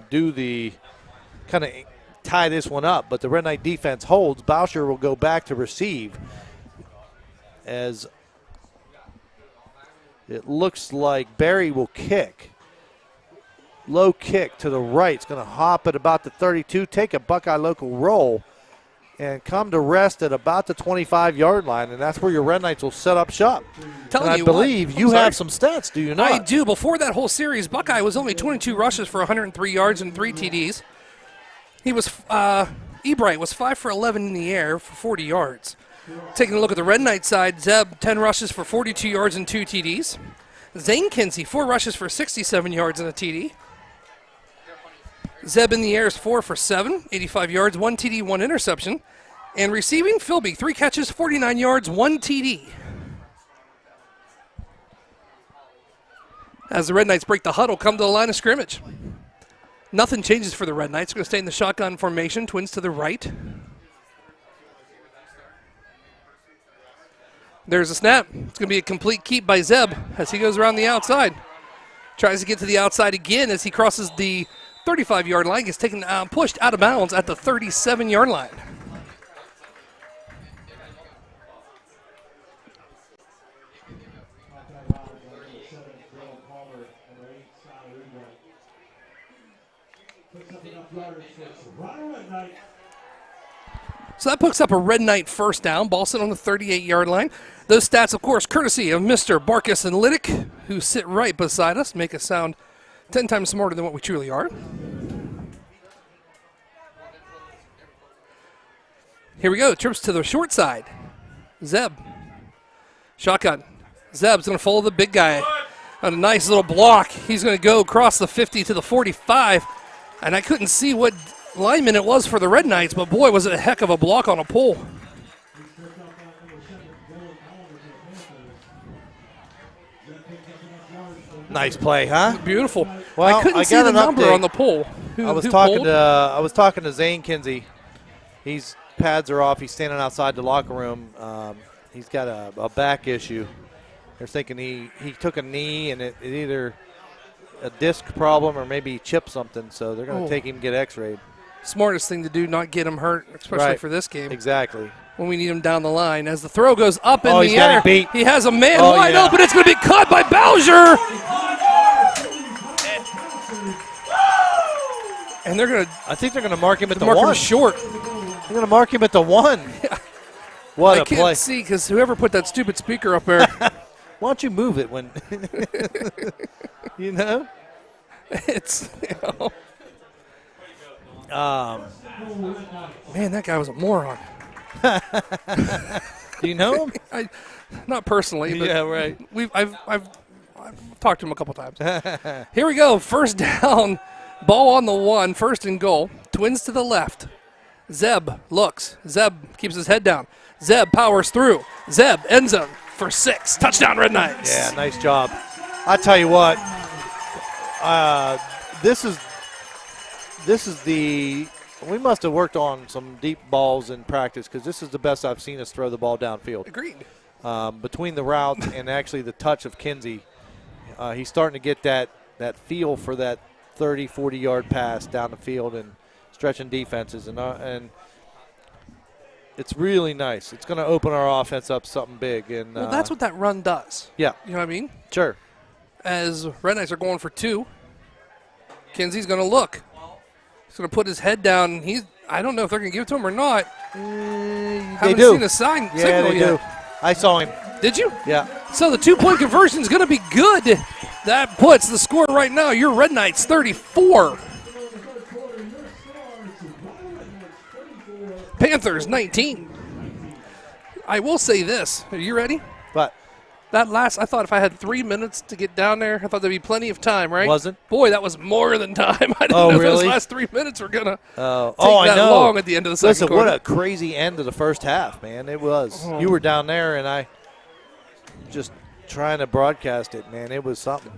do the kind of tie this one up. But the Red Knight defense holds. Bauscher will go back to receive as it looks like Barry will kick. Low kick to the right. It's going to hop at about the 32, take a Buckeye Local roll, and come to rest at about the 25-yard line, and that's where your Red Knights will set up shop. And I believe you have some stats, do you not? I do. Before that whole series, Buckeye was only 22 rushes for 103 yards and 3 TDs. He was Ebright was 5 for 11 in the air for 40 yards. Taking a look at the Red Knight side, Zeb 10 rushes for 42 yards and 2 TDs. Zane Kinsey 4 rushes for 67 yards and a TD. Zeb in the air is 4 for 7, 85 yards, 1 TD, 1 interception. And receiving, Philby, 3 catches, 49 yards, 1 TD. As the Red Knights break the huddle, come to the line of scrimmage. Nothing changes for the Red Knights. Going to stay in the shotgun formation, twins to the right. There's a snap. It's going to be a complete keep by Zeb as he goes around the outside. Tries to get to the outside again as he crosses the 35-yard line, gets taken pushed out of bounds at the 37-yard line. So that picks up a Red Knight first down. Ball sitting on the 38-yard line. Those stats, of course, courtesy of Mr. Barkus and Liddick, who sit right beside us, make us sound 10 times smarter than what we truly are. Here we go. Trips to the short side. Zeb. Shotgun. Zeb's going to follow the big guy on a nice little block. He's going to go across the 50 to the 45. And I couldn't see what lineman it was for the Red Knights, but boy, was it a heck of a block on a pull. Nice play, huh? Beautiful. Well, I couldn't see the number on the pull. I was talking to Zane Kinsey. His pads are off. He's standing outside the locker room. He's got a back issue. They're thinking he took a knee and it either a disc problem or maybe he chipped something, so they're going to take him and get x-rayed. Smartest thing to do, not get him hurt, especially for this game. Exactly. When we need him down the line. As the throw goes up in the he's got air, him beat. He has a man wide open. It's going to be caught by Bowser. And I think they're going to mark him at the mark one. Him short. They're going to mark him at the one. Yeah. What I a play. can't see because whoever put that stupid speaker up there. Why don't you move it when, you know? It's, man, that guy was a moron. Do you know him? Not personally, but yeah, right. I've talked to him a couple times. Here we go, first down, ball on the one, first and goal. Twins to the left. Zeb looks. Zeb keeps his head down. Zeb powers through. Zeb end zone for 6. Touchdown, Red Knights. Yeah, nice job. I tell you what, this is the. We must have worked on some deep balls in practice because this is the best I've seen us throw the ball downfield. Agreed. Between the route and actually the touch of Kinsey, he's starting to get that feel for that 30, 40-yard pass down the field and stretching defenses. And it's really nice. It's going to open our offense up something big. And well, that's what that run does. Yeah. You know what I mean? Sure. As Red Knights are going for 2, Kinsey's going to look. He's going to put his head down. I don't know if they're going to give it to him or not. Haven't seen a signal they yet. do. I saw him. Did you? Yeah. So the 2-point conversion is going to be good. That puts the score right now. Your Red Knights 34. Panthers 19. I will say this. Are you ready? But I thought if I had 3 minutes to get down there, I thought there'd be plenty of time, right? Wasn't? Boy, that was more than time. I didn't know really? those last 3 minutes were going to take I know. long at the end of the second quarter. What a crazy end of the first half, man. It was. You were down there, and I just trying to broadcast it, man. It was something.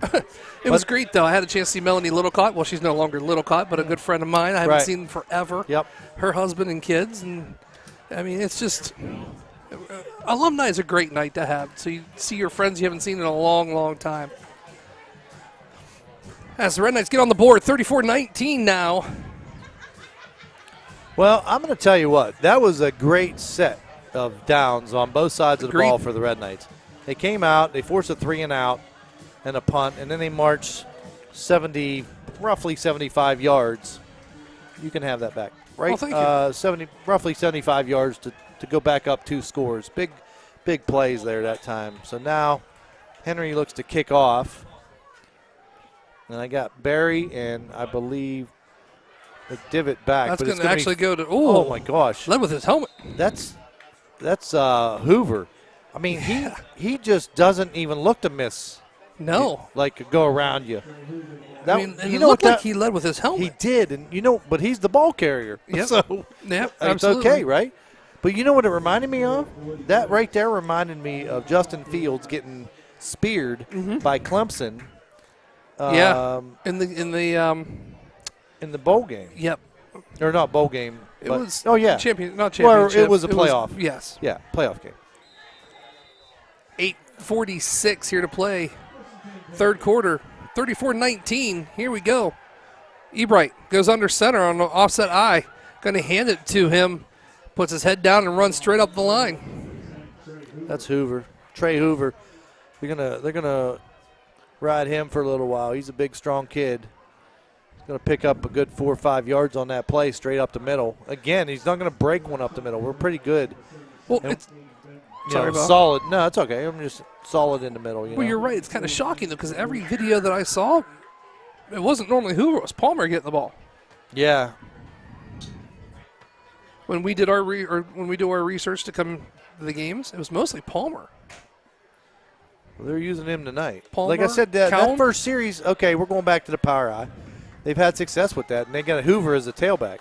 It was great, though. I had a chance to see Melanie Littlecott. Well, she's no longer Littlecott, but a good friend of mine. I haven't seen forever. Yep. Her husband and kids. And, I mean, it's just Alumni is a great night to have. So you see your friends you haven't seen in a long, long time. As the Red Knights get on the board, 34-19 now. Well, I'm going to tell you what. That was a great set of downs on both sides of the ball for the Red Knights. They came out, they forced a 3-and-out and a punt, and then they marched roughly 75 yards. You can have that back, right? Oh, thank you. Roughly 75 yards to go back up 2 scores. Big plays there that time. So now Henry looks to kick off. And I got Barry and I believe the divot back. That's going to actually go to – oh, my gosh. Led with his helmet. That's Hoover. I mean, he just doesn't even look to miss. No. Like go around you. It looked like he led with his helmet. He did, and but he's the ball carrier. Yep. So yep, it's okay, right? But you know what it reminded me of? That right there reminded me of Justin Fields getting speared by Clemson. In the bowl game. Yep. Or not bowl game. It was not championship. Well, it was a playoff. Yes. Yeah, playoff game. 8:46 here to play. Third quarter, 34-19. Here we go. Ebright goes under center on the offset eye. Going to hand it to him. Puts his head down and runs straight up the line. That's Hoover. Trey Hoover. They're gonna ride him for a little while. He's a big, strong kid. He's going to pick up a good 4 or 5 yards on that play straight up the middle. Again, he's not going to break one up the middle. We're pretty good. Well, and, it's sorry, solid. No, it's okay. I'm just solid in the middle. Well, you're right. It's kind of shocking, though, because every video that I saw, it wasn't normally Hoover. It was Palmer getting the ball. Yeah. When we did our when we do our research to come to the games, it was mostly Palmer. Well, they're using him tonight. Palmer, like I said, that first series, okay, we're going back to the power eye. They've had success with that, and they got Hoover as a tailback.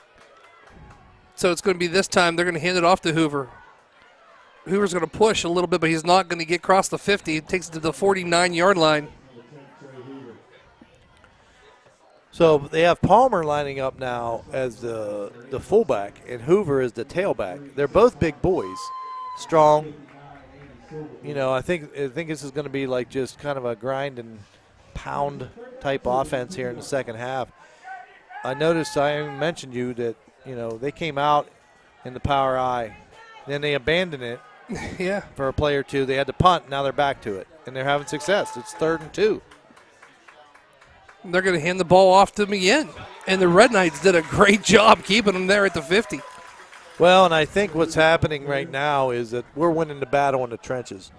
So it's going to be this time they're going to hand it off to Hoover. Hoover's going to push a little bit, but he's not going to get across the 50. He takes it to the 49-yard line. So they have Palmer lining up now as the fullback, and Hoover is the tailback. They're both big boys, strong. You know, I think this is going to be like just kind of a grind and pound type offense here in the second half. I noticed, I mentioned you that, you know, they came out in the power eye, then they abandoned it. Yeah. For a play or two. They had to punt. Now they're back to it, and they're having success. It's 3rd and 2. They're going to hand the ball off to them again. And the Red Knights did a great job keeping them there at the 50. Well, and I think what's happening right now is that we're winning the battle in the trenches.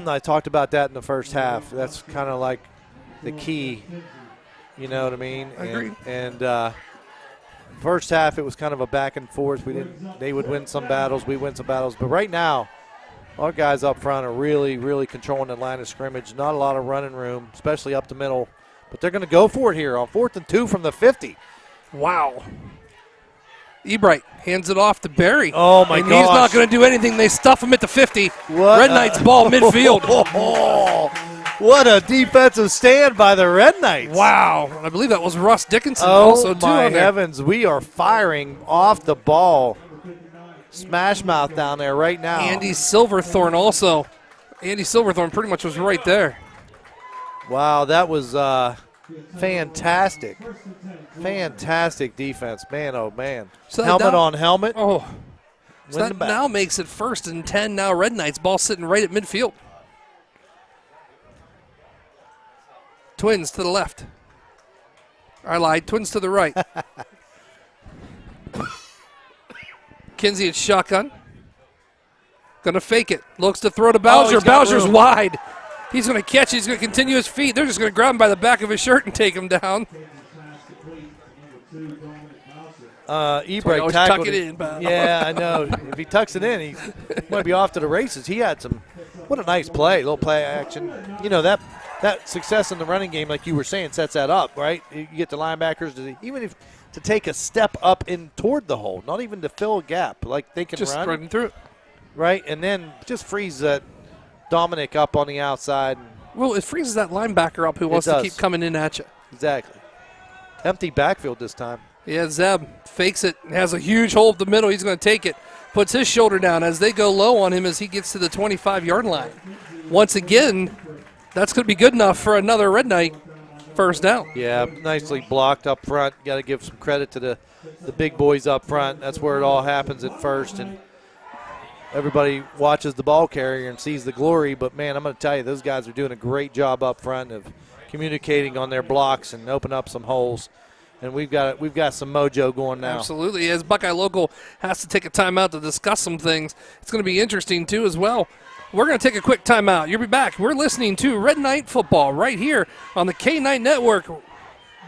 I talked about that in the first half. That's kind of like the key. You know what I mean? I agree. And first half, it was kind of a back and forth. They would win some battles, we win some battles. But right now, our guys up front are really, really controlling the line of scrimmage. Not a lot of running room, especially up the middle. But they're going to go for it here on 4th and 2 from the 50. Wow. Ebright hands it off to Barry. Oh, my gosh. And he's not going to do anything. They stuff him at the 50. What Red Knights ball midfield. What a defensive stand by the Red Knights. Wow. I believe that was Russ Dickinson also, too. Oh, my heavens. We are firing off the ball. Smash mouth down there right now. Andy Silverthorne also. Andy Silverthorne pretty much was right there. Wow, that was fantastic. Fantastic defense. Man, oh, man. So helmet on helmet. Oh. So that now makes it 1st and 10. Now Red Knights ball sitting right at midfield. Twins to the left. I lied. Twins to the right. Kinsey at shotgun. Going to fake it. Looks to throw to Bowser. Bowser's wide. He's going to catch it. He's going to continue his feet. They're just going to grab him by the back of his shirt and take him down. Ebright tackled tuck it in, Bob. Yeah, I know. If he tucks it in, he might be off to the races. He had some, what a nice play, little play action. You know, that success in the running game, like you were saying, sets that up, right? You get the linebackers to take a step up in toward the hole, not even to fill a gap, like they can just run. Just running through it. Right, and then just frees that Dominic up on the outside. Well, it freezes that linebacker up who wants to keep coming in at you. Exactly. Empty backfield this time. Yeah, Zeb fakes it and has a huge hole up the middle. He's going to take it. Puts his shoulder down as they go low on him as he gets to the 25-yard line. Once again, that's going to be good enough for another Red Knight first down. Yeah, nicely blocked up front. Got to give some credit to the big boys up front. That's where it all happens at first. And everybody watches the ball carrier and sees the glory. But, man, I'm going to tell you, those guys are doing a great job up front of communicating on their blocks and open up some holes. And we've got some mojo going now. Absolutely. As Buckeye Local has to take a timeout to discuss some things, it's going to be interesting, too, as well. We're going to take a quick timeout. You'll be back. We're listening to Red Knight Football right here on the K9 Network.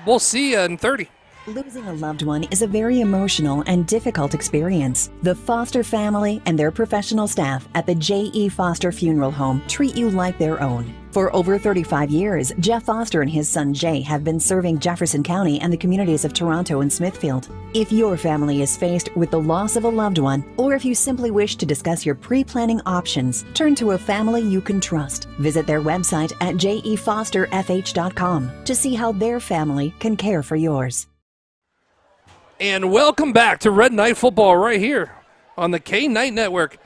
We'll see you in 30. Losing a loved one is a very emotional and difficult experience. The Foster family and their professional staff at the J.E. Foster Funeral Home treat you like their own. For over 35 years, Jeff Foster and his son Jay have been serving Jefferson County and the communities of Toronto and Smithfield. If your family is faced with the loss of a loved one, or if you simply wish to discuss your pre-planning options, turn to a family you can trust. Visit their website at jefosterfh.com to see how their family can care for yours. And welcome back to Red Knight Football right here on the K9 Network.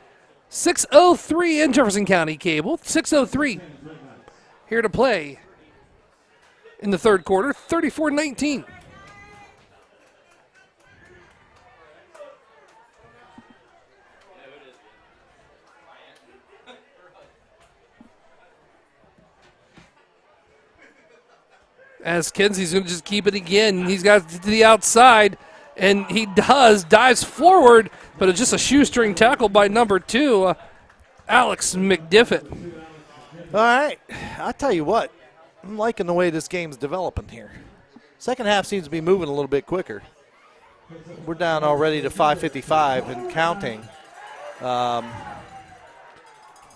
6:03 in Jefferson County Cable. 6:03 here to play in the third quarter, 34-19. As Kenzie's going to just keep it again. He's got to the outside, and he dives forward, but it's just a shoestring tackle by number 2, Alex McDiffett. All right, I'll tell you what, I'm liking the way this game's developing here. Second half seems to be moving a little bit quicker. We're down already to 5:55 and counting.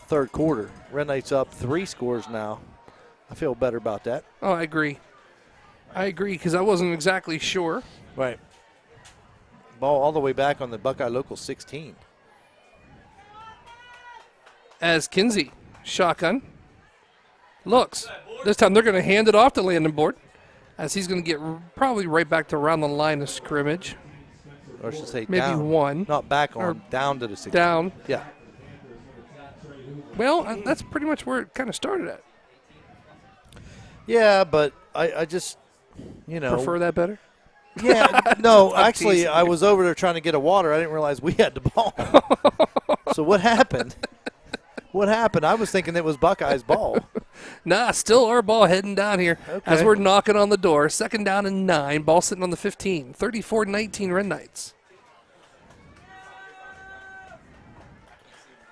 Third quarter. Red Knight's up 3 scores now. I feel better about that. Oh, I agree. Because I wasn't exactly sure. Right. Ball all the way back on the Buckeye Local 16. As Kinsey, shotgun, looks. This time they're going to hand it off to Landon Board, as he's going to get probably right back to around the line of scrimmage. Or I should say maybe down. one. Not back on, down to the 16. Down. Yeah. Well, that's pretty much where it kind of started at. Yeah, but I just, Prefer that better? Yeah, no, actually, I was over there trying to get a water. I didn't realize we had the ball. So what happened? I was thinking it was Buckeye's ball. Nah, still our ball heading down here as Okay. we're knocking on the door. 2nd down and 9. Ball sitting on the 15. 34-19 Red Knights.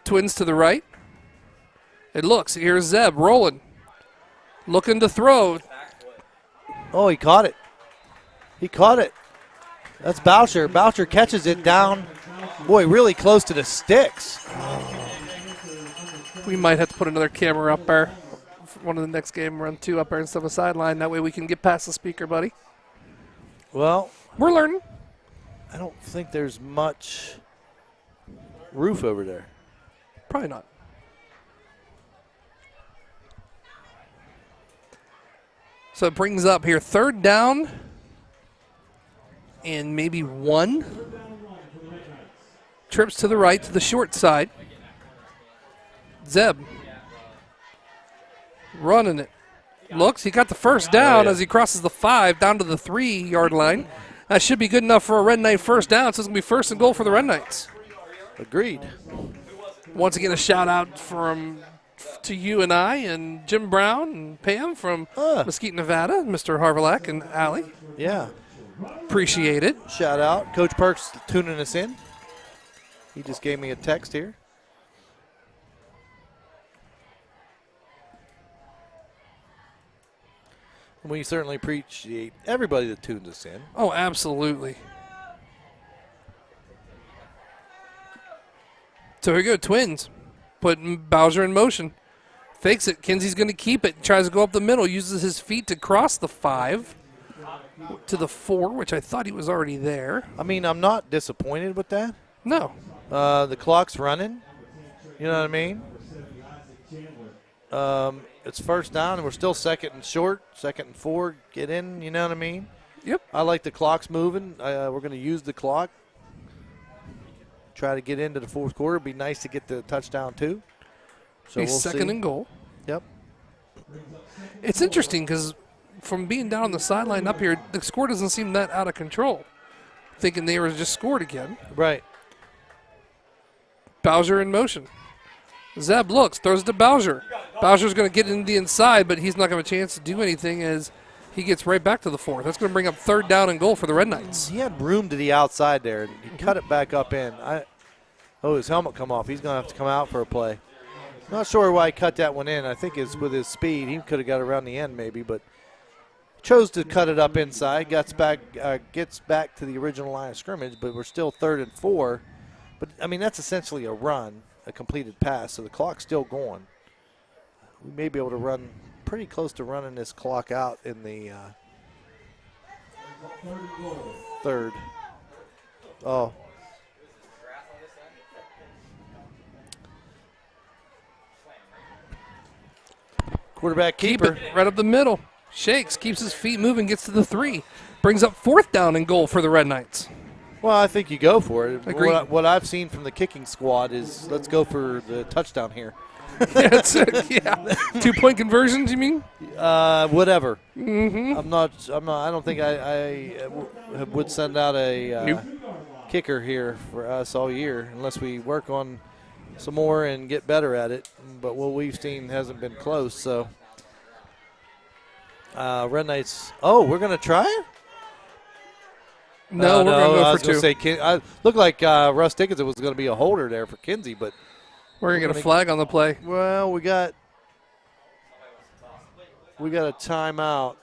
Twins to the right. It looks. Here's Zeb rolling. Looking to throw. Oh, he caught it. That's Boucher. Boucher catches it down, boy, really close to the sticks. We might have to put another camera up there. For one of the next game, run 2 up there instead of a sideline. That way we can get past the speaker, buddy. Well, we're learning. I don't think there's much roof over there. Probably not. So it brings up here 3rd down and maybe 1. Trips to the right to the short side. Zeb running it. Looks, he got the first down as he crosses the 5 down to the 3-yard line. That should be good enough for a Red Knight first down, so it's going to be 1st and goal for the Red Knights. Agreed. Once again, a shout out to you and I and Jim Brown and Pam from Mesquite, Nevada, Mr. Harvillack and Allie. Yeah. Appreciate it. Shout out. Coach Perks tuning us in. He just gave me a text here. We certainly appreciate everybody that tunes us in. Oh, absolutely. So here we go, Twins. Putting Bowser in motion. Fakes it. Kinsey's going to keep it. Tries to go up the middle. Uses his feet to cross the 5 to the 4, which I thought he was already there. I mean, I'm not disappointed with that. No. The clock's running. You know what I mean? It's 1st down, and we're still 2nd and short, 2nd and 4. Get in, you know what I mean? Yep. I like the clock's moving. We're going to use the clock. Try to get into the 4th quarter. It'd be nice to get the touchdown, too. So He's we'll 2nd see. and goal. Yep. It's interesting because from being down on the sideline up here, the score doesn't seem that out of control. Thinking they were just scored again. Right. Bowser in motion. Zeb looks, throws it to Bowser. Bowser's going to get into the inside, but he's not going to have a chance to do anything as he gets right back to the 4th. That's going to bring up 3rd down and goal for the Red Knights. He had room to the outside there, and he cut it back up in. His helmet come off. He's going to have to come out for a play. Not sure why he cut that one in. I think it's with his speed. He could have got around the end maybe, but chose to cut it up inside. Gets back to the original line of scrimmage, but we're still 3rd and 4. But, I mean, that's essentially a run, a completed pass, so the clock's still going. We may be able to run pretty close to running this clock out in the 3rd. Oh. Quarterback keeper. Keep it right up the middle. Shakes, keeps his feet moving, gets to the 3. Brings up 4th down and goal for the Red Knights. Well, I think you go for it. Agreed. What I've seen from the kicking squad is let's go for the touchdown here. Yeah. 2-point conversions, you mean? Whatever. Mm-hmm. I'm not. I don't think I would send out a kicker here for us all year unless we work on some more and get better at it. But what we've seen hasn't been close. So, Red Knights. Oh, we're gonna try it. No, we're going to go for 2. Say, looked like Russ Dickinson was going to be a holder there for Kinsey, but we're going to get a flag on the play. Well, we got a timeout.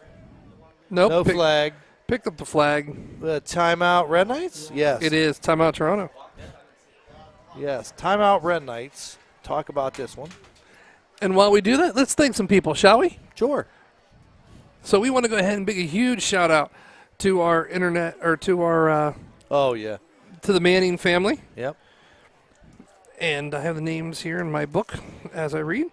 Nope. No flag. Picked up the flag. Timeout Red Knights? Yes. It is. Timeout Toronto. Yes. Timeout Red Knights. Talk about this one. And while we do that, let's thank some people, shall we? Sure. So we want to go ahead and make a huge shout out to our internet, or to our to the Manning family. Yep. And I have the names here in my book as I read.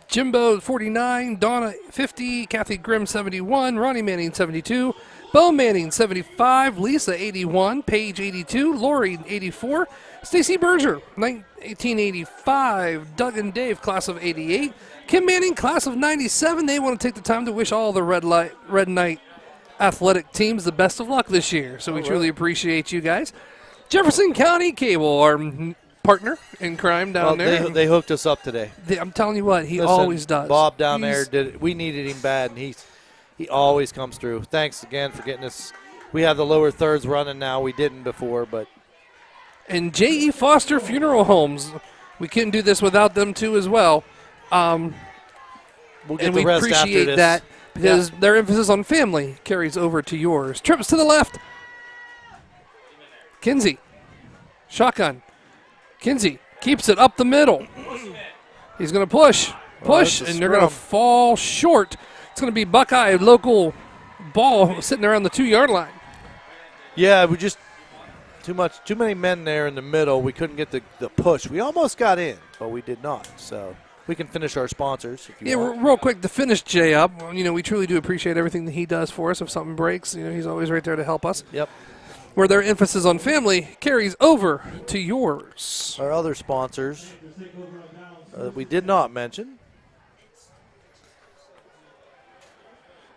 Jimbo 49, Donna 50, Kathy Grimm 71, Ronnie Manning 72, Bo Manning 75, Lisa 81, Paige 82, Lori 84, Stacy Berger 1885, Doug and Dave class of 88, Kim Manning class of 97. They want to take the time to wish all the Red Knight athletic teams the best of luck this year. So we truly appreciate you guys. Jefferson County Cable, our partner in crime down there. They hooked us up today. I'm telling you what, he always does. Bob down there did it. We needed him bad, and he always comes through. Thanks again for getting us. We have the lower thirds running now. We didn't before, but. And J.E. Foster Funeral Homes, we couldn't do this without them too as well. We'll get and the we rest appreciate after this. that because their emphasis on family carries over to yours. Trips to the left. Kinsey. Shotgun. Kinsey keeps it up the middle. He's going to push, and they're going to fall short. It's going to be Buckeye Local ball sitting around the 2-yard line. Yeah, we just too many men there in the middle. We couldn't get the push. We almost got in, but we did not. So we can finish our sponsors if you want. Real quick to finish Jay up. We truly do appreciate everything that he does for us. If something breaks, he's always right there to help us. Yep. Where their emphasis on family carries over to yours. Our other sponsors we did not mention.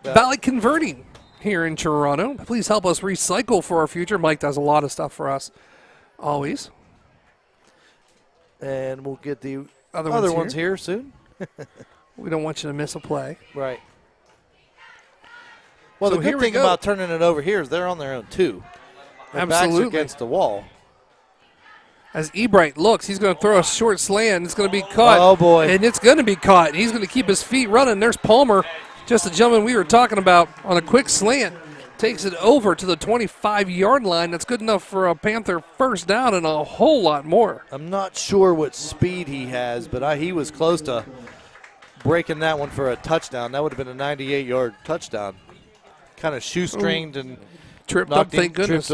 Valley Converting here in Toronto. Please help us recycle for our future. Mike does a lot of stuff for us, always. And we'll get the other ones here soon. We don't want you to miss a play. Right. Well, So the here good we thing go. about turning it over here is they're on their own, too. Their Absolutely. backs against the wall. As Ebright looks, he's going to throw a short slant. It's going to be caught. Oh, boy. And it's going to be caught. He's going to keep his feet running. There's Palmer, just the gentleman we were talking about, on a quick slant. Takes it over to the 25-yard line. That's good enough for a Panther first down and a whole lot more. I'm not sure what speed he has, but he was close to breaking that one for a touchdown. That would have been a 98-yard touchdown. Kind of shoestringed and tripped up, thank goodness.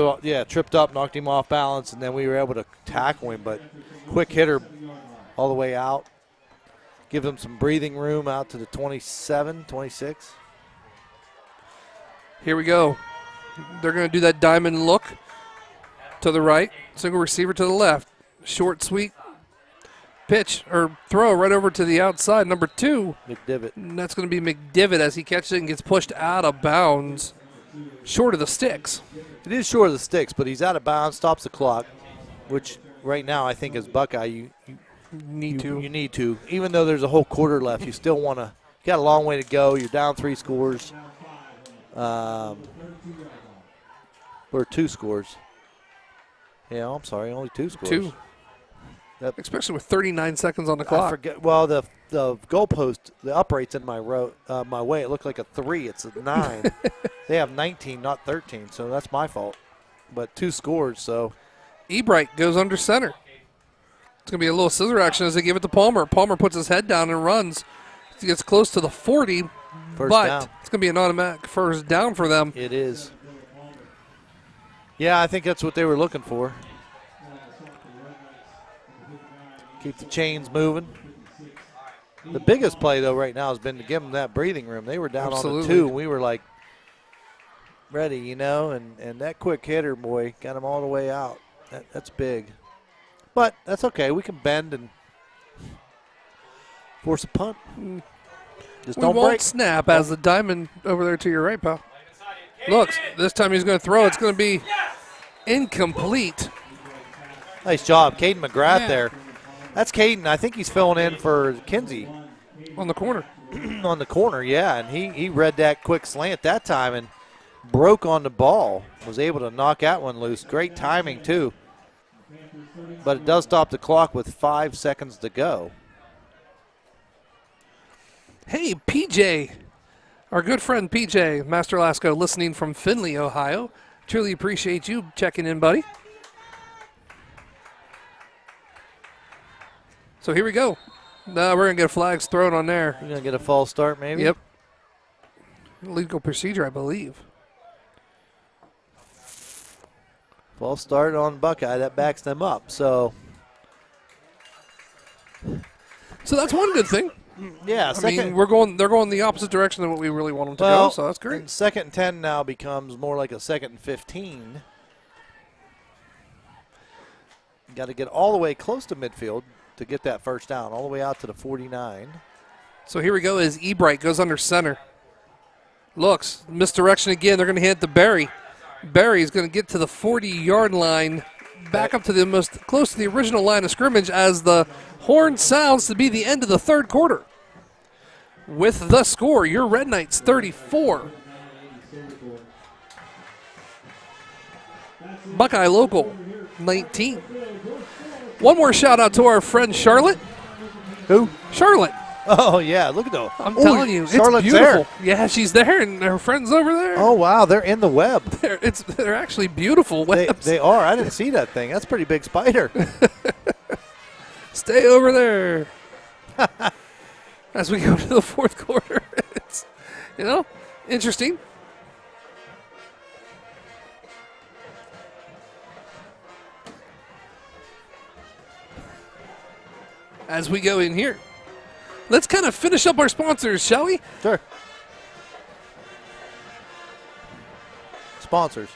Tripped up, knocked him off balance, and then we were able to tackle him. But quick hitter all the way out. Give him some breathing room out to the 27, 26. Here we go. They're going to do that diamond look to the right. Single receiver to the left. Short, sweet pitch or throw right over to the outside. Number 2. McDivitt. And that's going to be McDivitt as he catches it and gets pushed out of bounds. Short of the sticks. It is short of the sticks, but he's out of bounds, stops the clock, which right now I think as Buckeye you need to. Even though there's a whole quarter left, you still want to. You got a long way to go. You're down 3 scores. Or 2 scores. Yeah, I'm sorry, only 2 scores. 2. Especially with 39 seconds on the clock. I forget. Well, the goalpost, the upright's in my way. It looked like a 3. It's a 9. They have 19, not 13, so that's my fault. But 2 scores, so. Ebright goes under center. It's going to be a little scissor action as they give it to Palmer. Palmer puts his head down and runs. He gets close to the 40, First but down. it's going to be an automatic first down for them. It is. Yeah, I think that's what they were looking for. Keep the chains moving. The biggest play, though, right now has been to give them that breathing room. They were down on the 2, and we were like ready, and that quick hitter, boy, got them all the way out. That's big. But that's okay. We can bend and Force a punt. Just We don't won't break. snap as the diamond over there to your right, pal. Looks, this time he's going to throw. It's going to be incomplete. Nice job, Caden McGrath there. That's Caden. I think he's filling in for Kinsey. On the corner. On the corner, yeah. And he read that quick slant that time and broke on the ball. Was able to knock that one loose. Great timing, too. But it does stop the clock with 5 seconds to go. Hey, PJ. Our good friend PJ Master Lasco listening from Findlay, Ohio. Truly appreciate you checking in, buddy. So here we go. We're going to get flags thrown on there. You're going to get a false start maybe? Yep. Legal procedure, I believe. False start on Buckeye. That backs them up. So that's one good thing. Yeah, I mean, they're going the opposite direction than what we really want them to go, so that's great. Second and 10 now becomes more like a second and 15. Got to get all the way close to midfield to get that first down, all the way out to the 49. So here we go as Ebright goes under center. Looks, misdirection again. They're going to hit the Barry. Barry's going to get to the 40-yard line, back up to the most close to the original line of scrimmage as the horn sounds to be the end of the third quarter. With the score, your Red Knights 34. Buckeye Local 19. One more shout out to our friend Charlotte. Who? Charlotte. Oh, yeah, look at those. I'm telling you, Charlotte's it's beautiful. there. Yeah, she's there, and her friend's over there. Oh, wow, they're in the web. They're actually beautiful webs. They are. I didn't see that thing. That's a pretty big spider. Stay over there. As we go to the fourth quarter, it's, interesting. As we go in here, let's kind of finish up our sponsors, shall we? Sure. Sponsors.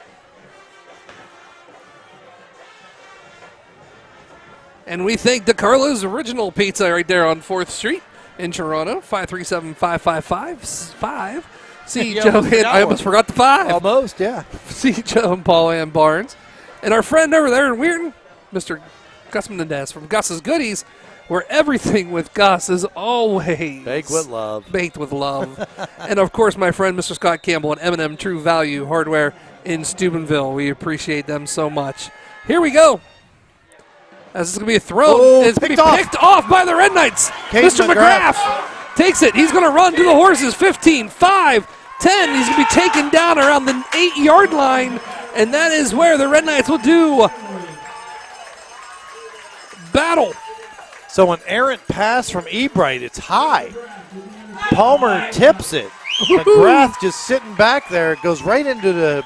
And we thank DeCarlo's Original Pizza right there on 4th Street in Toronto, 537-5555. See Joe, I almost forgot the 5. Almost, yeah. See Joe and Paul Ann Barnes. And our friend over there in Weirton, Mr. Gus Menendez from Gus's Goodies, where everything with Gus is always baked with love. Baked with love. And, of course, my friend Mr. Scott Campbell at M&M True Value Hardware in Steubenville. We appreciate them so much. Here we go. As it's going to be a throw. Oh, it's going to be picked off by the Red Knights. Mr. McGrath takes it. He's going to run to the horses. 15, 5, 10. He's going to be taken down around the 8-yard line. And that is where the Red Knights will do battle. So an errant pass from Ebright. It's high. Palmer tips it. McGrath just sitting back there. Goes right into the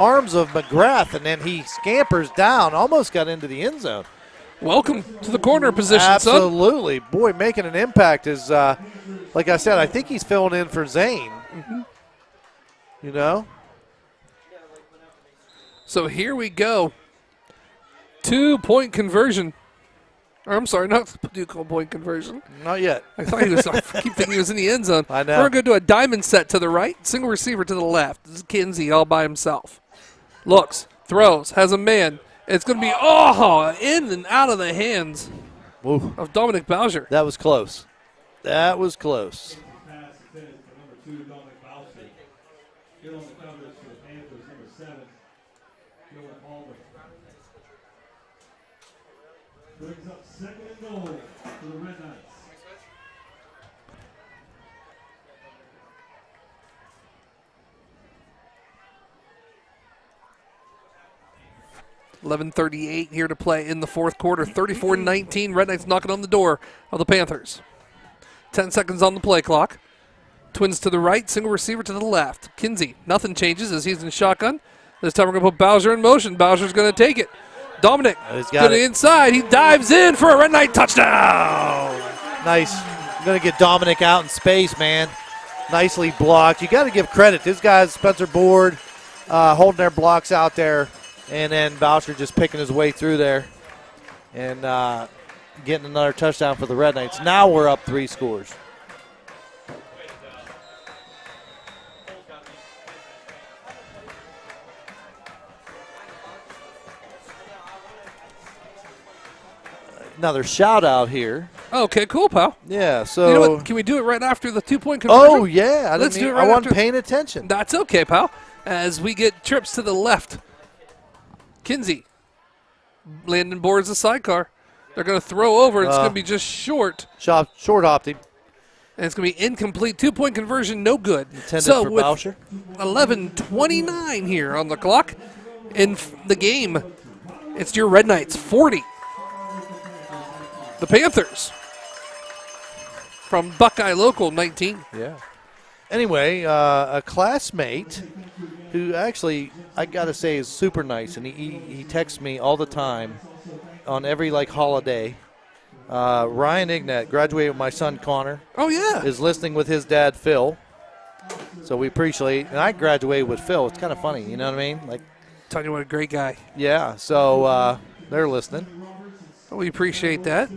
arms of McGrath, and then he scampers down. Almost got into the end zone. Welcome to the corner position, Absolutely. Son. Boy, making an impact is, like I said, I think he's filling in for Zane. Mm-hmm. So here we go. 2-point conversion. Or, I'm sorry, not 2-point conversion. Not yet. I thought I keep thinking he was in the end zone. I know. We're going to do a diamond set to the right, single receiver to the left. This is Kinsey all by himself. Looks, throws, has a man. It's going to be, in and out of the hands of Dominic Bowser. That was close. That was close. Brings up second and goal for the Red Knights. .11:38 here to play in the fourth quarter. 34-19. Red Knights knocking on the door of the Panthers. 10 seconds on the play clock. Twins to the right, single receiver to the left. Kinsey, nothing changes as he's in shotgun. This time we're going to put Bowser in motion. Bowser's going to take it. Dominic to the inside. He dives in for a Red Knight touchdown. Nice. Going to get Dominic out in space, man. Nicely blocked. You got to give credit. This guy's Spencer Board holding their blocks out there, and then Bowser just picking his way through there. And getting another touchdown for the Red Knights. Now we're up 3 scores. Another shout out here. Okay, cool, pal. Yeah, so. You know what? Can we do it right after the 2-point conversion? Oh, yeah. Let's do it right I wasn't after. paying attention. That's okay, pal. As we get trips to the left. Kinsey. Landon boards the sidecar. They're going to throw over. It's going to be just short. Short hopped him. And it's going to be incomplete. 2-point conversion, no good. Intended so for with Boucher. 11:29 here on the clock in the game, it's your Red Knights 40. The Panthers from Buckeye Local 19. Yeah. Anyway, a classmate who actually, I got to say, is super nice, and he texts me all the time on every, holiday. Ryan Ignat graduated with my son, Connor. Oh, yeah. Is listening with his dad, Phil. So we appreciate, and I graduated with Phil. It's kind of funny, you know what I mean? Tell you what a great guy. Yeah, so they're listening. We appreciate that.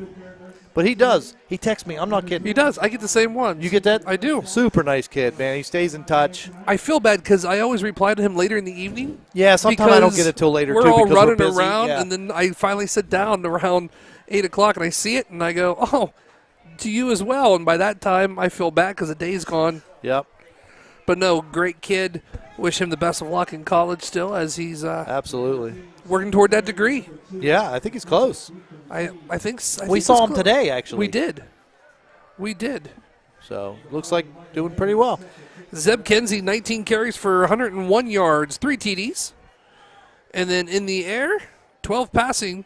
But he does. He texts me. I'm not kidding. He does. I get the same one. You get that? I do. Super nice kid, man. He stays in touch. I feel bad because I always reply to him later in the evening. Yeah, sometimes I don't get it till later, we're too, all because running we're busy. around, Yeah. and then I finally sit down around 8 o'clock, and I see it, and I go, oh, to you as well. And by that time, I feel bad because the day's gone. Yep. But no, great kid. Wish him the best of luck in college still as he's absolutely working toward that degree. Yeah, I think he's close. I think we saw him today, actually. We did. So, looks like doing pretty well. Zeb Kinsey, 19 carries for 101 yards, 3 TDs. And then in the air, 12 passing.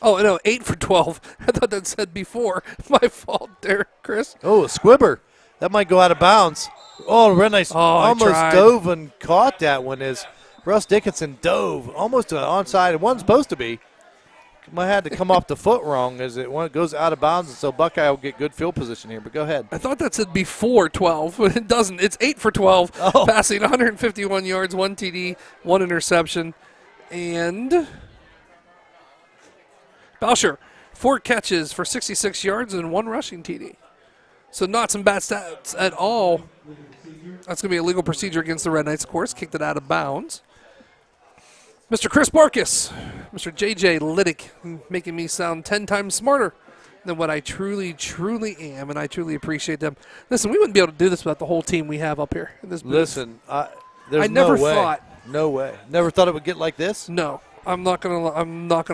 Oh, no, 8 for 12. I thought that said before. My fault there, Chris. Oh, a squibber. That might go out of bounds. Oh, Red Knights almost dove and caught that one as Russ Dickinson dove almost to the onside. It wasn't supposed to be. Might have had to come off the foot wrong as it goes out of bounds, and so Buckeye will get good field position here. But go ahead. I thought that said before 12, but it doesn't. It's 8 for 12, passing 151 yards, 1 TD, 1 interception. And Boucher, 4 catches for 66 yards and 1 rushing TD. So not some bad stats at all. That's going to be a legal procedure against the Red Knights, of course. Kicked it out of bounds. Mr. Chris Barkus, Mr. J.J. Liddick, making me sound 10 times smarter than what I truly, truly am, and I truly appreciate them. Listen, we wouldn't be able to do this without the whole team we have up here in this booth. Listen, there's I never no way. thought. No way. Never thought it would get like this? No. I'm not gonna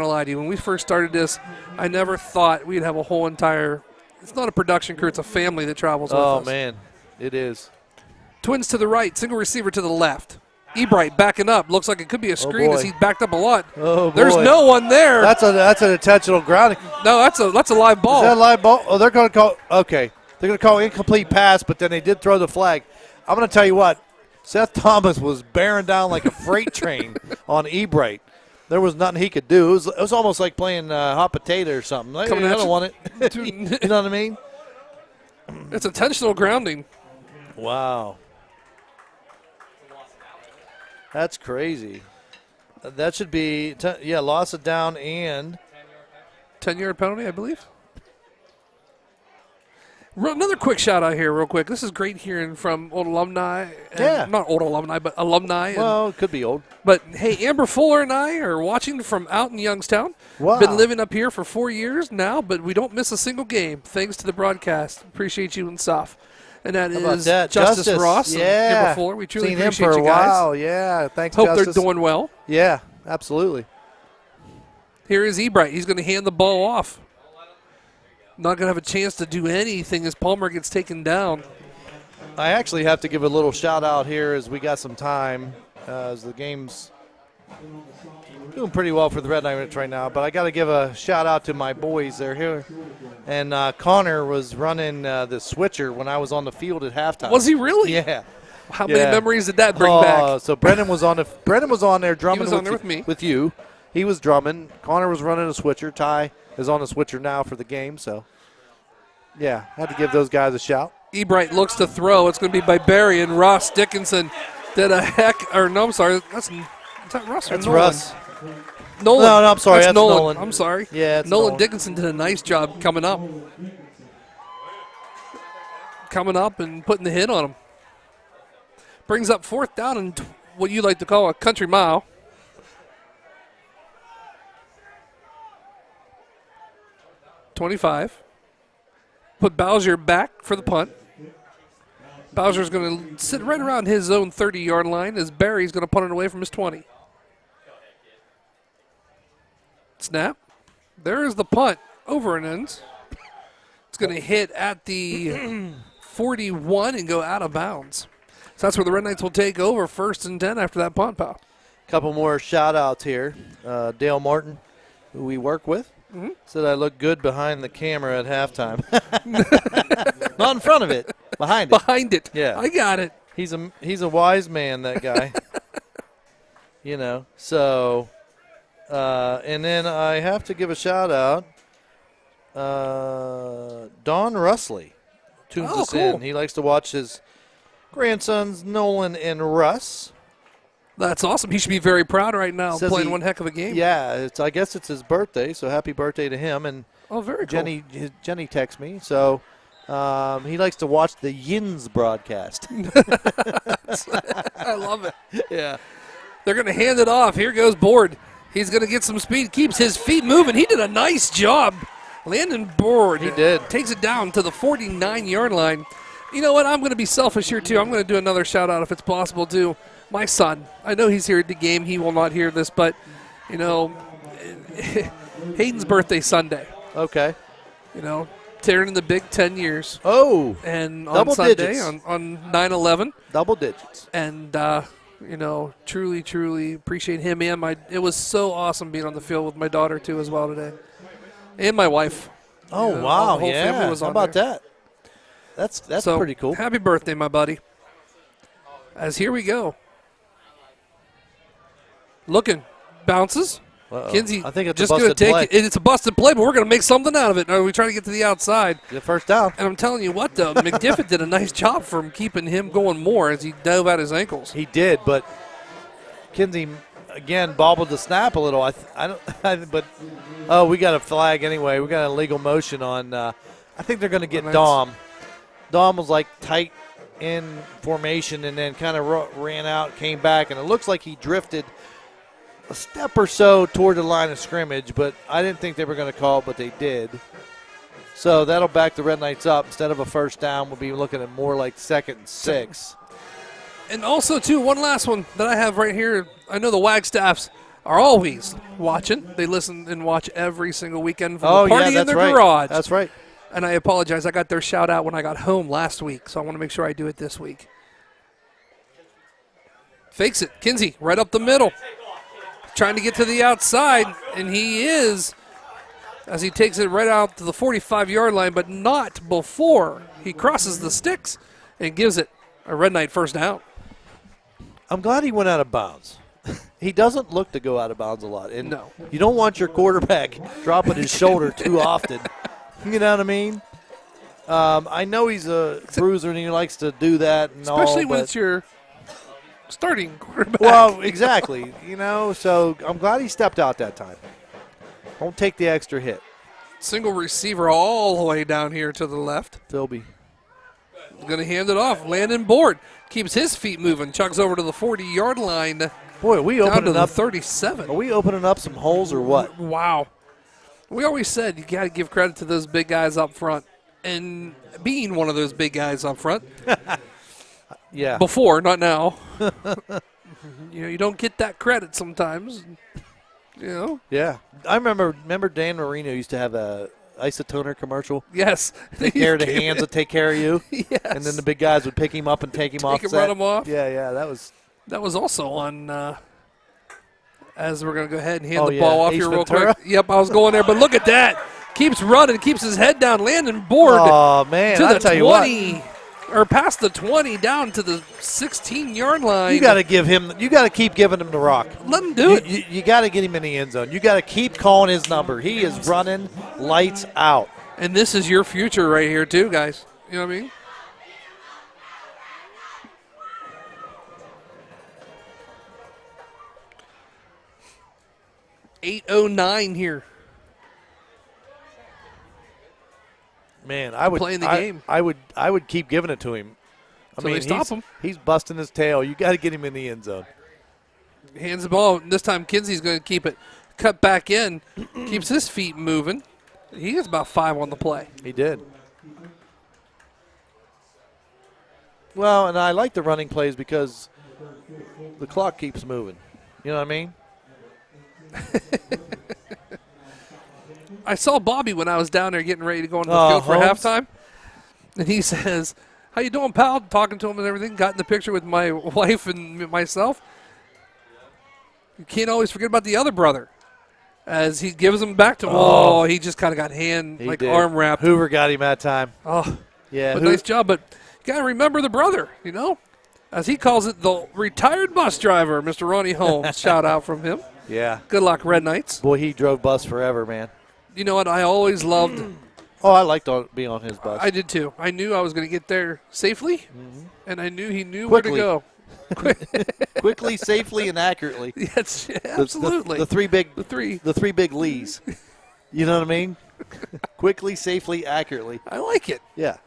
lie to you. When we first started this, I never thought we'd have a whole entire. It's not a production crew; it's a family that travels with us. Oh man, it is. Twins to the right, single receiver to the left. Ebright backing up. Looks like it could be a screen as he's backed up a lot. Oh boy. There's no one there. That's an intentional grounding. No, that's a live ball. Is that a live ball? Oh, they're going to call. Okay, they're going to call incomplete pass, but then they did throw the flag. I'm going to tell you what. Seth Thomas was bearing down like a freight train on Ebright. There was nothing he could do. It was almost like playing hot potato or something. I don't want it. You know what I mean? It's intentional grounding. Wow. That's crazy. That should be, loss of down and 10-yard penalty, I believe. Another quick shout out here real quick. This is great hearing from old alumni. Not old alumni, but alumni. Well, it could be old. But, hey, Amber Fuller and I are watching from out in Youngstown. Wow. Been living up here for 4 years now, but we don't miss a single game thanks to the broadcast. Appreciate you and Saf. And that is Justice Ross and Amber Fuller. We truly appreciate you guys. Wow, yeah. Thanks, Hope Justice. they're doing well. Yeah, absolutely. Here is Ebright. He's going to hand the ball off. Not going to have a chance to do anything as Palmer gets taken down. I actually have to give a little shout out here as we got some time as the game's doing pretty well for the Red Knights right now. But I got to give a shout out to my boys. They're here. And Connor was running the switcher when I was on the field at halftime. Was he really? Yeah. How many memories did that bring back? So Brendan was on there drumming he was on there with me. With you. He was drumming. Connor was running a switcher. Ty is on the switcher now for the game. So, yeah, had to give those guys a shout. Ebright looks to throw. It's going to be by Barry, and Ross Dickinson did a heck. Or no, I'm sorry. Is that Russ? That's Russ. Nolan. No, I'm sorry. That's Nolan. I'm sorry. Yeah, it's Nolan Nolan. Dickinson did a nice job coming up. Coming up and putting the hit on him. Brings up 4th down and what you like to call a country mile. .25. Put Bowser back for the punt. Bowser's going to sit right around his own 30-yard line as Barry's going to punt it away from his 20. Snap. There is the punt. Over and ends. It's going to hit at the 41 and go out of bounds. So that's where the Red Knights will take over 1st and 10 after that punt, pal. Couple more shout-outs here. Dale Martin, who we work with, said I look good behind the camera at halftime. Not in front of it, behind it. Behind it. Yeah. I got it. He's a wise man, that guy. You know, so, and then I have to give a shout-out. Don Russley tunes us cool. in. He likes to watch his grandsons, Nolan and Russ. That's awesome. He should be very proud right now, Says playing one heck of a game. Yeah, I guess it's his birthday, so happy birthday to him. And very cool. Jenny texts me, so he likes to watch the Yins broadcast. I love it. Yeah. They're going to hand it off. Here goes Board. He's going to get some speed, keeps his feet moving. He did a nice job. Landon Board. He did. Takes it down to the 49-yard line. You know what? I'm going to be selfish here, too. I'm going to do another shout-out if it's possible, too. My son. I know he's here at the game. He will not hear this, but, you know, Hayden's birthday Sunday. Okay. You know, tearing the big 10 years. Oh. And on Double Sunday, digits. on 9/11. Double digits. And, you know, truly, truly appreciate him and it was so awesome being on the field with my daughter, too, as well today. And my wife. Oh, You know, wow. the whole family was How on about there. that? That's So, pretty cool. Happy birthday, my buddy. As here we go. Looking. Bounces. Kinsey I think it's just a going to busted take play. it. It's a busted play, but we're going to make something out of it. Are we trying to get to the outside? The first down. And I'm telling you what, though, McDiffett did a nice job for him, keeping him going more as he dove out his ankles. He did, but Kinsey again bobbled the snap a little. We got a flag anyway. We got an illegal motion on. I think they're going to get Dom. Dom was like tight in formation and then kind of ran out, came back, and it looks like he drifted a step or so toward the line of scrimmage, but I didn't think they were going to call it, but they did. So that'll back the Red Knights up. Instead of a first down, we'll be looking at more like 2nd and 6. And also, too, one last one that I have right here. I know the Wagstaffs are always watching. They listen and watch every single weekend from the party in their garage. That's right. And I apologize. I got their shout out when I got home last week, so I want to make sure I do it this week. Fakes it. Kinsey right up the middle. Trying to get to the outside, and he is, as he takes it right out to the 45-yard line, but not before he crosses the sticks and gives it a Red Knight first down. I'm glad he went out of bounds. He doesn't look to go out of bounds a lot. And no. You don't want your quarterback dropping his shoulder too often. You know what I mean? I know he's a bruiser and he likes to do that and especially all, when it's your starting quarterback. Well, exactly. You know, so I'm glad he stepped out that time. Don't take the extra hit. Single receiver all the way down here to the left. Philby. Going to hand it off. Landon Board keeps his feet moving. Chugs over to the 40-yard line. Boy, are we opening up 37. Are we opening up some holes or what? Wow. We always said you got to give credit to those big guys up front. And being one of those big guys up front. Yeah. Before, not now. You know, you don't get that credit sometimes. You know? Yeah. I remember Dan Marino used to have a isotoner commercial. Yes. Take care of the hands that take care of you. Yes. And then the big guys would pick him up and take him off set. Run him off. Yeah, that was also on as we're going to go ahead and hand the yeah. ball off Ace here real Ventura? quick. Yep, I was going there, but look at that. Keeps running, keeps his head down, Landon Board. Oh, man, to I'll the tell 20, you what. or past the 20 down to the 16-yard line. You got to keep giving him the rock. Let him do it. You got to get him in the end zone. You got to keep calling his number. He is running lights out. And this is your future right here too, guys. You know what I mean? 8:09 here. Man, I would playing the game. I would keep giving it to him. I mean, they stop him. He's busting his tail. You got to get him in the end zone. Hands the ball. This time Kinsey's going to keep it cut back in. Keeps his feet moving. He gets about 5 on the play. He did. Well, and I like the running plays because the clock keeps moving. You know what I mean? I saw Bobby when I was down there getting ready to go into the field for halftime. And he says, "How you doing, pal?" Talking to him and everything. Got in the picture with my wife and myself. You can't always forget about the other brother. As he gives him back to him. Oh, he just kind of got arm wrapped. Hoover got him that time. Oh, yeah. But nice job. But you got to remember the brother, you know. As he calls it, the retired bus driver, Mr. Ronnie Holmes. Shout out from him. Yeah. Good luck, Red Knights. Boy, he drove bus forever, man. You know what? I always loved. Oh, I liked being on his bus. I did too. I knew I was going to get there safely, and I knew he knew where to go. Quickly, safely, and accurately. Yes, absolutely. The three big Lees. You know what I mean? Quickly, safely, accurately. I like it. Yeah.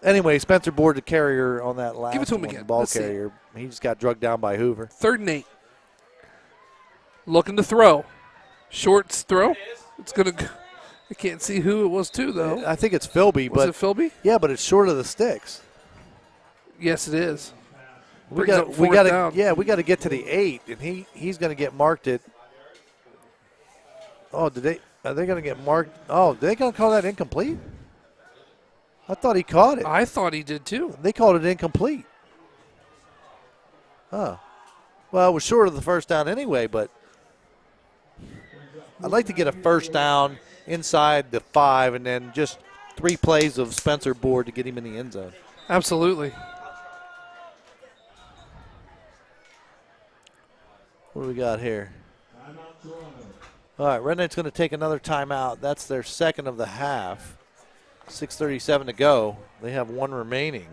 Anyway, Spencer boarded the carrier on that last Give it to him one, again. the ball Let's carrier. He just got drugged down by Hoover. 3rd and 8. Looking to throw. Shorts throw. It's going to. I can't see who it was to though. I think it's Philby. Was it Philby? Yeah, but it's short of the sticks. Yes, it is. We got to get to the 8, and he's going to get marked at. Oh, are they going to get marked? Oh, are they going to call that incomplete? I thought he caught it. I thought he did too. They called it incomplete. Oh, well, it was short of the first down anyway, but I'd like to get a first down inside the 5, and then just 3 plays of Spencer board to get him in the end zone. Absolutely. What do we got here? All right, Red Knight's going to take another timeout. That's their second of the half. 6:37 to go. They have 1 remaining.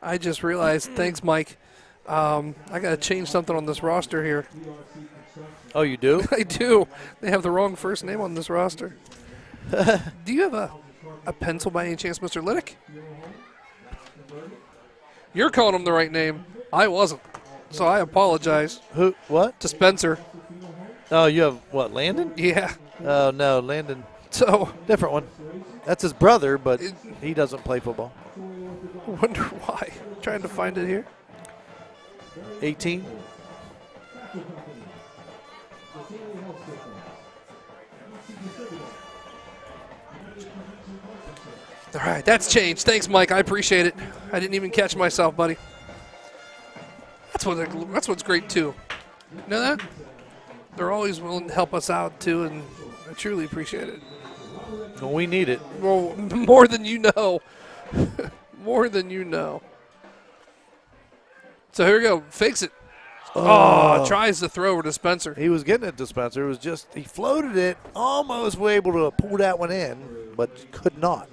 I just realized, thanks, Mike. I got to change something on this roster here. Oh, you do? I do. They have the wrong first name on this roster. Do you have a pencil by any chance, Mr. Liddick? You're calling him the right name. I wasn't. So I apologize. Who? What? To Spencer. Oh, you have what, Landon? Yeah. Oh, no, Landon. So. Different one. That's his brother, but he doesn't play football. I wonder why. Trying to find it here. 18. All right, that's changed. Thanks, Mike. I appreciate it. I didn't even catch myself, buddy. That's what's great, too. You know that? They're always willing to help us out, too, and I truly appreciate it. Well, we need it. Well, more than you know. More than you know. So here we go. Fakes it. Oh, tries to throw over to Spencer. He was getting it to Spencer. It was just, he floated it, almost was able to pull that one in, but could not.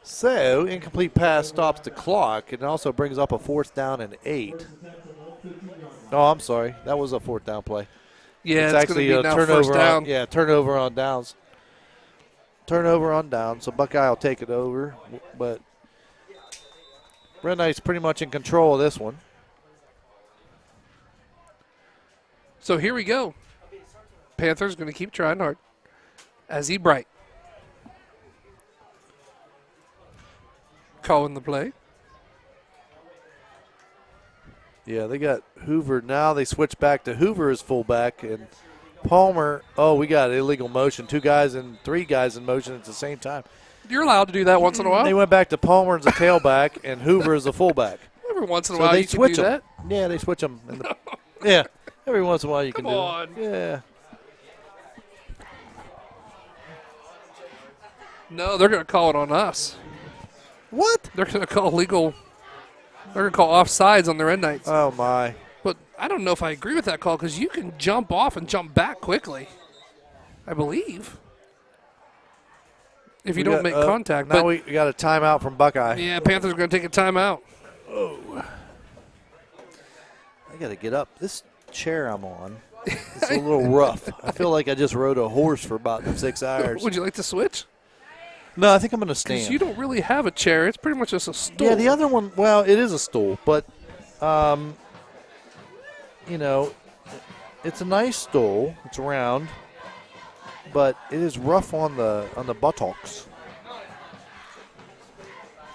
So, incomplete pass stops the clock. It also brings up a 4th down and 8. Oh, I'm sorry. That was a 4th down play. Yeah, it's actually a turnover first down. Turnover on downs. Turnover on downs. So Buckeye will take it over, but Red Knight's pretty much in control of this one. So here we go. Panthers going to keep trying hard. As Bright calling the play. Yeah, they got Hoover. Now they switch back to Hoover as fullback, and Palmer. Oh, we got illegal motion. 2 guys and 3 guys in motion at the same time. You're allowed to do that once in a while. They went back to Palmer as a tailback and Hoover as a fullback. Every once in a while you can do that. Yeah, they switch them. Yeah, every once in a while you can do on. it. Yeah. No, they're going to call it on us. What? They're going to call illegal. They're going to call offsides on the Red Knights. Oh, my. But I don't know if I agree with that call because you can jump off and jump back quickly, I believe, if you don't make contact. Now we got a timeout from Buckeye. Yeah, Panthers are going to take a timeout. Oh. I got to get up. This chair I'm on. It's a little rough. I feel like I just rode a horse for about 6 hours. Would you like to switch? No, I think I'm going to Because stand. you don't really have a chair. It's pretty much just a stool. Yeah, the other one, well, it is a stool, but, you know, it's a nice stool. It's round, but it is rough on the buttocks.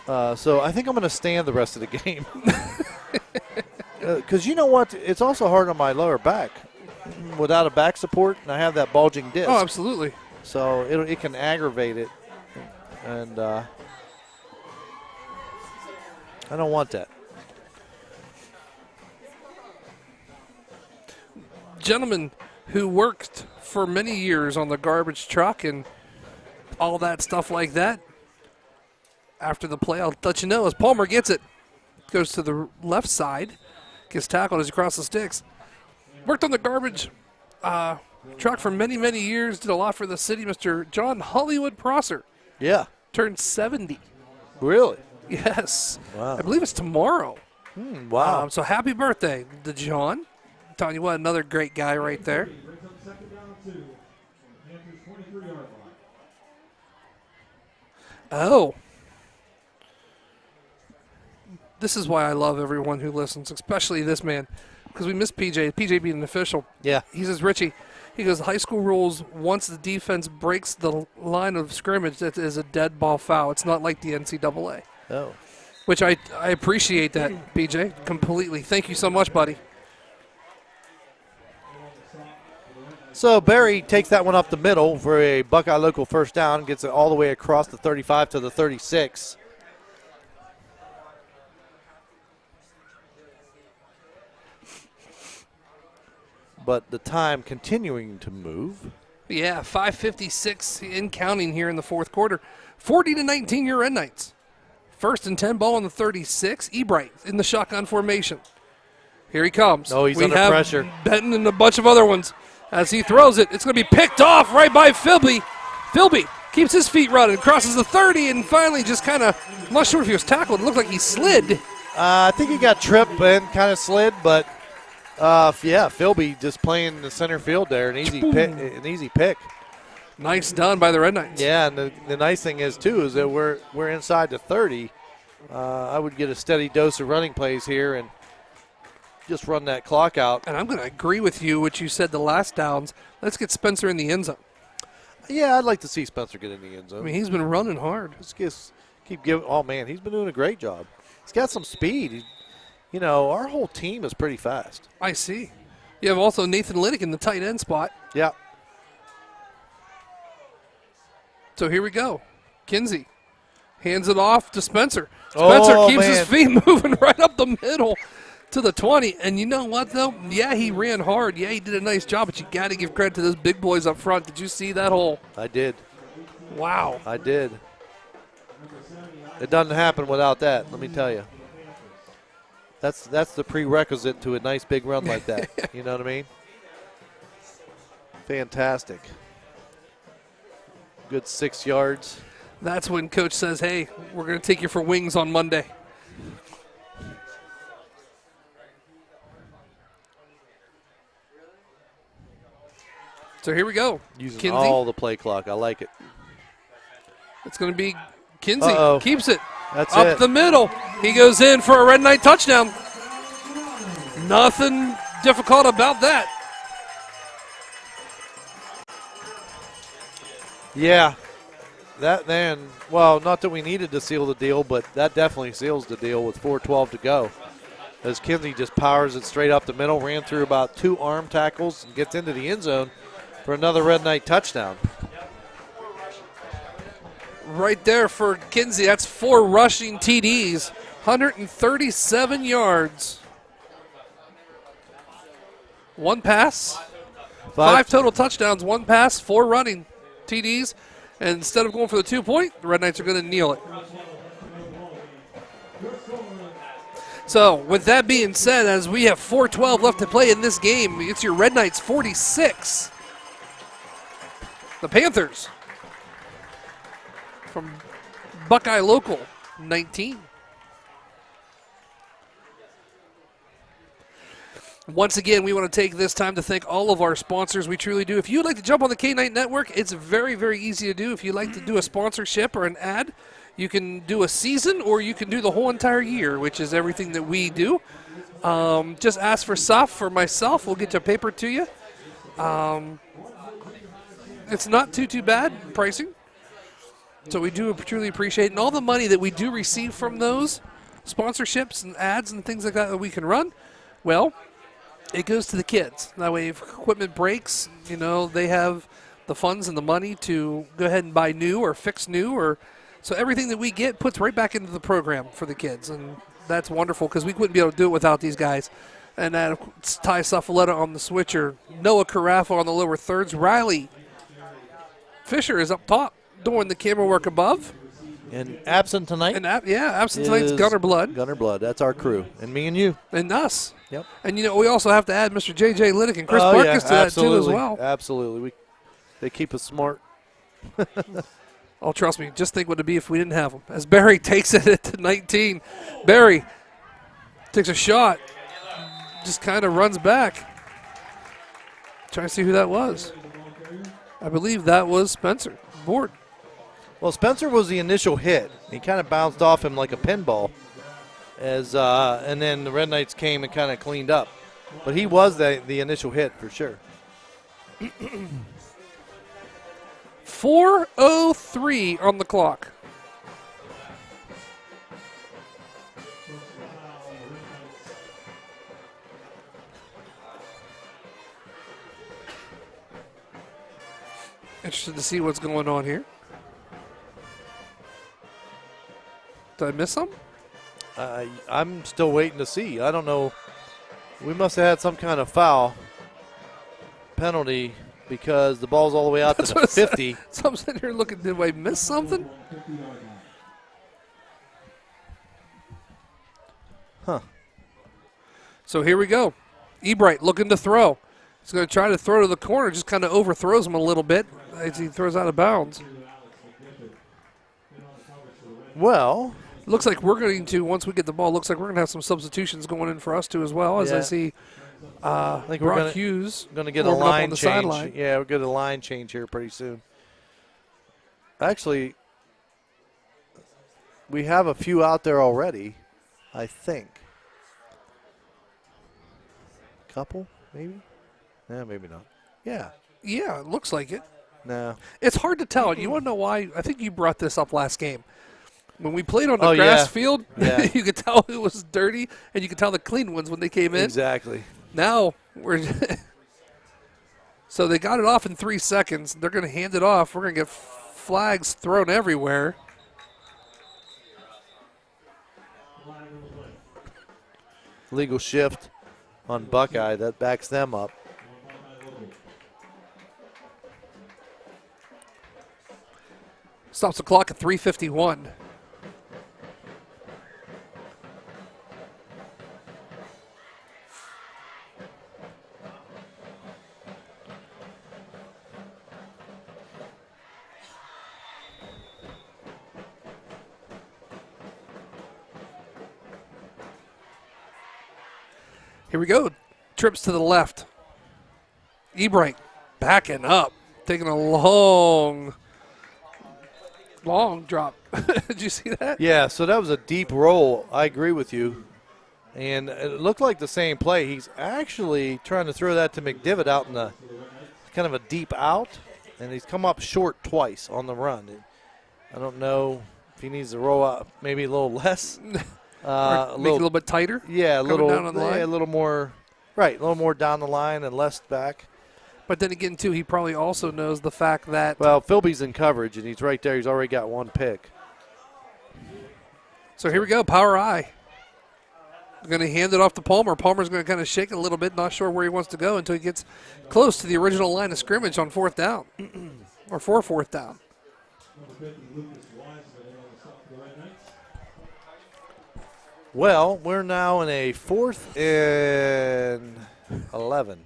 So I think I'm going to stand the rest of the game. Because you know what? It's also hard on my lower back. Without a back support, and I have that bulging disc. Oh, absolutely. So it can aggravate it, and I don't want that. Gentleman who worked for many years on the garbage truck and all that stuff like that. After the play, I'll let you know as Palmer gets it. Goes to the left side, gets tackled as he crosses the sticks. Worked on the garbage truck for many, many years. Did a lot for the city. Mr. John Hollywood Prosser. Yeah. Turned 70. Really? Yes. Wow. I believe it's tomorrow. Wow. So happy birthday to John. I'm telling you what, another great guy right there. Oh. This is why I love everyone who listens, especially this man, because we miss PJ. PJ being an official. Yeah. He says, Richie, he goes, high school rules, once the defense breaks the line of scrimmage, that is a dead ball foul. It's not like the NCAA. Oh. Which I appreciate that, PJ, completely. Thank you so much, buddy. So Barry takes that one up the middle for a Buckeye Local first down, gets it all the way across the 35 to the 36. But the time continuing to move. Yeah, 5:56 in counting here in the fourth quarter. 40-19 your Red Knights. First and 10 ball on the 36. Ebright in the shotgun formation. Here he comes. Oh, he's we under have pressure. Benton and a bunch of other ones. As he throws it, it's going to be picked off right by Philby. Philby keeps his feet running, crosses the 30, and finally just kind of, I'm not sure if he was tackled. It looked like he slid. I think he got tripped and kind of slid, but yeah, Philby just playing the center field there, an easy pick. Nice done by the Red Knights. Yeah, and the nice thing is too is that we're inside the 30. I would get a steady dose of running plays here and just run that clock out. And I'm going to agree with you, what you said the last downs. Let's get Spencer in the end zone. Yeah, I'd like to see Spencer get in the end zone. I mean, he's been running hard. Just keep giving. Oh man, he's been doing a great job. He's got some speed. You know, our whole team is pretty fast. I see. You have also Nathan Liddick in the tight end spot. Yeah. So here we go. Kinsey hands it off to Spencer. Spencer keeps his feet moving right up the middle to the 20. And you know what, though? Yeah, he ran hard. Yeah, he did a nice job, but you got to give credit to those big boys up front. Did you see that hole? I did. Wow. I did. It doesn't happen without that, let me tell you. That's the prerequisite to a nice big run like that. You know what I mean? Fantastic. Good 6 yards. That's when Coach says, hey, we're going to take you for wings on Monday. So here we go. Using Kinsey. all the play clock. I like it. It's going to be Kinsey. Keeps it. That's up it. the middle. He goes in for a Red Knight touchdown. Nothing difficult about that. Yeah. That then, well, not that we needed to seal the deal, but that definitely seals the deal with 4:12 to go. As Kinsey just powers it straight up the middle, ran through about 2 arm tackles and gets into the end zone for another Red Knight touchdown. Right there for Kinsey. That's 4 rushing TDs, 137 yards. 1 pass, 5 total touchdowns, 1 pass, 4 running TDs. And instead of going for the 2-point, the Red Knights are going to kneel it. So, with that being said, as we have 4:12 left to play in this game, it's your Red Knights 46. The Panthers from Buckeye Local 19. Once again, we want to take this time to thank all of our sponsors. We truly do. If you'd like to jump on the K-Night Network, it's very, very easy to do. If you'd like to do a sponsorship or an ad, you can do a season or you can do the whole entire year, which is everything that we do. Just ask for Saf for myself. We'll get your paper to you. It's not too bad pricing. So we do truly appreciate it. And all the money that we do receive from those sponsorships and ads and things like that we can run, well, it goes to the kids. That way if equipment breaks, they have the funds and the money to go ahead and buy new or fix new. So everything that we get puts right back into the program for the kids. And that's wonderful because we wouldn't be able to do it without these guys. And Ty Suffaletta on the switcher, Noah Carafa on the lower thirds, Riley Fisher is up top doing the camera work above. And absent tonight? Absent tonight's Gunner Blood. Gunner Blood, that's our crew. And me and you. And us. Yep. And, we also have to add Mr. J.J. Liddick and Chris Marcus to that, too, as well. Absolutely. They keep us smart. Oh, trust me. Just think what it'd be if we didn't have them. As Barry takes it at 19. Barry takes a shot. Just kind of runs back. Trying to see who that was. I believe that was Spencer Board. Well, Spencer was the initial hit. He kind of bounced off him like a pinball. And then the Red Knights came and kind of cleaned up. But he was the initial hit for sure. 4:03 on the clock. Interested to see what's going on here. Did I miss some? I'm still waiting to see. I don't know. We must have had some kind of foul penalty because the ball's all the way out to the 50. So I'm sitting here looking, did I miss something? Huh. So here we go. Ebright looking to throw. He's going to try to throw to the corner, just kind of overthrows him a little bit as he throws out of bounds. Well, looks like we're going to, once we get the ball, looks like we're going to have some substitutions going in for us too as well, as I see I think Brock Hughes going to get a line change. Sideline. Yeah, we're going to get a line change here pretty soon. Actually, we have a few out there already, I think. Couple, maybe? Yeah, maybe not. Yeah. Yeah, it looks like it. No. It's hard to tell. You want to know why? I think you brought this up last game. When we played on the grass field, you could tell it was dirty, and you could tell the clean ones when they came in. Exactly. Now, we're so they got it off in 3 seconds. They're going to hand it off. We're going to get flags thrown everywhere. Legal shift on Buckeye. That backs them up. Stops the clock at 3:51. Here we go. Trips to the left. Ebright backing up, taking a long drop. Did you see that? Yeah, so that was a deep roll. I agree with you. And it looked like the same play. He's actually trying to throw that to McDivitt out in the kind of a deep out, and he's come up short twice on the run. I don't know if he needs to roll out maybe a little less. Make it a little bit tighter? Yeah, a little down on the line? a little more, right, a little more down the line and less back. But then again, too, he probably also knows the fact that... Well, Philby's in coverage, and he's right there. He's already got one pick. So here we go, power I. Going to hand it off to Palmer. Palmer's going to kind of shake it a little bit, not sure where he wants to go until he gets close to the original line of scrimmage on fourth down, or for fourth down. Well, we're now in a 4th and 11.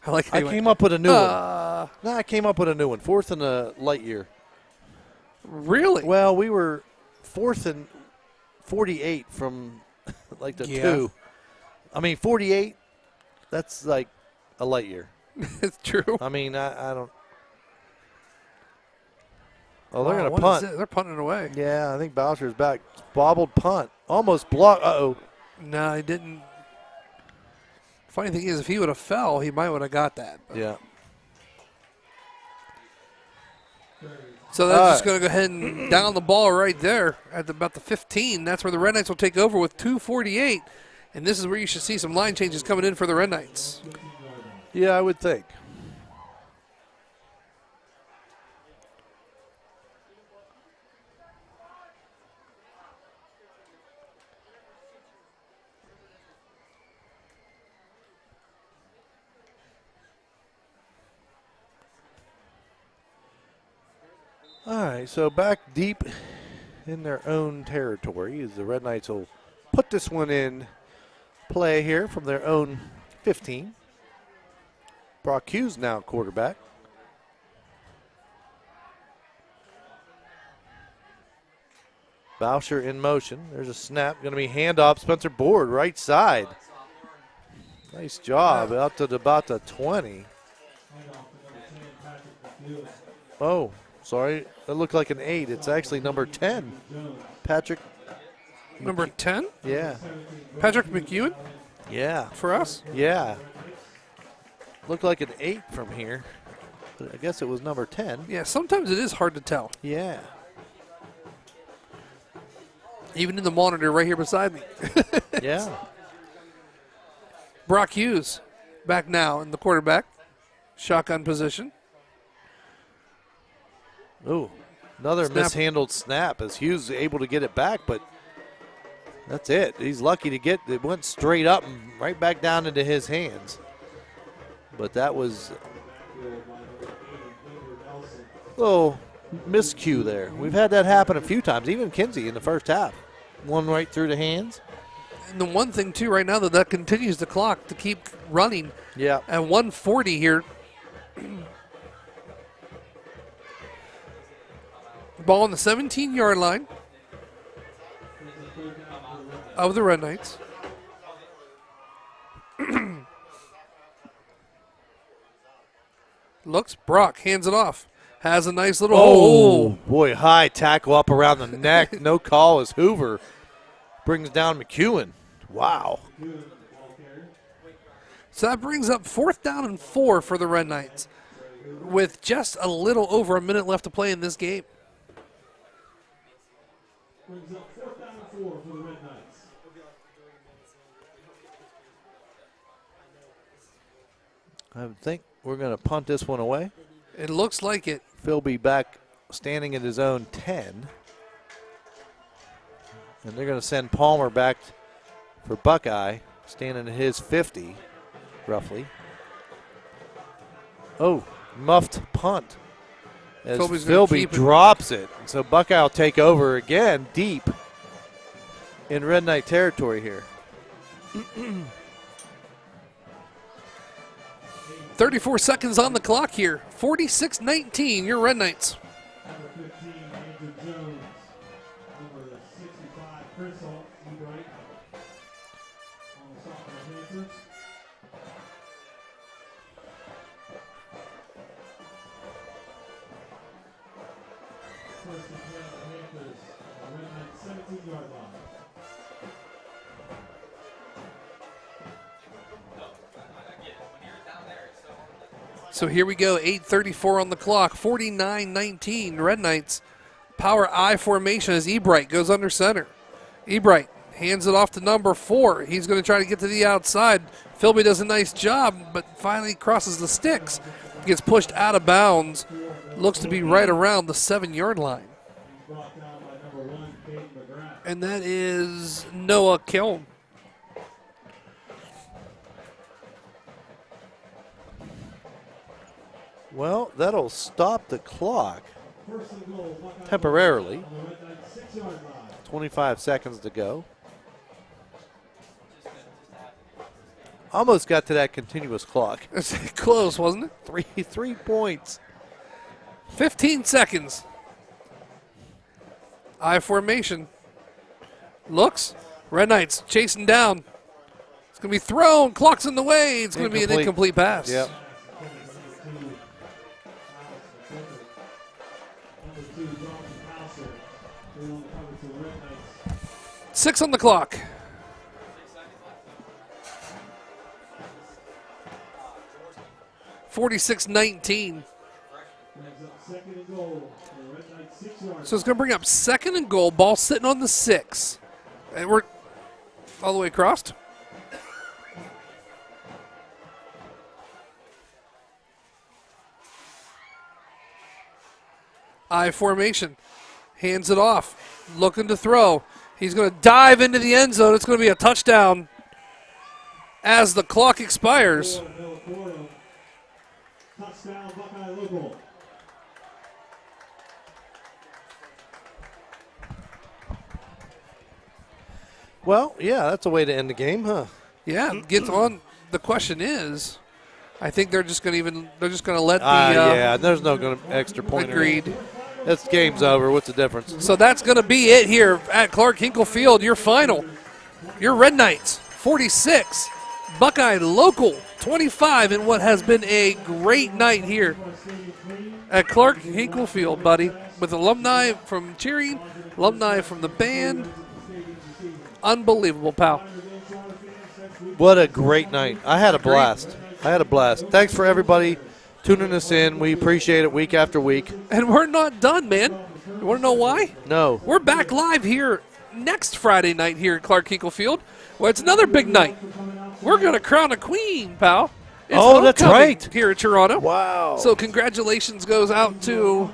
I came up with a new one. No, I came up with a new one. 4th and a light year. Really? Well, we were 4th and 48 from like the 2. I mean, 48, that's like a light year. It's true. I mean, I don't. Oh, they're Wow, going what to punt. is it? They're punting it away. Yeah, I think Boucher's back. Bobbled punt. Almost blocked. Uh-oh. No, he didn't. Funny thing is, if he would have fell, he might would have got that. Yeah. So that's just going to go ahead and down the ball right there at about the 15. That's where the Red Knights will take over with 2:48. And this is where you should see some line changes coming in for the Red Knights. Yeah, I would think. All right, so back deep in their own territory as the Red Knights will put this one in play here from their own 15. Brock Hughes now quarterback. Boucher in motion. There's a snap. Going to be handoff. Spencer Board, right side. Nice job. Out to about the 20. Oh, sorry. That looked like an 8. It's actually number 10. Patrick. Number 10? Yeah. Patrick McEwen? Yeah. For us? Yeah. Looked like an 8 from here. But I guess it was number 10. Yeah, sometimes it is hard to tell. Yeah. Even in the monitor right here beside me. Yeah. Brock Hughes back now in the quarterback. Shotgun position. Ooh, another Snap. mishandled snap as Hughes is able to get it back, but that's it. He's lucky to get it. Went straight up and right back down into his hands. But that was a little miscue there. We've had that happen a few times, even Kinsey in the first half. One right through the hands. And the one thing, too, right now that continues the clock to keep running. Yeah. At 1:40 here. Ball on the 17-yard line of the Red Knights. Looks, Brock hands it off. Has a nice little hole. Boy, high tackle up around the neck. No call as Hoover brings down McEwen. Wow. So that brings up 4th down and 4 for the Red Knights with just a little over a minute left to play in this game. Brings up 4th down and 4 for the Red Knights. I think we're going to punt this one away. It looks like it. Philby back standing at his own 10. And they're going to send Palmer back for Buckeye, standing at his 50, roughly. Oh, muffed punt. As Philby drops it. So Buckeye will take over again deep in Red Knight territory here. 34 seconds on the clock here. 46-19, your Red Knights. Number 15, Andrew Jones. Number 65, Chris Holt. Right on the sophomore Panthers. First and 10, Panthers. Red Knights 17-yard line. So here we go, 8:34 on the clock, 49-19, Red Knights. Power I formation as Ebright goes under center. Ebright hands it off to number 4. He's going to try to get to the outside. Philby does a nice job, but finally crosses the sticks. Gets pushed out of bounds. Looks to be right around the 7-yard line. And that is Noah Kiln. Well, that'll stop the clock temporarily. 25 seconds to go. Almost got to that continuous clock. It's close, wasn't it? 3 points. 15 seconds. I formation. Looks. Red Knights chasing down. going to be thrown. Clock's in the way. It's going to be an incomplete pass. Yep. 6 on the clock. (46-19). So it's going to bring up 2nd and goal. Ball sitting on the 6. And we're all the way across. I formation. Hands it off. Looking to throw. He's going to dive into the end zone. It's going to be a touchdown as the clock expires. Touchdown, Buckeye Local. Well, yeah, that's a way to end the game, huh? Yeah, gets on. The question is, I think they're just going to let the yeah, there's no going to extra point. Agreed. This game's over. What's the difference? So that's going to be it here at Clark Hinkle Field. Your final, your Red Knights 46, Buckeye Local 25, in what has been a great night here at Clark Hinkle Field, buddy, with alumni from cheering, alumni from the band. Unbelievable, pal. What a great night. I had a blast. Thanks for everybody tuning us in. We appreciate it week after week. And we're not done, man. You want to know why? No. We're back live here next Friday night here at Clark Hinkle Field. Well, it's another big night. We're going to crown a queen, pal. It's that's right. Here at Toronto. Wow. So congratulations goes out to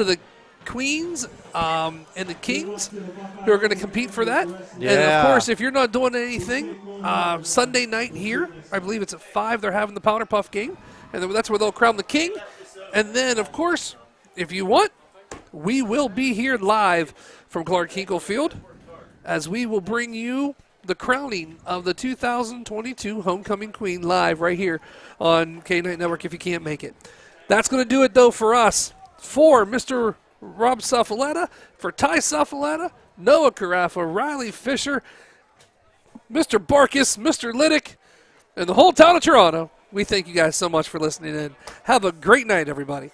the Queens and the Kings who are going to compete for that. Yeah. And, of course, if you're not doing anything, Sunday night here, I believe it's at 5, they're having the Powder Puff game. And that's where they'll crown the king. And then, of course, if you want, we will be here live from Clark Hinkle Field as we will bring you the crowning of the 2022 Homecoming Queen live right here on K-Night Network if you can't make it. That's going to do it, though, for us. For Mr. Rob Suffaletta, for Ty Suffaletta, Noah Carafa, Riley Fisher, Mr. Barkus, Mr. Liddick, and the whole town of Toronto, we thank you guys so much for listening in. Have a great night, everybody.